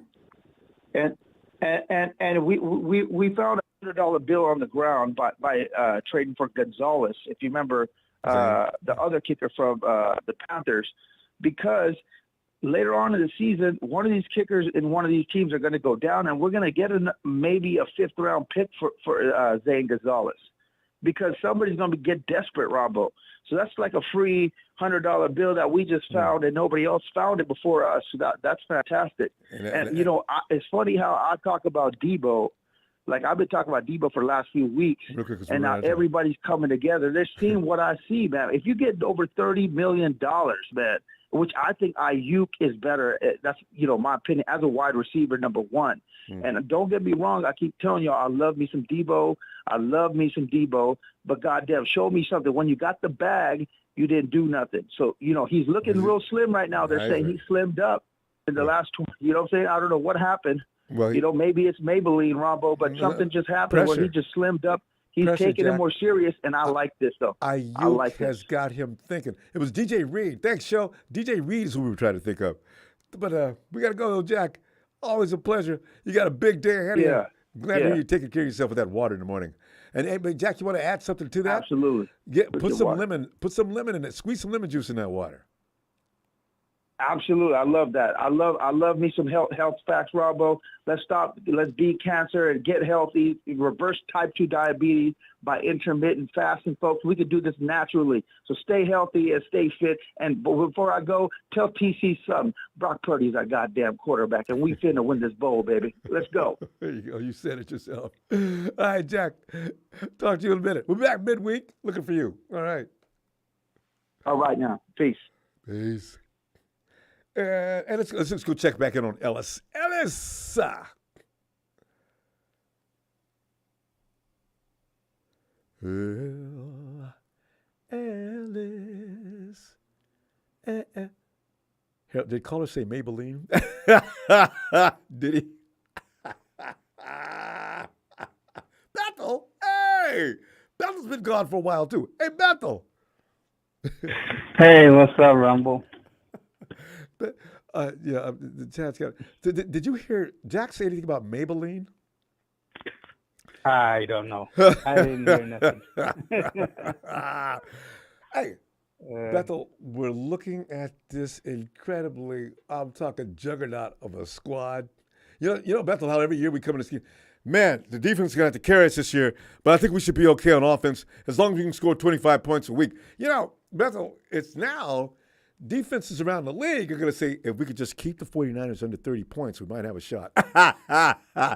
And we found a $100 bill on the ground by trading for Gonzalez, if you remember, the other kicker from the Panthers, because later on in the season, one of these kickers in one of these teams are going to go down, and we're going to get maybe a fifth-round pick for Zane Gonzalez, because somebody's going to get desperate, Ronbo. So that's like a free $100 bill that we just found, and nobody else found it before us. So that's fantastic. And you know, it's funny how I talk about Debo. Like, I've been talking about Debo for the last few weeks, and now everybody's coming together. They're seeing what I see, man. If you get over $30 million, man, which I think Ayuk is better. That's, you know, my opinion as a wide receiver, number one. And don't get me wrong. I keep telling y'all, I love me some Debo. But goddamn, show me something. When you got the bag, you didn't do nothing. So, you know, he's looking real slim right now. They're saying he slimmed up in the last 20. You know what I'm saying? I don't know what happened.
Well,
you know, maybe it's Maybelline, Ronbo, but something just happened where he just slimmed up. He's taking it more serious, and I like this, though.
Ayuk has got him thinking. It was DJ Reed. Thanks, Show. DJ Reed is who we were trying to think of. But we got to go, Jack. Always a pleasure. You got a big day ahead of you. Glad to hear you taking care of yourself with that water in the morning. And hey, Jack, you want to add something to that?
Absolutely.
Put some lemon in it. Squeeze some lemon juice in that water.
Absolutely, I love that. I love me some health facts, Ronbo. Let's beat cancer and get healthy. Reverse type 2 diabetes by intermittent fasting, folks. We can do this naturally. So stay healthy and stay fit. And before I go, tell TC something. Brock Purdy's our goddamn quarterback, and we finna win this bowl, baby. Let's go.
There you go. You said it yourself. All right, Jack. Talk to you in a minute. We'll be back midweek looking for you. All right.
All right now. Peace.
Peace. And let's go check back in on Ellis. Ellis! Ellis. Did caller say Maybelline? Did he? Bethel! Hey! Bethel's been gone for a while, too. Hey, Bethel!
Hey, what's up, Ronbo?
The chat's got. Did you hear Jack say anything about Maybelline?
I don't know. I didn't hear nothing.
Hey, Bethel, we're looking at this incredibly, I'm talking juggernaut of a squad. You know, Bethel, how every year we come in this game. Man, the defense is going to have to carry us this year, but I think we should be okay on offense as long as we can score 25 points a week. You know, Bethel, it's now defenses around the league are going to say, if we could just keep the 49ers under 30 points, we might have a shot. I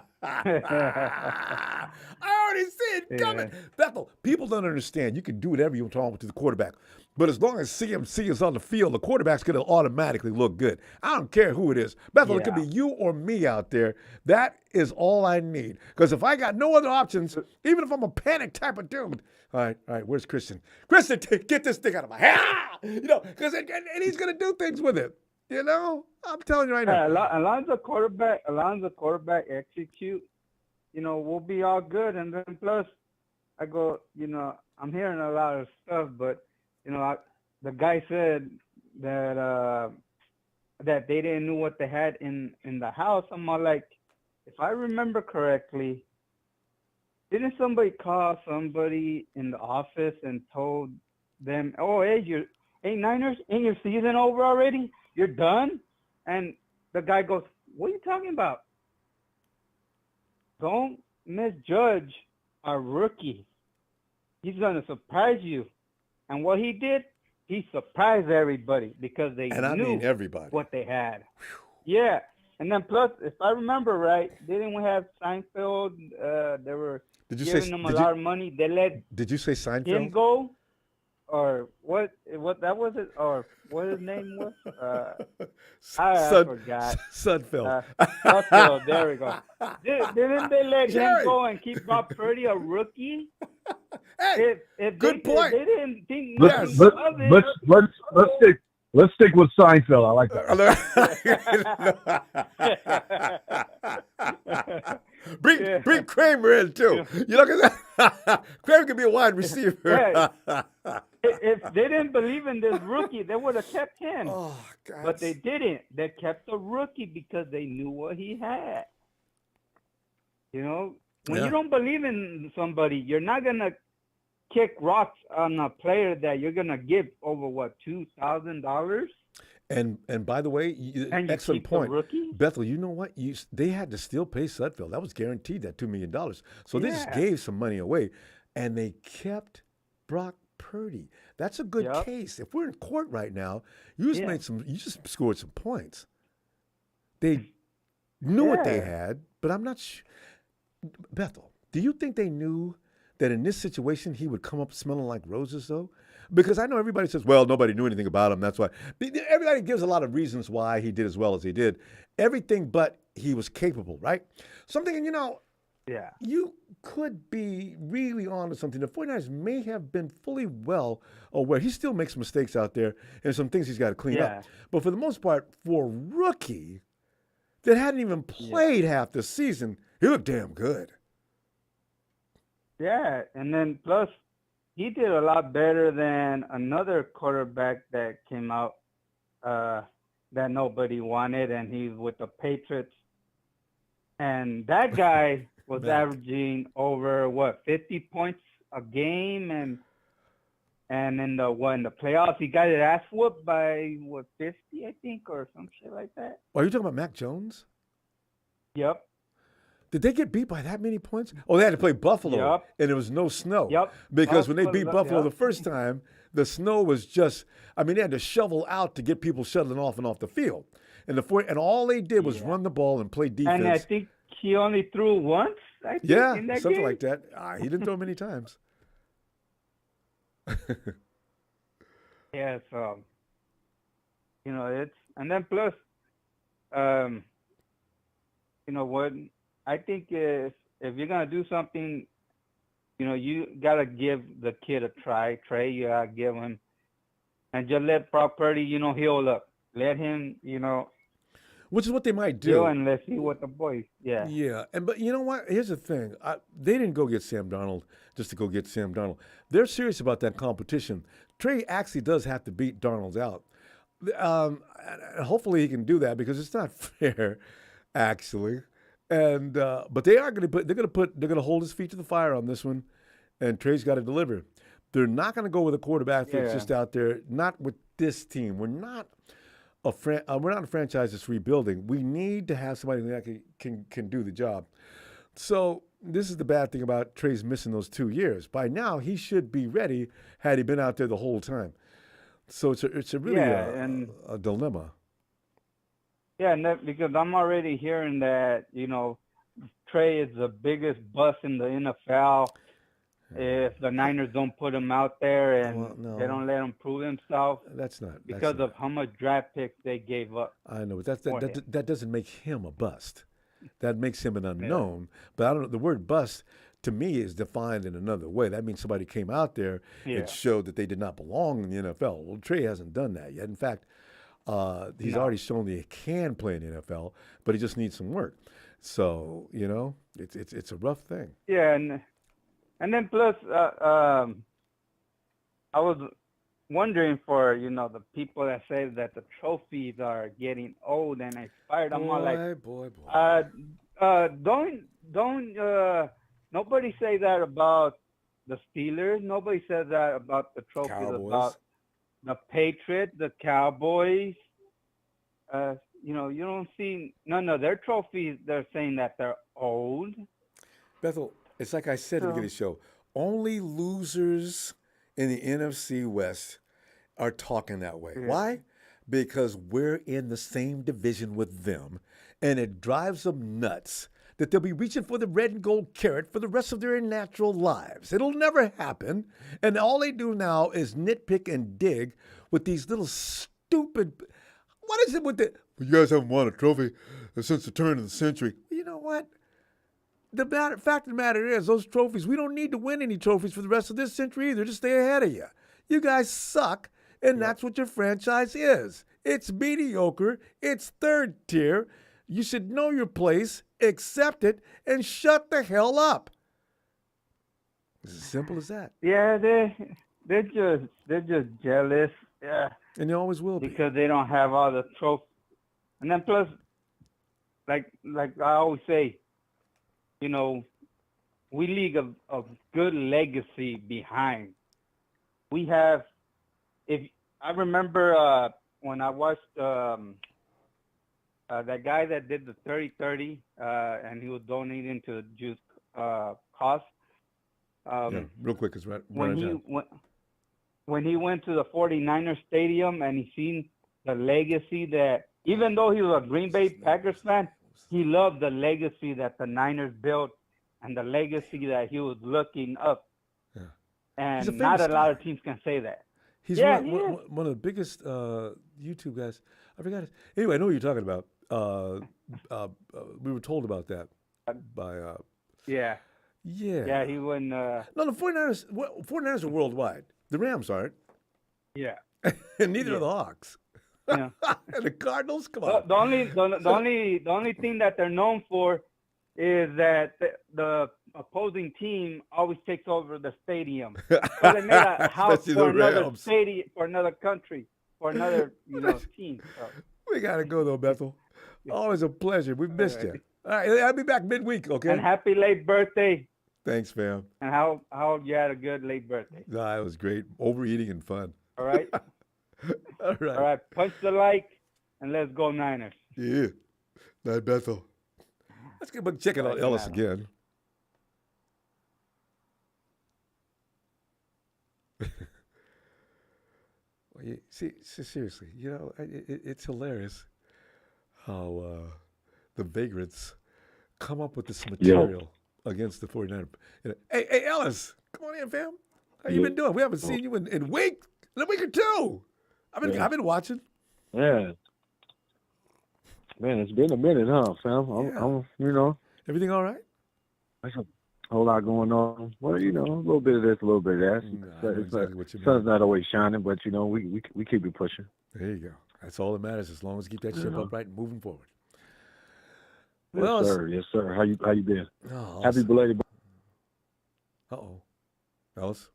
already see it coming. Yeah. Bethel, people don't understand. You can do whatever you want to the quarterback. But as long as CMC is on the field, the quarterback's going to automatically look good. I don't care who it is. Bethel, it could be you or me out there. That is all I need. Because if I got no other options, even if I'm a panic type of dude, all right, where's Christian? Christian, get this thing out of my head. You know, because and he's going to do things with it. You know, I'm telling you right now.
As long as the quarterback execute, you know, we'll be all good. And then plus, I go, you know, I'm hearing a lot of stuff, but you know, the guy said that that they didn't know what they had in the house. I'm all like, if I remember correctly, didn't somebody call somebody in the office and told them, "Oh, hey, Niners, ain't your season over already? You're done?" And the guy goes, "What are you talking about? Don't misjudge our rookie. He's gonna surprise you." And what he did, he surprised everybody because they knew
everybody
what they had. Yeah. And then plus, if I remember right, didn't we have Seinfeld? They were giving him a lot of money. They let
Did you say Seinfeld?
him go? Or what that was it? Or what his name was? I forgot.
Sudfeld.
Sudfeld, there we go. Didn't they let him go and keep Brock Purdy a rookie?
Hey,
if
good point.
They didn't think
let's stick with Seinfeld. I like
that. Bring Kramer in too. You know, because Kramer could be a wide receiver.
Yeah. If they didn't believe in this rookie, they would have kept him.
Oh, God.
But they didn't. They kept the rookie because they knew what he had. You know, when you don't believe in somebody, you're not gonna kick rocks on a player that you're gonna give over $2,000.
And by the way, excellent point, Bethel. You know what? They had to still pay Sudfeld. That was guaranteed, that $2 million. So they just gave some money away, and they kept Brock Purdy. That's a good case. If we're in court right now, you just scored some points. They knew what they had, but I'm not sure. Bethel, do you think they knew that in this situation he would come up smelling like roses, though? Because I know everybody says, well, nobody knew anything about him. That's why. Everybody gives a lot of reasons why he did as well as he did. Everything but he was capable, right? Something, you know, you could be really on to something. The 49ers may have been fully well aware. He still makes mistakes out there and some things he's got to clean up. But for the most part, for a rookie that hadn't even played half the season, he looked damn good.
Yeah, and then plus he did a lot better than another quarterback that came out that nobody wanted, and he's with the Patriots. And that guy was averaging over 50 points a game, and And in the playoffs, he got his ass whooped by 50, I think, or some shit like that.
Are you talking about Mac Jones?
Yep.
Did they get beat by that many points? Oh, they had to play Buffalo,
Yep.
and there was no snow.
Yep.
Because when they beat Buffalo the
yep.
first time, the snow was just, I mean, they had to shovel out to get people shuttling off and off the field. And all they did was run the ball and play defense.
And I think he only threw once, in that
something
game.
like that. He didn't throw many times.
Yeah, so, it's, and then plus, what, I think if you're going to do something, you got to give the kid a try. Trey, you got to give him, and just let Brock Purdy, heal up. Let him,
which is what they might do.
And let's see what the boys,
Yeah, but you know what? Here's the thing. They didn't go get Sam Darnold just to go get Sam Darnold. They're serious about that competition. Trey actually does have to beat Darnold out. Hopefully he can do that because it's not fair, actually. And but they're gonna hold his feet to the fire on this one, and Trey's got to deliver. They're not gonna go with a quarterback that's just out there. Not with this team. We're not a franchise that's rebuilding. We need to have somebody that can do the job. So this is the bad thing about Trey's missing those 2 years. By now he should be ready had he been out there the whole time. So it's a really a dilemma.
Yeah, and because I'm already hearing that, Trey is the biggest bust in the NFL if the Niners don't put him out there and they don't let him prove himself.
That's not.
Because of how much draft picks they gave up.
I know, but that doesn't make him a bust. That makes him an unknown. But I don't know, the word bust to me is defined in another way. That means somebody came out there and showed that they did not belong in the NFL. Well, Trey hasn't done that yet. In fact, he's already shown that he can play in the NFL, but he just needs some work. So, it's a rough thing.
Yeah, and then plus, I was wondering for, the people that say that the trophies are getting old and expired. I'm all like, don't nobody say that about the Steelers. Nobody says that about the trophies about the Patriots, the Cowboys. You don't see none of their trophies. They're saying that they're old.
Bethel, it's like I said at the beginning of the show. Only losers in the NFC West are talking that way. Why? Because we're in the same division with them, and it drives them nuts that they'll be reaching for the red and gold carrot for the rest of their natural lives. It'll never happen, and all they do now is nitpick and dig with these little stupid. What is it with the? You guys haven't won a trophy since the turn of the century. You know what? The fact of the matter is, those trophies, we don't need to win any trophies for the rest of this century either. Just stay ahead of you. You guys suck, and that's what your franchise is. It's mediocre. It's third tier. You should know your place, accept it, and shut the hell up. It's as simple as that.
Yeah, they're just jealous. Yeah,
and they always will be
because they don't have all the trophies. And then plus, like I always say, we leave a good legacy behind. We have, if I remember when I watched that guy that did the 30-30, and he was donating to the Jews cause.
Real quick, it's right.
When he went to the 49ers stadium and he seen the legacy that, even though he was a Green Bay Packers fan, he loved the legacy that the Niners built and the legacy that he was looking up.
Yeah.
And not a lot of teams can say that.
He's one of the biggest YouTube guys. I forgot it. Anyway, I know what you're talking about. We were told about that by.
Yeah, he wouldn't.
No, the 49ers are worldwide. The Rams aren't.
Yeah.
And neither are the Hawks.
Yeah.
And the Cardinals, come on.
The only thing that they're known for is that the opposing team always takes over the stadium. So they made a house for another stadium, for another country, for another team. So.
We gotta go though, Bethel. Always a pleasure. We've missed you. All right, I'll be back midweek, okay?
And happy late birthday.
Thanks, fam.
And how you had a good late birthday.
Nah, it was great. Overeating and fun.
All right.
All right.
All right. Punch the like and let's go Niners.
Yeah. Night, Bethel. Let's get back checking out Ellis again. Well, see, seriously, it's hilarious how the vagrants come up with this material against the 49ers. Hey, Ellis, come on in, fam. How you been doing? We haven't seen you in a week or two. I've been watching.
Yeah. Man, it's been a minute, huh, fam? I'm
Everything all right?
There's a whole lot going on. Well, a little bit of this, a little bit of that. Sun's not always shining, but we keep it pushing.
There you go. That's all that matters, as long as you keep that ship upright and moving forward.
Yes, sir. How you been?
Oh,
Happy belated.
Ellis?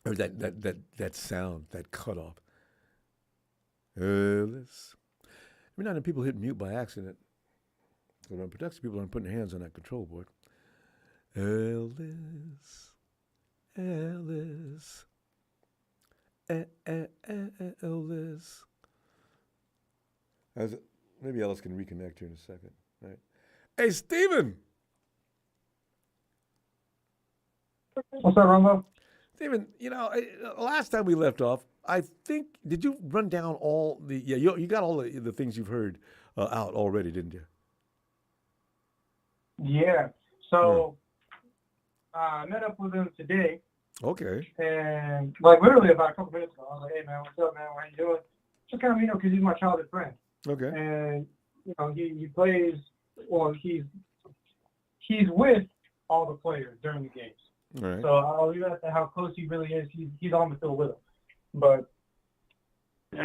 Or that sound, that cutoff. Ellis. Every now and then people hit mute by accident. So when production people aren't putting their hands on that control board. Ellis. Ellis. Maybe Ellis can reconnect here in a second. All right. Hey, Steven.
What's up, Ronbo?
Steven, last time we left off, I think, did you run down all the, you got all the things you've heard out already, didn't you?
Yeah. So I met up with him today.
Okay.
And literally about a couple minutes ago, I was like, "Hey man, what's up, man? How you doing?" Just kind of, because he's my childhood friend.
Okay.
And he plays. Well, he's with all the players during the games.
All right.
So I'll leave it at how close he really is. He's on the field with them. But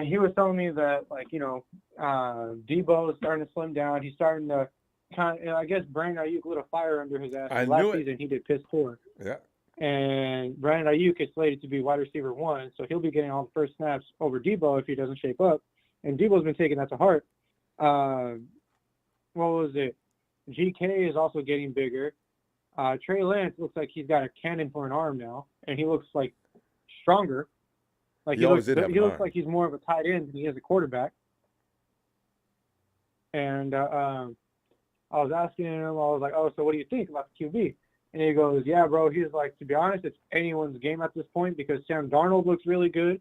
he was telling me that Debo is starting to slim down. He's starting to I guess Brandon Ayuk lit a fire under his ass. Last season he did piss poor.
Yeah.
And Brandon Ayuk is slated to be wide receiver 1, so he'll be getting all the first snaps over Debo if he doesn't shape up. And Debo's been taking that to heart. What was it? GK is also getting bigger. Trey Lance looks like he's got a cannon for an arm now, and he looks like stronger. He looks like he's more of a tight end than he is a quarterback. And I was asking him, I was like, "Oh, so what do you think about the QB?" And he goes, "Yeah, bro." He's like, "To be honest, it's anyone's game at this point because Sam Darnold looks really good,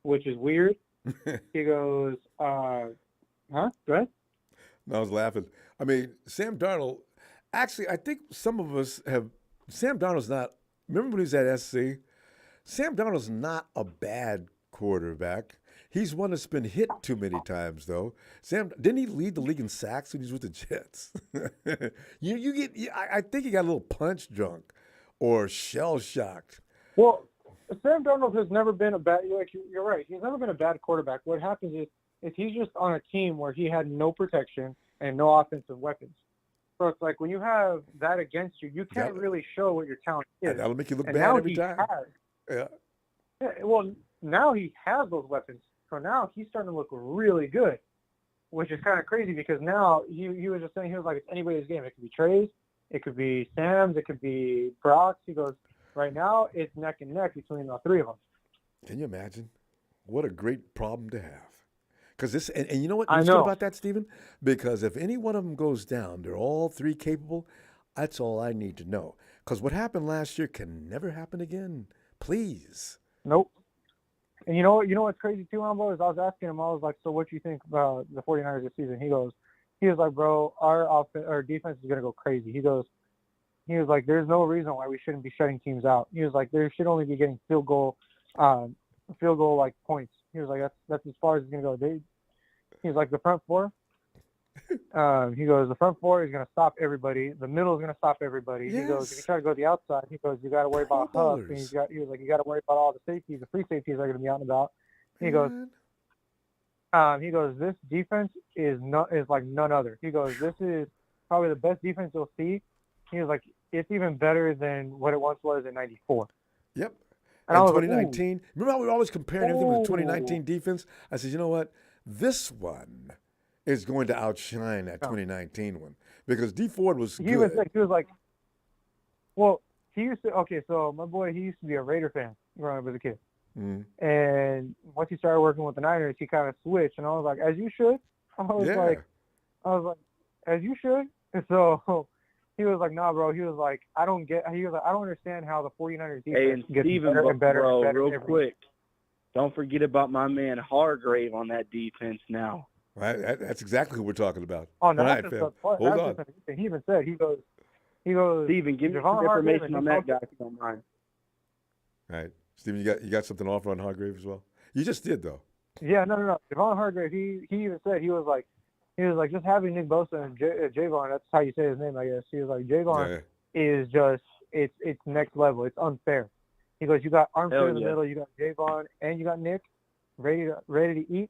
which is weird." He goes, "Huh? Go ahead."
No, I was laughing. I mean, Sam Darnold. Actually, I think some of us have. Sam Darnold's not. Remember when he was at SC? Sam Darnold's not a bad quarterback. He's one that's been hit too many times, though. Didn't he lead the league in sacks when he was with the Jets? I think he got a little punch drunk or shell shocked.
Well, Sam Darnold has never been a bad. You're right. He's never been a bad quarterback. What happens is he's just on a team where he had no protection and no offensive weapons. So it's like when you have that against you, you can't really show what your talent is.
That'll make you look bad every time.
Yeah. Well, now he has those weapons. So now he's starting to look really good, which is kind of crazy because now he was just saying, he was like, it's anybody's game. It could be Trey's, it could be Sam's, it could be Brock's. He goes, right now it's neck and neck between the three of them.
Can you imagine? What a great problem to have. Because this, and you know what?
I
You
know
about that, Stephen? Because if any one of them goes down, they're all three capable. That's all I need to know. Because what happened last year can never happen again. Please.
Nope. And you know what's crazy too, Ronbo, is I was asking him, I was like, so what do you think about the 49ers this season? He was like, bro, our defense is gonna go crazy. He was like, there's no reason why we shouldn't be shutting teams out. He was like, they should only be getting field goal like points. He was like, that's as far as it's gonna go. He's like, the front four. He goes, the front four is gonna stop everybody. The middle is gonna stop everybody. Yes. He goes, if you try to go to the outside, he goes, you got to worry about Huff. And he was like, you got to worry about all the safeties. The free safeties are gonna be out and about. He goes, this defense is like none other. He goes, this is probably the best defense you'll see. He was like, it's even better than what it once was in '94.
Yep. And 2019. Like, remember how we were always comparing everything with the 2019 defense? I said, you know what? This one is going to outshine that 2019 one because D Ford was good.
He was like, Well, he used to. Okay, so my boy, he used to be a Raider fan growing up as a kid.
Mm-hmm.
And once he started working with the Niners, he kind of switched. And I was like, as you should. I was like, as you should. And so he was like, nah, bro. He was like, I don't understand how the 49ers defense gets better and better
bro,
and better.
real quick, don't forget about my man Hargrave on that defense now.
Right, that's exactly who we're talking about.
Oh, no,
right,
that's
fam.
Hold on. He even said, he goes,
Steven, give me some information on that guy if you don't mind.
All right. Steven, you got something to offer on Hargrave as well? You just did, though.
Yeah, no. Javon Hargrave, he even said, he was like, just having Nick Bosa and Javon, that's how you say his name, I guess. He was like, Javon is just, it's next level. It's unfair. He goes, you got Armstead in the middle, you got Javon, and you got Nick ready to eat.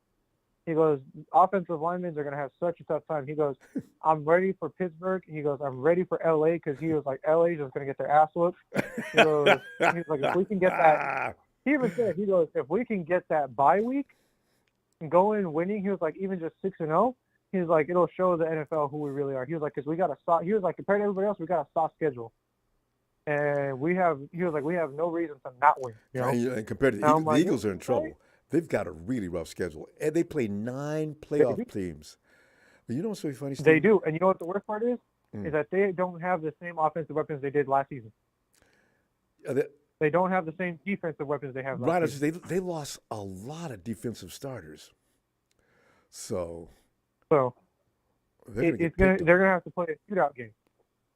He goes, offensive linemen are going to have such a tough time. He goes, I'm ready for Pittsburgh. He goes, I'm ready for L.A. because he was like, L.A. is just going to get their ass whooped. He goes, he's like, if we can get that. He even said, he goes, if we can get that bye week and go in winning, he was like, even just 6-0, he was like, it'll show the NFL who we really are. He was like, because we got a soft, he was like, compared to everybody else, we got a soft schedule. And he was like, we have no reason to not win. You know?
And compared to the Eagles are in trouble. They've got a really rough schedule. And they play 9 playoff teams. But you know what's really funny, Steve?
They do. And you know what the worst part is? Is that they don't have the same offensive weapons they did last season. They don't have the same defensive weapons they have last season.
They lost a lot of defensive starters. So
they're gonna have to play a shootout game.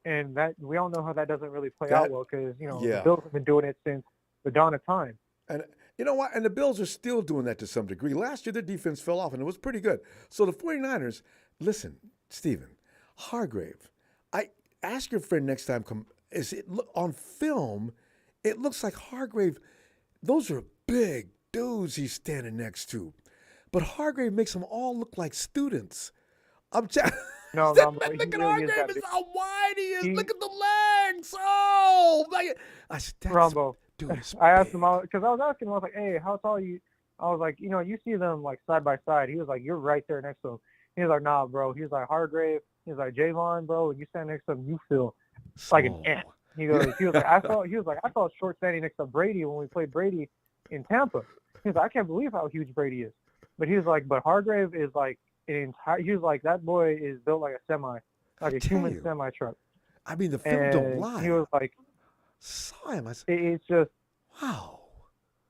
And that we all know how that doesn't really play out well because, the Bills have been doing it since the dawn of time.
And you know what? And the Bills are still doing that to some degree. Last year, their defense fell off, and it was pretty good. So the 49ers, listen, Steven, Hargrave, I ask your friend next time, on film, it looks like Hargrave, those are big dudes he's standing next to. But Hargrave makes them all look like students. I'm telling
No,
look at Hargrave, is how wide he is. Look at the legs. Oh,
Ronbo. I asked him, because I was asking him, I was like, hey, how tall are you? I was like, you see them like side by side. He was like, you're right there next to him. He was like, nah, bro. He was like, Hargrave. He was like, Javon, bro. When you stand next to him, you feel like an ant. He was like, I felt short standing next to Brady when we played Brady in Tampa. He was like, I can't believe how huge Brady is. But he was like, but Hargrave is like an entire. He was like, that boy is built like a semi, like a human semi truck.
I mean, the film don't lie.
He was like,
saw him.
It's just
wow.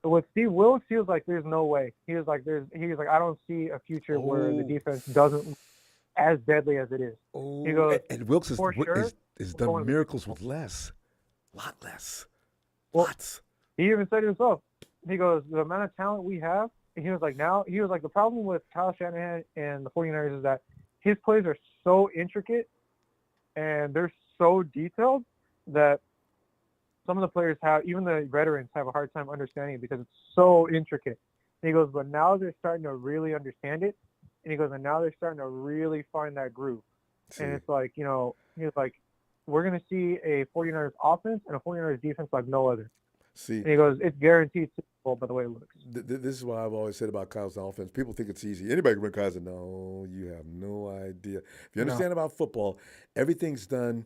With Steve Wilkes, he was like, "There's no way." He was like, I don't see a future where the defense doesn't as deadly as it is. He goes,
and Wilkes has done miracles with less, a lot less, lots.
He even said it himself. He goes, the amount of talent we have. He was like, the problem with Kyle Shanahan and the 49ers is that his plays are so intricate and they're so detailed that some of the players even the veterans have a hard time understanding it because it's so intricate. And he goes, but now they're starting to really understand it. And he goes, and now they're starting to really find that groove. And it's like, he was like, we're going to see a 49ers offense and a 49ers defense like no other. And he goes, it's guaranteed Super Bowl by the way it looks.
This is what I've always said about Kyle's offense. People think it's easy. Anybody can run Kyle's. No, you have no idea. If you understand about football, everything's done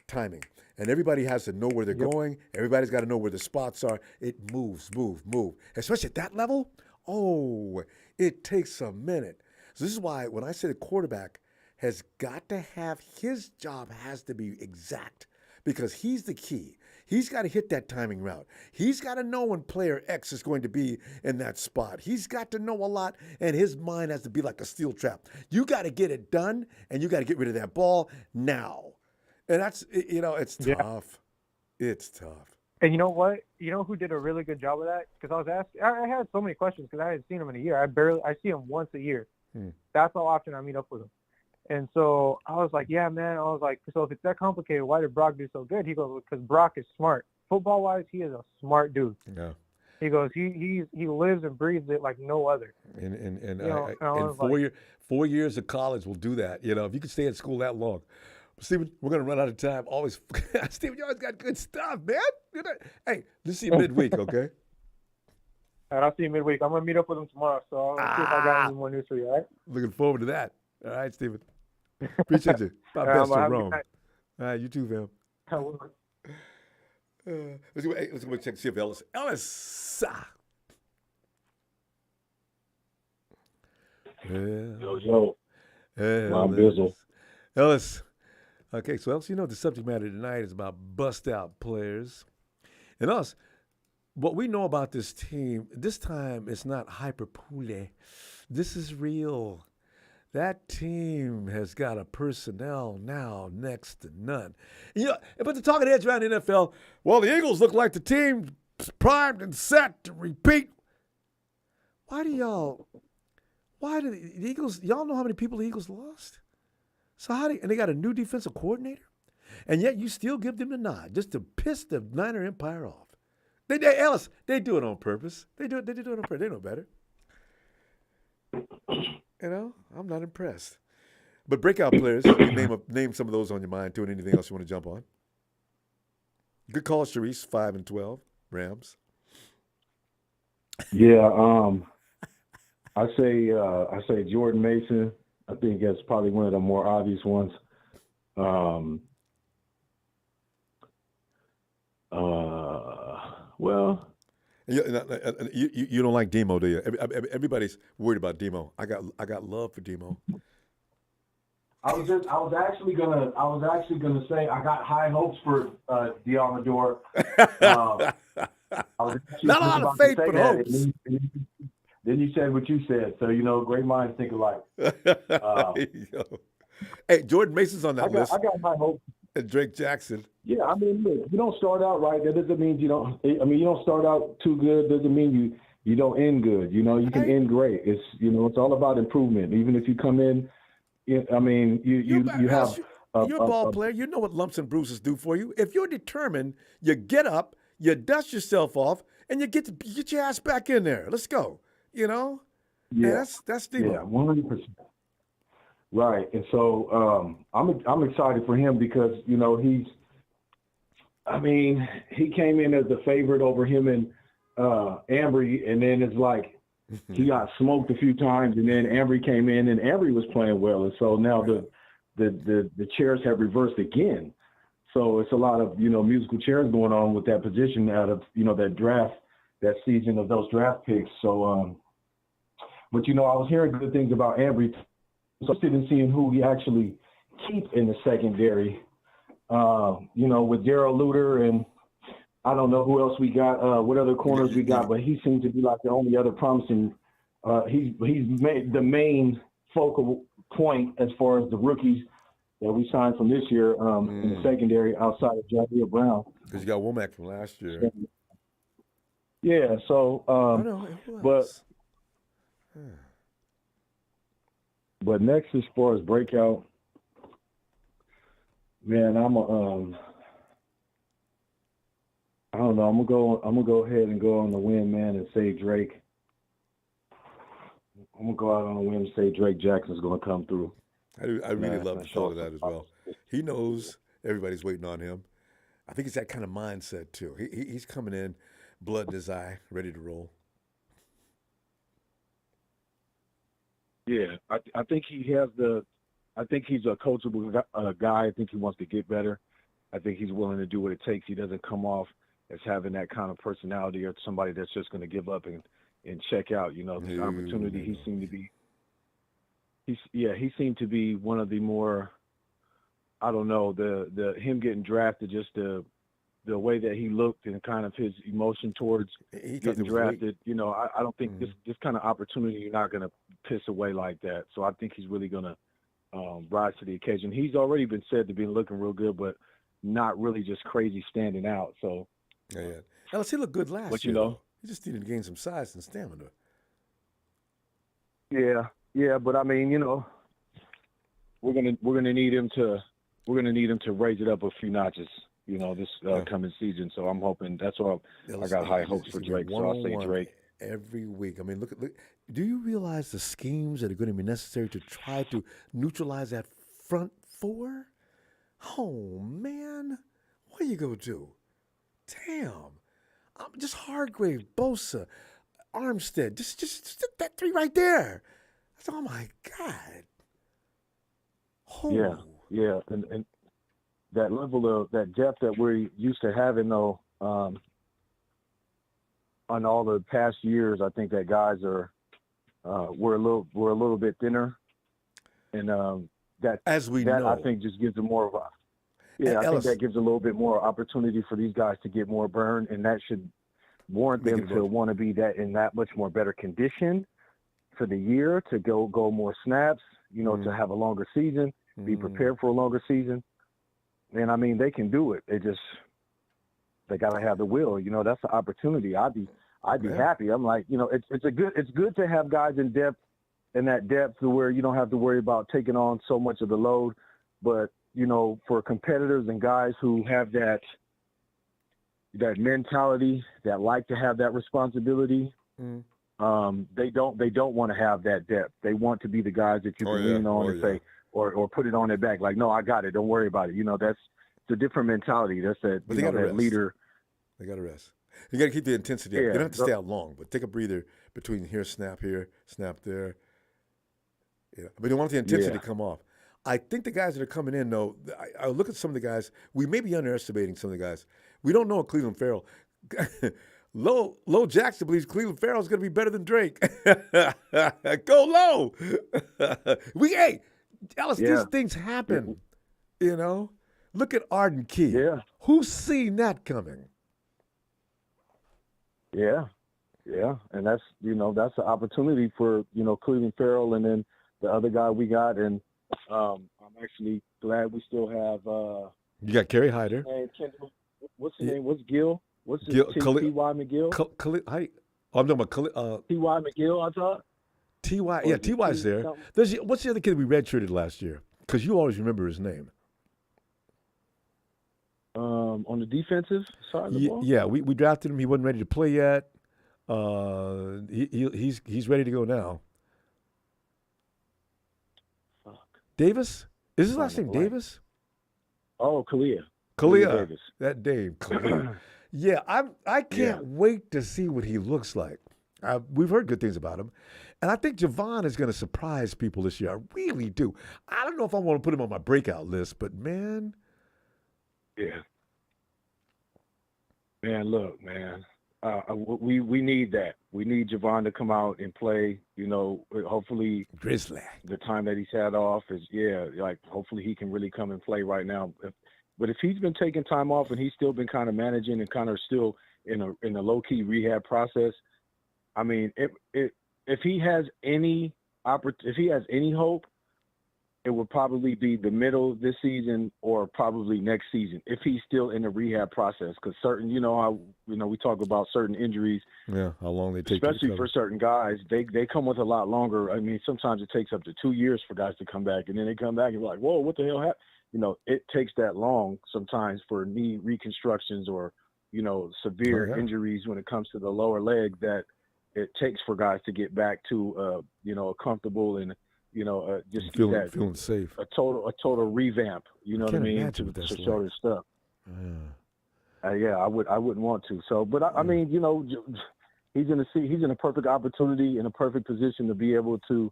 timing. And everybody has to know where they're going. Everybody's got to know where the spots are. It moves. Especially at that level, it takes a minute. So this is why when I say the quarterback has got to have, his job has to be exact because he's the key. He's got to hit that timing route. He's got to know when player X is going to be in that spot. He's got to know a lot, and his mind has to be like a steel trap. You got to get it done, and you got to get rid of that ball now. And that's, it's tough. It's tough.
And you know what? You know who did a really good job of that? Because I was asking, I had so many questions because I hadn't seen him in a year. I see him once a year. That's how often I meet up with him. And so I was like, yeah, man. I was like, so if it's that complicated, why did Brock do so good? He goes, because Brock is smart. Football-wise, he is a smart dude. Yeah. He goes, he lives and breathes it like no other.
And 4 years of college will do that. If you could stay in school that long. Steven, we're going to run out of time. Steven, you always got good stuff, man. Hey, let's see you midweek, okay?
All right, I'll see you midweek. I'm going to meet up with him tomorrow, so I'll see if I got any more news for you, all right?
Looking forward to that. All right, Steven. Appreciate you. My best to Rome. All right, you too, fam. Let's go check see if Ellis. Ellis.
Yo, Ron
Ellis.
Bizzle.
Ellis. Okay, so Ellis, you know the subject matter tonight is about bust-out players. And us, what we know about this team, this time it's not hyperbole. This is real. That team has got a personnel now next to none. You know, but the talking heads around the NFL, well, the Eagles look like the team primed and set to repeat. Why do the Eagles, y'all know how many people the Eagles lost? So and they got a new defensive coordinator? And yet you still give them the nod just to piss the Niner Empire off. Ellis, they do it on purpose. They do it on purpose. They know better. You know, I'm not impressed. But breakout players, you can name some of those on your mind too, and anything else you want to jump on. Good call, Sharice, 5-12, Rams.
Yeah, I say Jordan Mason. I think that's probably one of the more obvious ones. Well,
you don't like Demo, do you? Everybody's worried about Demo. I got love for Demo.
I was actually gonna say I got high hopes for Diamador.
Not a lot of faith, but hopes.
Then you said what you said, so great minds think alike.
Hey, Jordan Mason's on that list.
I got high hopes.
And Drake Jackson.
Yeah, I mean, look, you don't start out right. That doesn't mean you don't. I mean, you don't start out too good. Doesn't mean you don't end good. You can end great. It's it's all about improvement. Even if you come in, I mean, you have.
You're a ball player. You know what lumps and bruises do for you. If you're determined, you get up, you dust yourself off, and you get your ass back in there. Let's go.
Yeah,
that's Demo.
Yeah, 100%. Right, and so I'm excited for him because he came in as the favorite over him and Ambry, and then it's like he got smoked a few times, and then Ambry came in, and Ambry was playing well, and so now the chairs have reversed again. So it's a lot of musical chairs going on with that position out of that draft, that season of those draft picks. So, but I was hearing good things about Ambry. So I'm interested in seeing who we actually keep in the secondary. With Darrell Luter and I don't know who else we got, what other corners we got, but he seems to be like the only other promising. He's made the main focal point as far as the rookies that we signed from this year in the secondary outside of Javier Brown.
Because you got Womack from last year.
Yeah. So, But next, as far as breakout, man, I don't know. I'm gonna go ahead and go on the win, man, and say Drake. I'm gonna go out on a win and say Drake Jackson's gonna come through.
I really love the thought of that as well. He knows everybody's waiting on him. I think it's that kind of mindset too. He's coming in, blood in his eye, ready to roll.
Yeah, I think he has I think he's a coachable guy. I think he wants to get better. I think he's willing to do what it takes. He doesn't come off as having that kind of personality or somebody that's just going to give up and check out. The opportunity. He seemed to be. He seemed to be one of the more. I don't know, the him getting drafted, just the way that he looked and kind of his emotion towards getting drafted. I don't think this kind of opportunity you're not going to piss away like that. So I think he's really going to rise to the occasion. He's already been said to be looking real good, but not really just crazy standing out. So
yeah. Ellis, he looked good last year. He just needed to gain some size and stamina.
Yeah, but I mean, we're gonna need him to raise it up a few notches. This coming season. So I'm hoping that's why I got high hopes for Drake. So I'll say Drake
every week. I mean, look. Do you realize the schemes that are going to be necessary to try to neutralize that front four? Oh man, what are you gonna do? Damn, just Hargrave, Bosa, Armstead, just that three right there. Oh my God.
Oh. Yeah, and that level of that depth that we're used to having, though,
on all the past years, I think that guys are we're a little bit thinner, and that
know,
I think just gives them more of a I think that gives a little bit more opportunity for these guys to get more burn, and that should warrant them to want to be in that much more better condition for the year, to go more snaps, to have a longer season, be prepared for a longer season. And I mean, they can do it. They got to have the will. That's the opportunity. I'd be happy. I'm like, it's good to have guys in that depth to where you don't have to worry about taking on so much of the load. But, for competitors and guys who have that mentality, that like to have that responsibility, they don't want to have that depth. They want to be the guys that you can lean on and say, or put it on their back. Like, no, I got it. Don't worry about it. That's the different mentality. That's that, that leader.
They got to rest. You got to keep the intensity up. You don't have to stay out long, but take a breather between snap there. Yeah. But you want the intensity to come off. I think the guys that are coming in, though, I look at some of the guys. We may be underestimating some of the guys. We don't know Cleveland Farrell. Low Jackson believes Cleveland Farrell is going to be better than Drake. Go low. Ellis, these things happen. Look at Arden Key.
Yeah.
Who's seen that coming?
Yeah. And that's that's an opportunity for, Cleveland Farrell and then the other guy we got. And I'm actually glad we still have
you got Kerry Hyder.
What's his name? What's Gill? What's his T.Y. McGill?
I'm talking about
T.Y. McGill, I thought.
T.Y. Yeah, T.Y.'s there. What's the other kid we redshirted last year? Because you always remember his name.
On the defensive side of the ball?
Yeah, we drafted him. He wasn't ready to play yet. He's ready to go now.
Fuck.
Davis? Is his last name Davis?
Oh, Kalia.
Davis. That Dave. Kalia. Yeah, I can't wait to see what he looks like. We've heard good things about him. And I think Javon is going to surprise people this year. I really do. I don't know if I want to put him on my breakout list, but man.
Yeah. Man, look, man. We need that. We need Javon to come out and play. Hopefully,
Grizzly.
The time that he's had off is hopefully he can really come and play right now. But if he's been taking time off and he's still been kind of managing and kind of still in a low key rehab process, I mean, if he has any hope, it would probably be the middle of this season or probably next season if he's still in the rehab process. Because we talk about certain injuries.
Yeah, how long they take,
especially for certain guys, they come with a lot longer. I mean, sometimes it takes up to 2 years for guys to come back, and then they come back and be like, whoa, what the hell happened? It takes that long sometimes for knee reconstructions or severe injuries when it comes to the lower leg that it takes for guys to get back to a comfortable and just
feeling safe.
A total revamp. You know what I mean? To show this stuff.
Yeah.
I wouldn't want to. So, but I mean, he's in a perfect opportunity, in a perfect position to be able to,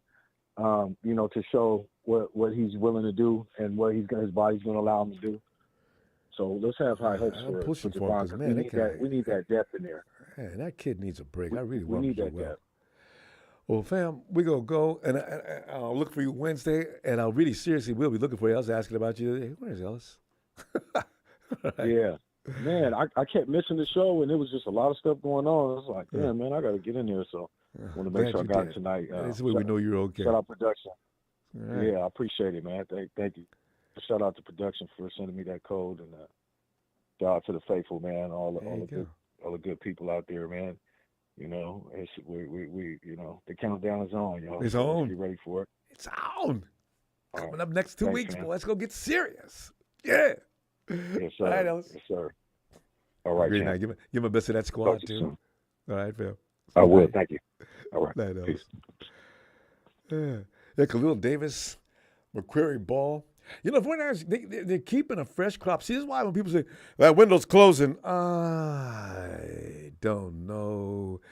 to show what he's willing to do and what his body's going to allow him to do. So let's have high hopes for Javon. We need that depth in there.
Man, that kid needs a break. I really
we
want
need
him to
that
do well.
depth.
Well, fam, we're going to go, and I'll look for you Wednesday, and I'll really seriously will be looking for you. I was asking about you. Hey, where's Ellis?
Right. Yeah. Man, I kept missing the show, and there was just a lot of stuff going on. I was like, damn, man, I got to get in there. So I want to make sure I got it tonight.
This way we know you're okay.
Shout out production.
Right.
Yeah, I appreciate it, man. Thank you. Shout out to production for sending me that code, and shout out to the faithful, man, all the good people out there, man. We the countdown is on, y'all.
It's on.
Be ready for it.
It's on. Coming up next 2
Thanks,
weeks,
man.
boy. Let's go get serious. Yeah.
Yes, sir.
All right, Ellis.
Yes, sir. All right,
Great
man.
night. Give my best to that squad,
Talk to you
too. All right, Phil.
I will. Thank you. All right.
Night, Ellis. Yeah, Khalil Davis, McQuarrie Ball. The 49ers, they're keeping a fresh crop. See, this is why when people say, that window's closing, I don't know.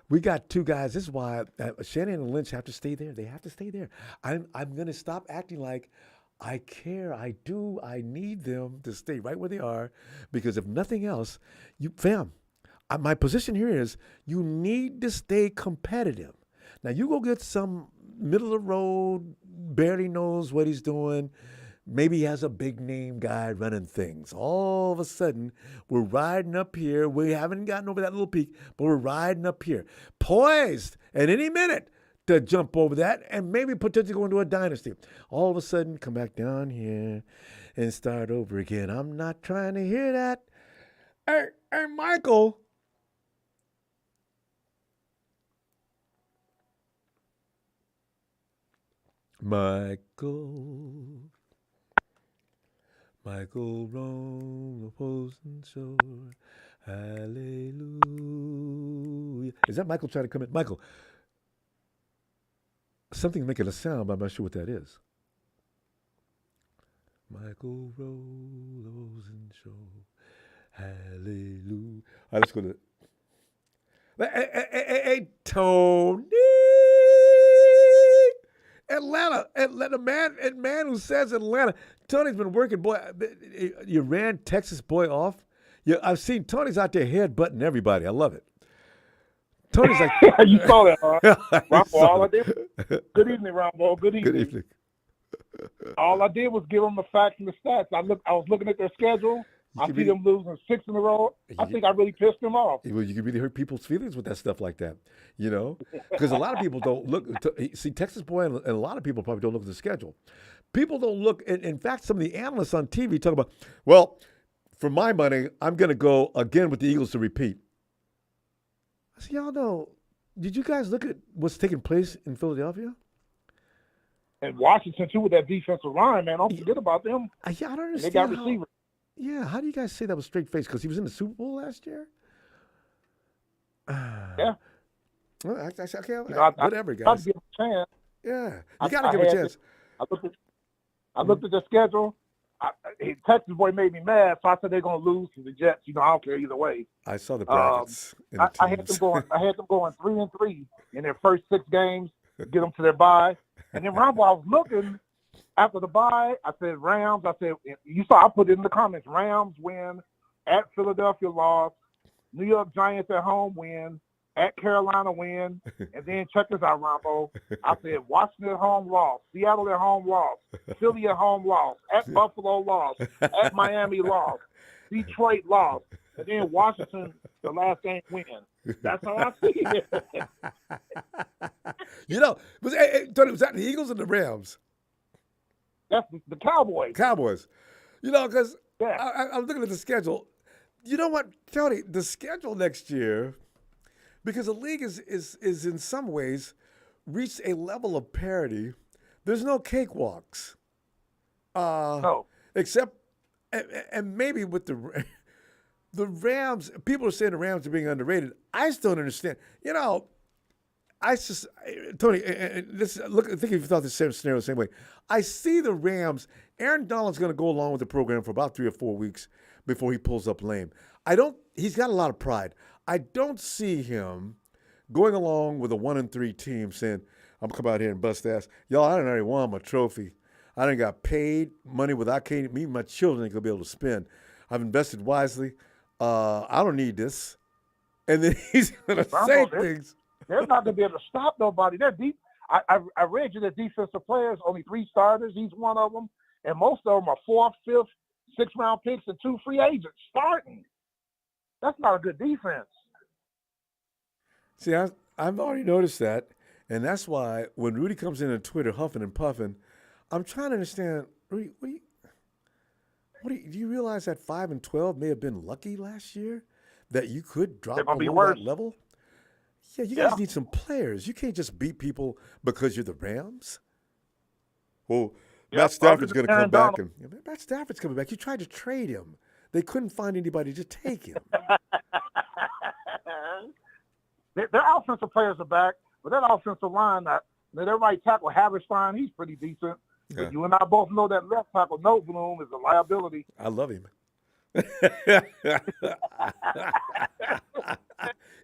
We got two guys. This is why Shannon and Lynch have to stay there. They have to stay there. I'm going to stop acting like I care. I do. I need them to stay right where they are because if nothing else, my position here is you need to stay competitive. Now, you go get some middle of the road, barely knows what he's doing. Maybe he has a big name guy running things. All of a sudden, we're riding up here. We haven't gotten over that little peak, but we're riding up here. Poised at any minute to jump over that and maybe potentially go into a dynasty. All of a sudden, come back down here and start over again. I'm not trying to hear that. Hey, Michael. Michael roam the opposing shore. Hallelujah. Is that Michael trying to come in? Michael, something's making a sound, but I'm not sure what that is. Michael roam the opposing shore. Hallelujah. All right, let's go to Hey, Tony. Atlanta, man who says Atlanta. Tony's been working, boy. You ran Texas boy off. Yeah, I've seen Tony's out there headbutting everybody. I love it. Tony's like,
you saw that, huh? Ronbo, all I did. Good evening, Ronbo. Good evening.
Good evening.
All I did was give them the facts and the stats. I was looking at their schedule. I see them losing 6 in a row. I think I really pissed them off.
Well, you can really hurt people's feelings with that stuff like that, you know? Because a lot of people don't look. See, Texas boy and a lot of people probably don't look at the schedule. People don't look. In fact, some of the analysts on TV talk about, well, for my money, I'm going to go again with the Eagles to repeat. I said, y'all know, did you guys look at what's taking place in Philadelphia?
And Washington, too, with that defensive line, man. Don't forget about them.
Yeah, I don't understand.
And they got receivers.
Yeah, how do you guys say that was straight face? Because he was in the Super Bowl last year?
Yeah.
Well, okay,
I
whatever, guys.
give a chance.
Yeah, you got to give a chance.
I looked at the schedule. Texas boy made me mad, so I said they're going to lose to the Jets. You know, I don't care either way.
I saw the brackets.
I had them going 3-3 in their first 6 games to get them to their bye. And then Ronbo, I was looking after the bye. I said Rams. I said you saw. I put it in the comments. Rams win, at Philadelphia loss, New York Giants at home win, at Carolina win, and then check this out, Ronbo. I said Washington at home loss, Seattle at home loss, Philly at home loss, at Buffalo loss, at Miami loss, Detroit loss, and then Washington the last game win. That's how I see it.
You know, Tony, was that the Eagles and the Rams?
That's the Cowboys.
Cowboys. You know, because
yeah.
I'm looking at the schedule. You know what, Tony? The schedule next year, because the league is in some ways reached a level of parity. There's no cakewalks.
No.
Except, and maybe with the Rams, people are saying the Rams are being underrated. I still don't understand. You know, Tony, I think you've thought the same scenario the same way. I see the Rams. Aaron Donald's going to go along with the program for about 3 or 4 weeks before he pulls up lame. He's got a lot of pride. I don't see him going along with a 1-3 team saying, I'm coming out here and bust ass. Y'all, I done already won my trophy. I done got paid money without me and my children ain't going to be able to spend. I've invested wisely. I don't need this. And then he's going to say things.
They're not going to be able to stop nobody. They're deep. I read you that defensive players, only 3 starters. He's one of them. And most of them are 4th, 5th, 6th-round picks and 2 free agents starting. That's not a good defense.
See, I've already noticed that. And that's why when Rudy comes in on Twitter huffing and puffing, I'm trying to understand, Rudy, do you realize that 5-12 may have been lucky last year? That you could drop below that level? Yeah, you guys need some players. You can't just beat people because you're the Rams. Well, Matt Stafford's going to come back. Matt Stafford's coming back. You tried to trade him. They couldn't find anybody to take him.
Their offensive players are back, but that offensive line, their right tackle, Haverstein, he's pretty decent. Yeah. But you and I both know that left tackle, No Bloom, is a liability.
I love him.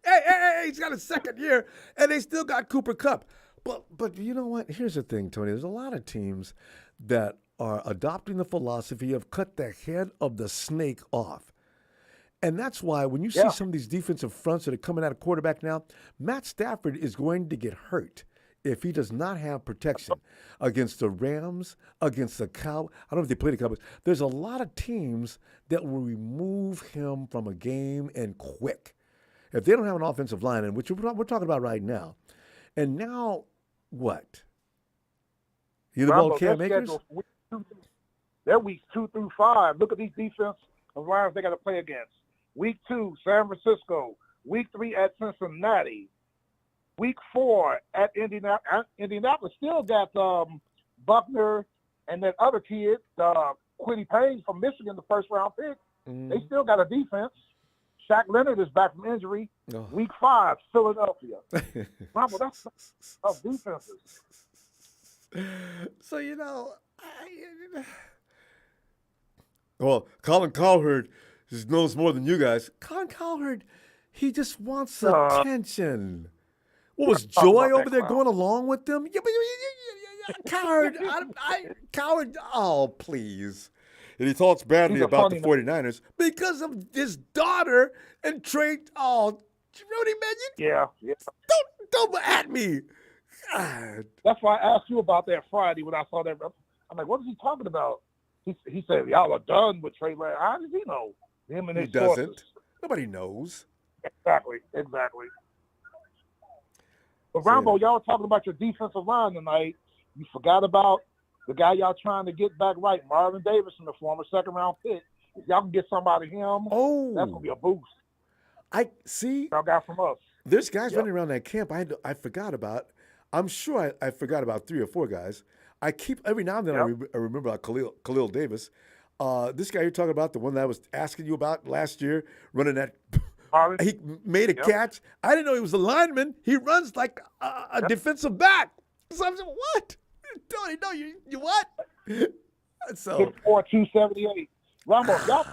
Hey, he's got a second year, and they still got Cooper Kupp. But you know what? Here's the thing, Tony. There's a lot of teams that are adopting the philosophy of cut the head of the snake off. And that's why when you see some of these defensive fronts that are coming out of quarterback now, Matt Stafford is going to get hurt if he does not have protection against the Rams, against the Cowboys. I don't know if they play the Cowboys. There's a lot of teams that will remove him from a game and quick. If they don't have an offensive line, and which we're talking about right now, and now what? You the ball Cam Akers?
They're weeks 2 through 5. Look at these defensive lines they got to play against. Week 2, San Francisco. Week 3 at Cincinnati. Week 4 at Indianapolis. Indianapolis still got Buckner and that other kid, Quiddy Payne from Michigan, the first-round pick. They still got a defense. Shaq Leonard is back from injury. Week 5, Philadelphia. Ronbo, that's tough defenses.
So, well, Colin Cowherd just knows more than you guys. Colin Cowherd, he just wants attention. What was Joy over there going along with them? Cowherd, Cowherd, oh, please. And he talks badly about the 49ers because of his daughter and Trey. Oh, Rudy, man, don't at me. God.
That's why I asked you about that Friday when I saw that. I'm like, what is he talking about? He said, y'all are done with Trey Lance. How does he know? Him and his
He doesn't.
sources.
Nobody knows.
Exactly. But Ronbo, y'all were talking about your defensive line tonight. You forgot about the guy y'all trying to get back right, Marvin Davidson, the former second-round pick. If y'all can get somebody him, that's gonna be a boost.
I see.
Y'all got from us.
There's guys running around that camp I forgot about. I'm sure I forgot about 3 or 4 guys. I keep every now and then I remember about Khalil Davis. This guy you're talking about, the one that I was asking you about last year, running that. He made a catch. I didn't know he was a lineman. He runs like a defensive back. So I'm saying, what? Tony, no, you what? So
6'4", 278. Ronbo, y'all,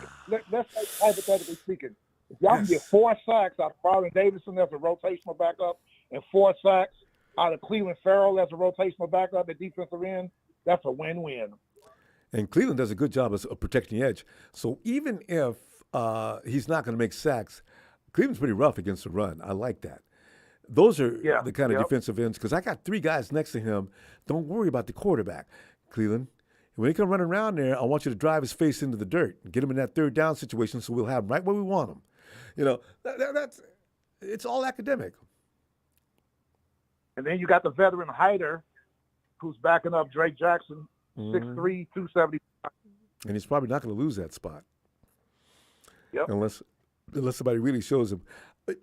let's say hypothetically speaking, if y'all can get 4 sacks out of Marvin Davidson as a rotational backup and 4 sacks out of Cleveland Farrell as a rotational backup at defensive end, that's a win-win.
And Cleveland does a good job of protecting the edge. So even if he's not going to make sacks, Cleveland's pretty rough against the run. I like that. Those are the kind of defensive ends, because I got 3 guys next to him. Don't worry about the quarterback, Cleveland. When he come running around there, I want you to drive his face into the dirt and get him in that third down situation so we'll have him right where we want him. It's all academic.
And then you got the veteran Hyder, who's backing up Drake Jackson, 6'3", 275.
And he's probably not going to lose that spot.
Yep.
Unless somebody really shows him.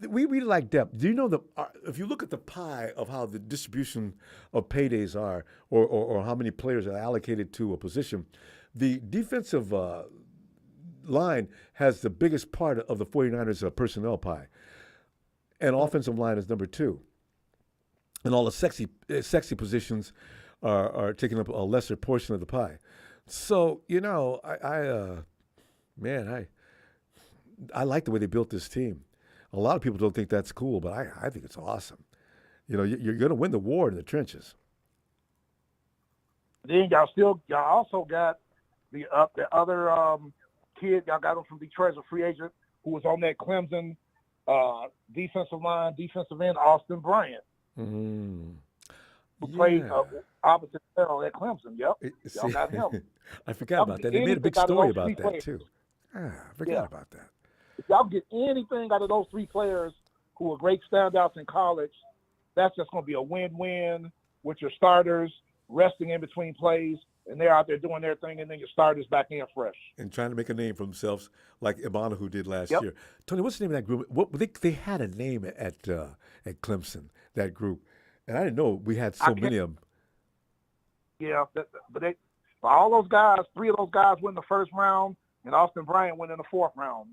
We really like depth. Do you know if you look at the pie of how the distribution of paydays are, or how many players are allocated to a position, the defensive line has the biggest part of the 49ers personnel pie, and offensive line is number 2. And all the sexy positions are taking up a lesser portion of the pie. So I like the way they built this team. A lot of people don't think that's cool, but I think it's awesome. You're going to win the war in the trenches.
Then y'all also got the other kid y'all got him from Detroit as a free agent who was on that Clemson defensive end, Austin Bryant, who played opposite Farrell at Clemson. Yep, y'all got him.
I forgot about that. They made a big story about that too. I forgot about that.
If y'all get anything out of those 3 players who are great standouts in college, that's just going to be a win-win with your starters resting in between plays, and they're out there doing their thing, and then your starters back in fresh.
And trying to make a name for themselves like Ibana, did last year. Tony, what's the name of that group? They had a name at Clemson, that group, and I didn't know we had so many of them.
Yeah, but for all those guys, 3 of those guys went in the first round, and Austin Bryant went in the 4th round.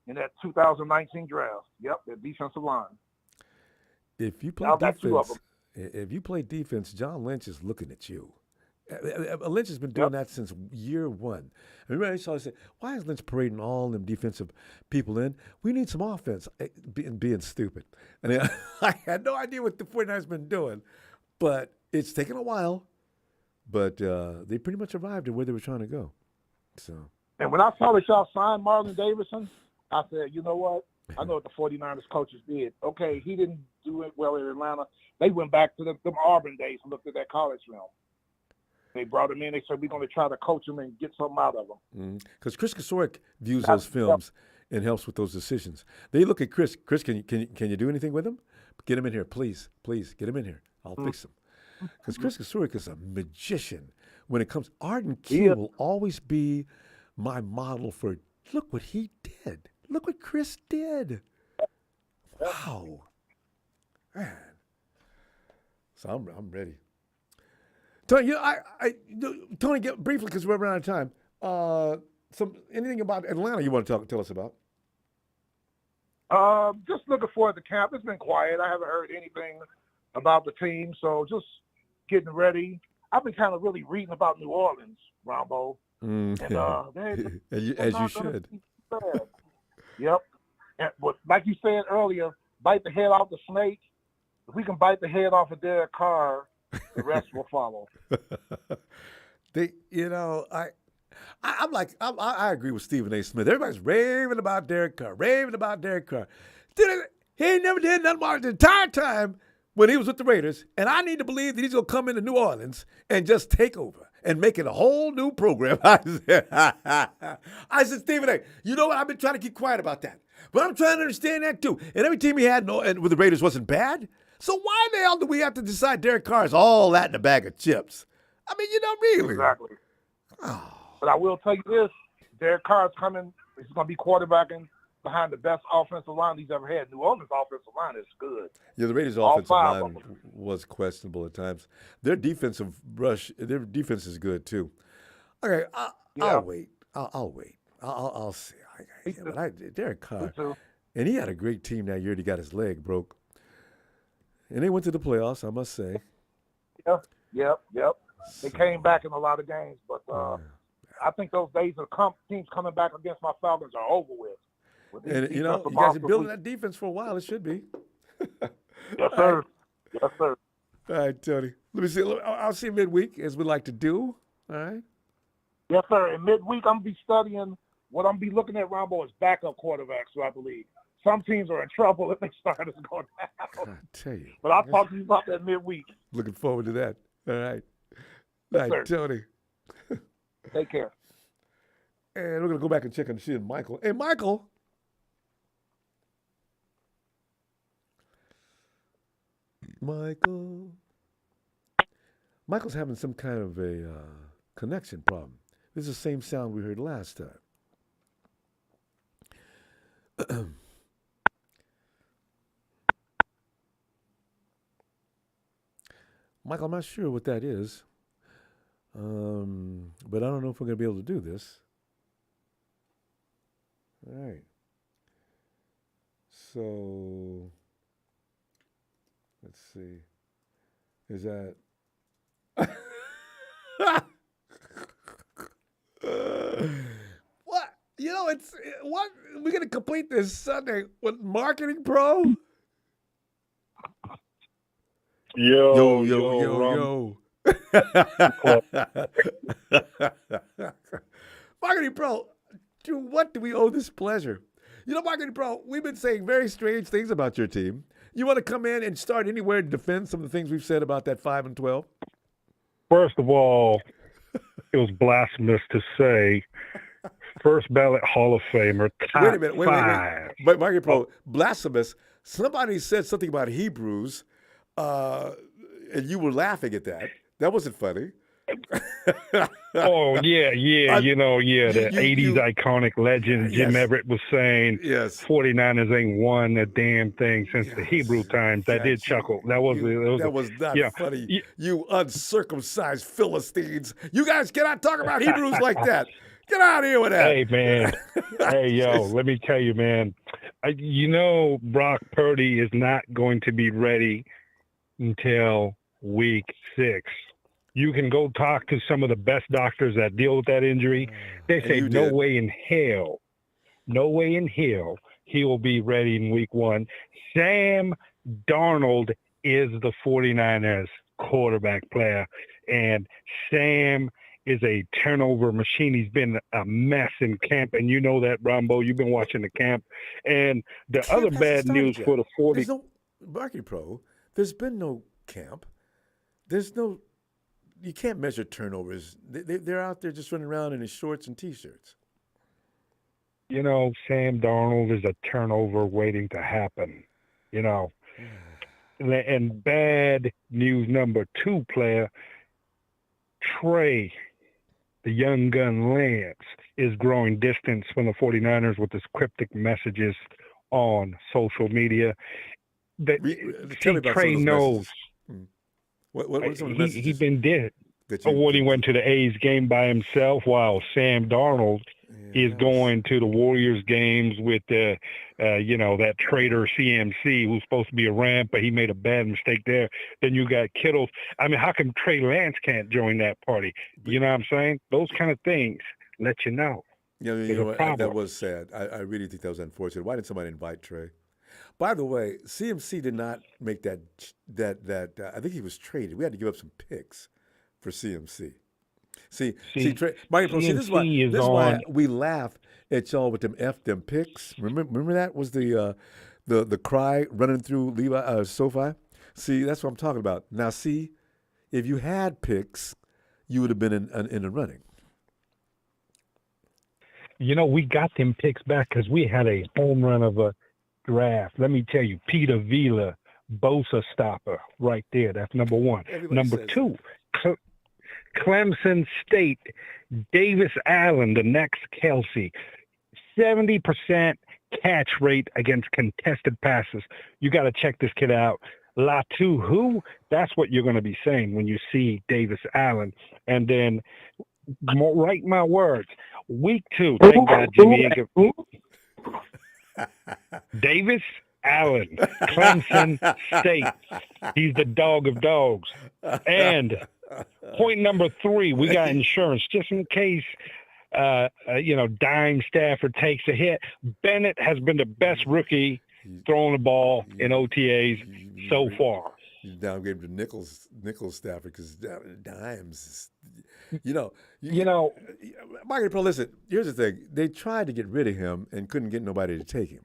In that 2019 draft. Yep, that defensive line.
If you play defense, John Lynch is looking at you. Lynch has been doing that since year 1. I remember I saw say, why is Lynch parading all them defensive people in? We need some offense. Being stupid. And I had no idea what the 49ers been doing, but it's taken a while. but they pretty much arrived at where they were trying to go. So.
And when I saw that y'all signed Marlon Davidson, I said, you know what? I know what the 49ers coaches did. Okay, he didn't do it well in Atlanta. They went back to them Auburn days and looked at that college film. They brought him in. They said, we're going to try to coach him and get something out of him.
Because Chris Kasoric views those films and helps with those decisions. They look at Chris. Chris, can you do anything with him? Get him in here, please. Please, get him in here. I'll fix him. Because Chris Kasoric is a magician when it comes. Arden Key will always be my model for, look what he did. Look what Chris did. Wow. Man. So I'm ready. Tony, Tony, get briefly because we're running out of time. Anything about Atlanta you want to tell us about?
Just looking forward to camp. It's been quiet. I haven't heard anything about the team, so just getting ready. I've been kind of really reading about New Orleans, Ronbo.
As you should.
Yep. But like you said earlier, bite the head off the snake. If we can bite the head off of Derek Carr, the rest will follow.
I agree with Stephen A. Smith. Everybody's raving about Derek Carr. He never did nothing about it the entire time when he was with the Raiders, and I need to believe that he's going to come into New Orleans and just take over and make it a whole new program. I said, Stephen A., you know what? I've been trying to keep quiet about that. But I'm trying to understand that, too. And every team he had with the Raiders wasn't bad. So why the hell do we have to decide Derek Carr is all that in a bag of chips? I mean, really.
Exactly. Oh. But I will tell you this. Derek Carr is coming. He's going to be quarterbacking behind the best offensive line he's ever had. New Orleans' offensive line is good.
Yeah, the Raiders' offensive line was questionable at times. Their defense is good, too. Okay, I'll wait. I'll wait. I'll see. Derek Carr, and he had a great team that year. He got his leg broke. And they went to the playoffs, I must say.
Yep. They came back in a lot of games, but I think those days of teams coming back against my Falcons are over with.
And, you guys have been building that defense for a while. It should be.
Yes, sir. Yes, sir.
All right, Tony. Let me see. I'll see you midweek, as we like to do. All right?
Yes, sir. And midweek, I'm going to be studying. What I'm going to be looking at, Ronbo, is backup quarterbacks throughout the league. Some teams are in trouble if they starters go down.
I tell you.
But I'll talk to you about that midweek.
Looking forward to that. All right.
Yes,
all right,
sir.
Tony.
Take care.
And we're going to go back and check on shit, Michael. Hey, Michael. Michael's having some kind of a connection problem. This is the same sound we heard last time. Michael, I'm not sure what that is, but I don't know if we're going to be able to do this. All right. So, let's see. Is that... What? We're going to complete this Sunday with Marketing Pro? Yo. Marketing Pro, to what do we owe this pleasure? Marketing Pro, we've been saying very strange things about your team. You want to come in and start anywhere to defend some of the things we've said about that 5-12?
First of all, it was blasphemous to say first ballot Hall of Famer, top
Wait a minute.
five.
But Marketing Pro, blasphemous. Somebody said something about Hebrews, and you were laughing at that. That wasn't funny.
Oh, yeah. The 80s iconic legend Jim Everett was saying 49ers ain't won a damn thing since the Hebrew times. I did chuckle. That was
not funny. You uncircumcised Philistines. You guys cannot talk about Hebrews like that. Get out of here with that.
Hey, man. Let me tell you, man. Brock Purdy is not going to be ready until week 6. You can go talk to some of the best doctors that deal with that injury. They say no way in hell he will be ready in week 1. Sam Darnold is the 49ers quarterback player. And Sam is a turnover machine. He's been a mess in camp, and you know that, Ronbo. You've been watching the camp. And the other bad news for the 40.
There's no Market Pro. There's been no camp. There's no. You can't measure turnovers. They're out there just running around in his shorts and T-shirts.
You know, Sam Darnold is a turnover waiting to happen. You know. And bad news number 2 player, Trey, the young gun Lance, is growing distance from the 49ers with his cryptic messages on social media.
Tell me about
Trey knows.
What are some of the messages?
He's been dead. When he went to the A's game by himself, while Sam Darnold is going to the Warriors games with that traitor CMC, who's supposed to be a Ram, but he made a bad mistake there. Then you got Kittles. I mean, how come Trey Lance can't join that party? You know what I'm saying? Those kind of things let you know.
Yeah, you know what? That was sad. I really think that was unfortunate. Why didn't somebody invite Trey? By the way, CMC did not make that. I think he was traded. We had to give up some picks for CMC. See, Mike, this is why we laugh at y'all with them picks. Remember that was the cry running through Levi SoFi. See, that's what I'm talking about. Now, see, if you had picks, you would have been in the running.
You know, we got them picks back because we had a home run of a draft. Let me tell you, Peter Vila, Bosa stopper, right there. That's number 1. Number 2. Clemson State, Davis Allen, the next Kelsey, 70% catch rate against contested passes. You got to check this kid out. Latu, who? That's what you're going to be saying when you see Davis Allen. And then, write my words, week 2, thank God Jimmy Ingram. Davis Allen, Clemson State. He's the dog of dogs. And point number 3, we got insurance just in case, Dime Stafford takes a hit. Bennett has been the best rookie throwing the ball in OTAs so far.
You downgrade him to Nichols Stafford because Dimes, Market Pro, listen, here's the thing. They tried to get rid of him and couldn't get nobody to take him.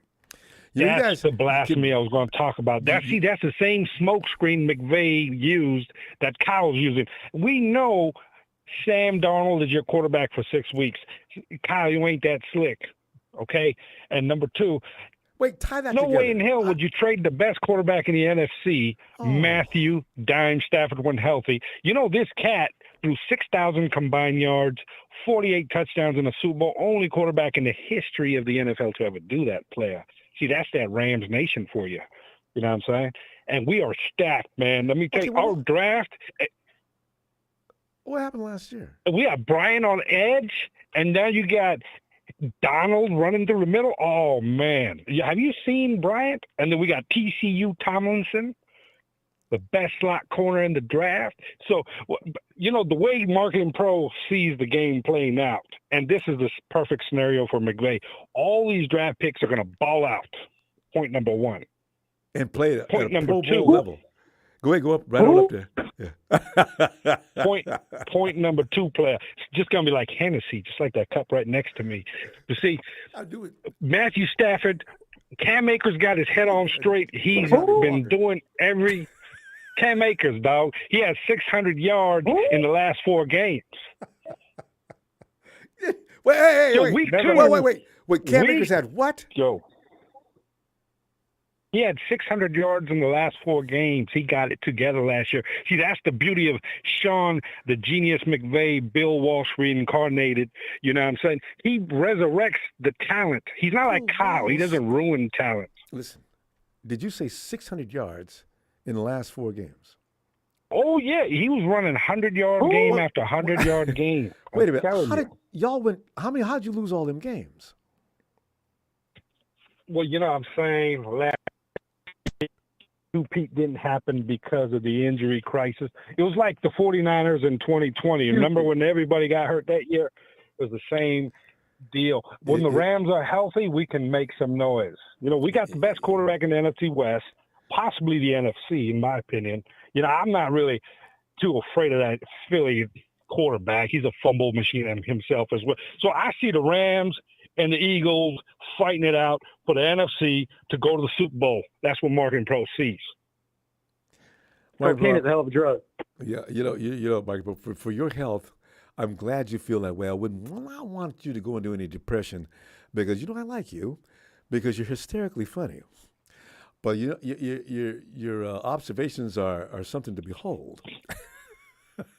That's the blasphemy I was going to talk about. That's the same smokescreen McVay used that Kyle's using. We know Sam Darnold is your quarterback for 6 weeks. Kyle, you ain't that slick, okay? And number 2,
wait, tie that
together. No way in hell would
Uh-huh.
you trade the best quarterback in the NFC, Matthew Dime Stafford, when healthy. You know, this cat threw 6,000 combined yards, 48 touchdowns in a Super Bowl, only quarterback in the history of the NFL to ever do that, player. See, that's that Rams Nation for you. You know what I'm saying? And we are stacked, man. Let me tell you, our draft.
What happened last year?
We got Brian on edge, and now you got Donald running through the middle. Oh, man. Have you seen Bryant? And then we got TCU Tomlinson, the best slot corner in the draft. So, the way Marketing Pro sees the game playing out, and this is the perfect scenario for McVay, all these draft picks are going to ball out. Point number 1.
And play at
point
a
number
Pro
2
Bowl level. Go ahead, go up, right on up there. Yeah.
point number 2 player. It's just going to be like Hennessy, just like that cup right next to me. You see, Matthew Stafford, Cam Akers got his head on straight. He's been doing every Cam Akers, dog. He has 600 yards in the last 4 games.
Wait. Cam Akers had what?
He had 600 yards in the last 4 games. He got it together last year. See, that's the beauty of Sean, the genius McVay, Bill Walsh reincarnated. You know what I'm saying? He resurrects the talent. He's not like Kyle. He doesn't ruin talent.
Listen, did you say 600 yards in the last 4 games?
Oh, yeah. He was running 100-yard game after 100-yard game.
Wait a minute. How did y'all win? How'd you lose all them games?
Well, you know what I'm saying? Last Pete didn't happen because of the injury crisis. It was like the 49ers in 2020. Remember when everybody got hurt that year? It was the same deal. When the Rams are healthy, we can make some noise. We got the best quarterback in the NFC West, possibly the NFC, in my opinion. I'm not really too afraid of that Philly quarterback. He's a fumble machine himself as well. So I see the Rams and the Eagles fighting it out for the NFC to go to the Super Bowl. That's what Marketing Pro sees.
Cocaine is a hell of a drug.
Yeah, you know, Mike, but for your health, I'm glad you feel that way. I want you to go into any depression because, I like you because you're hysterically funny. But your observations are something to behold.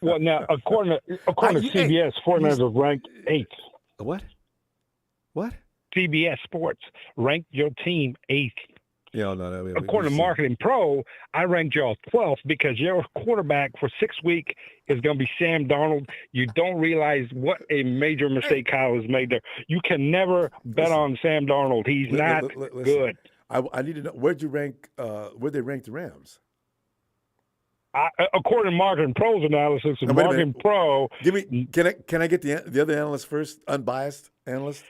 Well, now, according to CBS, 49ers are ranked 8th.
What?
CBS Sports ranked your team 8th.
Yeah, no.
According to Marketing Pro, I ranked y'all 12th because your quarterback for 6 weeks is going to be Sam Darnold. You don't realize what a major mistake Kyle has made there. You can never bet on Sam Darnold. He's not good.
I need to know, where'd they rank the Rams?
According to Marketing Pro's analysis, Marketing Pro.
Can I get the other analyst first? Unbiased analyst?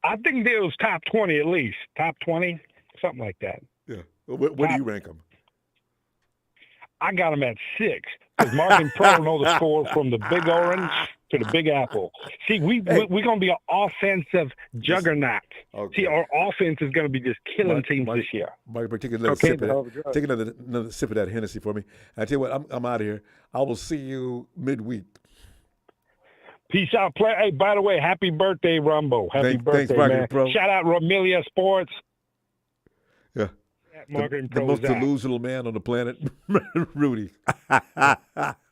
I think it was top 20 at least. Top 20, something like that.
Yeah. Where do you rank them?
I got them at 6 because Marketing Pro know the score from the Big Orange to the Big Apple. See, we're going to be an offensive juggernaut. Okay. See, our offense is going to be just killing teams this year.
Mike, take another sip of that. Take another sip of that Hennessy for me. I tell you what, I'm out of here. I will see you midweek.
Peace out. Hey, by the way, happy birthday, Ronbo. Happy birthday, man. Pro. Shout out Romelia Sports.
Yeah.
The
most delusional man on the planet, Rudy.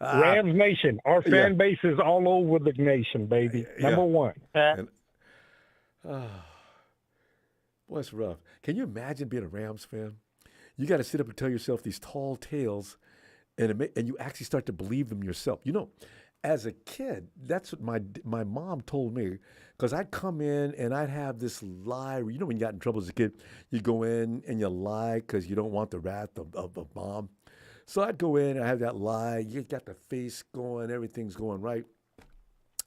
Rams Nation. Our fan base is all over the nation, baby. Number one.
Boy, it's rough. Can you imagine being a Rams fan? You got to sit up and tell yourself these tall tales, and you actually start to believe them yourself. As a kid, that's what my mom told me, because I'd come in and I'd have this lie. When you got in trouble as a kid, you go in and you lie because you don't want the wrath of mom. So I'd go in and I have that lie. You got the face going, everything's going right.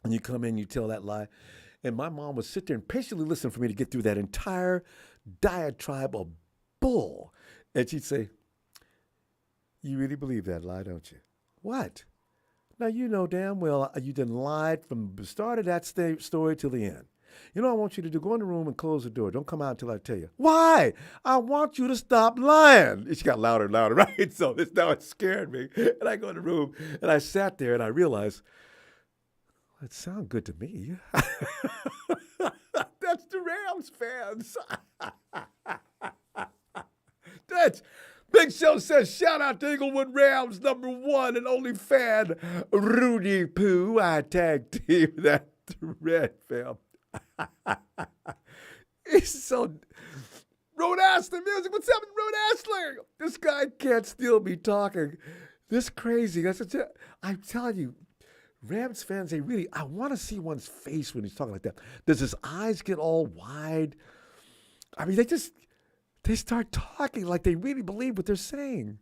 And you come in, you tell that lie. And my mom would sit there and patiently listen for me to get through that entire diatribe of bull. And she'd say, "You really believe that lie, don't you?" "What?" "Now, you know damn well you done lied from the start of that story till the end. I want you to do, go in the room and close the door. Don't come out until I tell you." "Why?" "I want you to stop lying." She got louder and louder, right? So now it scared me. And I go in the room, and I sat there, and I realized, it sounded good to me. That's the Rams fans. That's... Big Show says, shout out to Inglewood Rams, number one and only fan, Rudy Poo. I tag team that red fam. He's so... Road Astley music. What's happening, Road Astley? This guy can't still be talking. This crazy. I'm telling you, Rams fans, I want to see one's face when he's talking like that. Does his eyes get all wide? I mean, they start talking like they really believe what they're saying.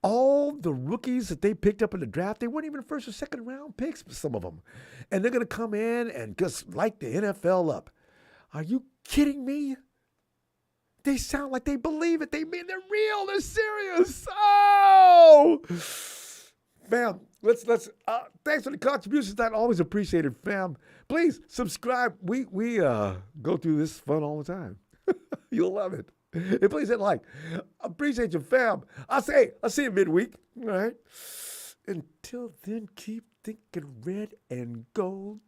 All the rookies that they picked up in the draft, they weren't even first or second round picks, some of them. And they're going to come in and just light the NFL up. Are you kidding me? They sound like they believe it. They're real. They're serious. Oh! Fam, let's thanks for the contributions. I always appreciate it, fam. Please subscribe. We go through this fun all the time. You'll love it. And please hit like. Appreciate you, fam. I'll see you midweek. All right. Until then, keep thinking red and gold.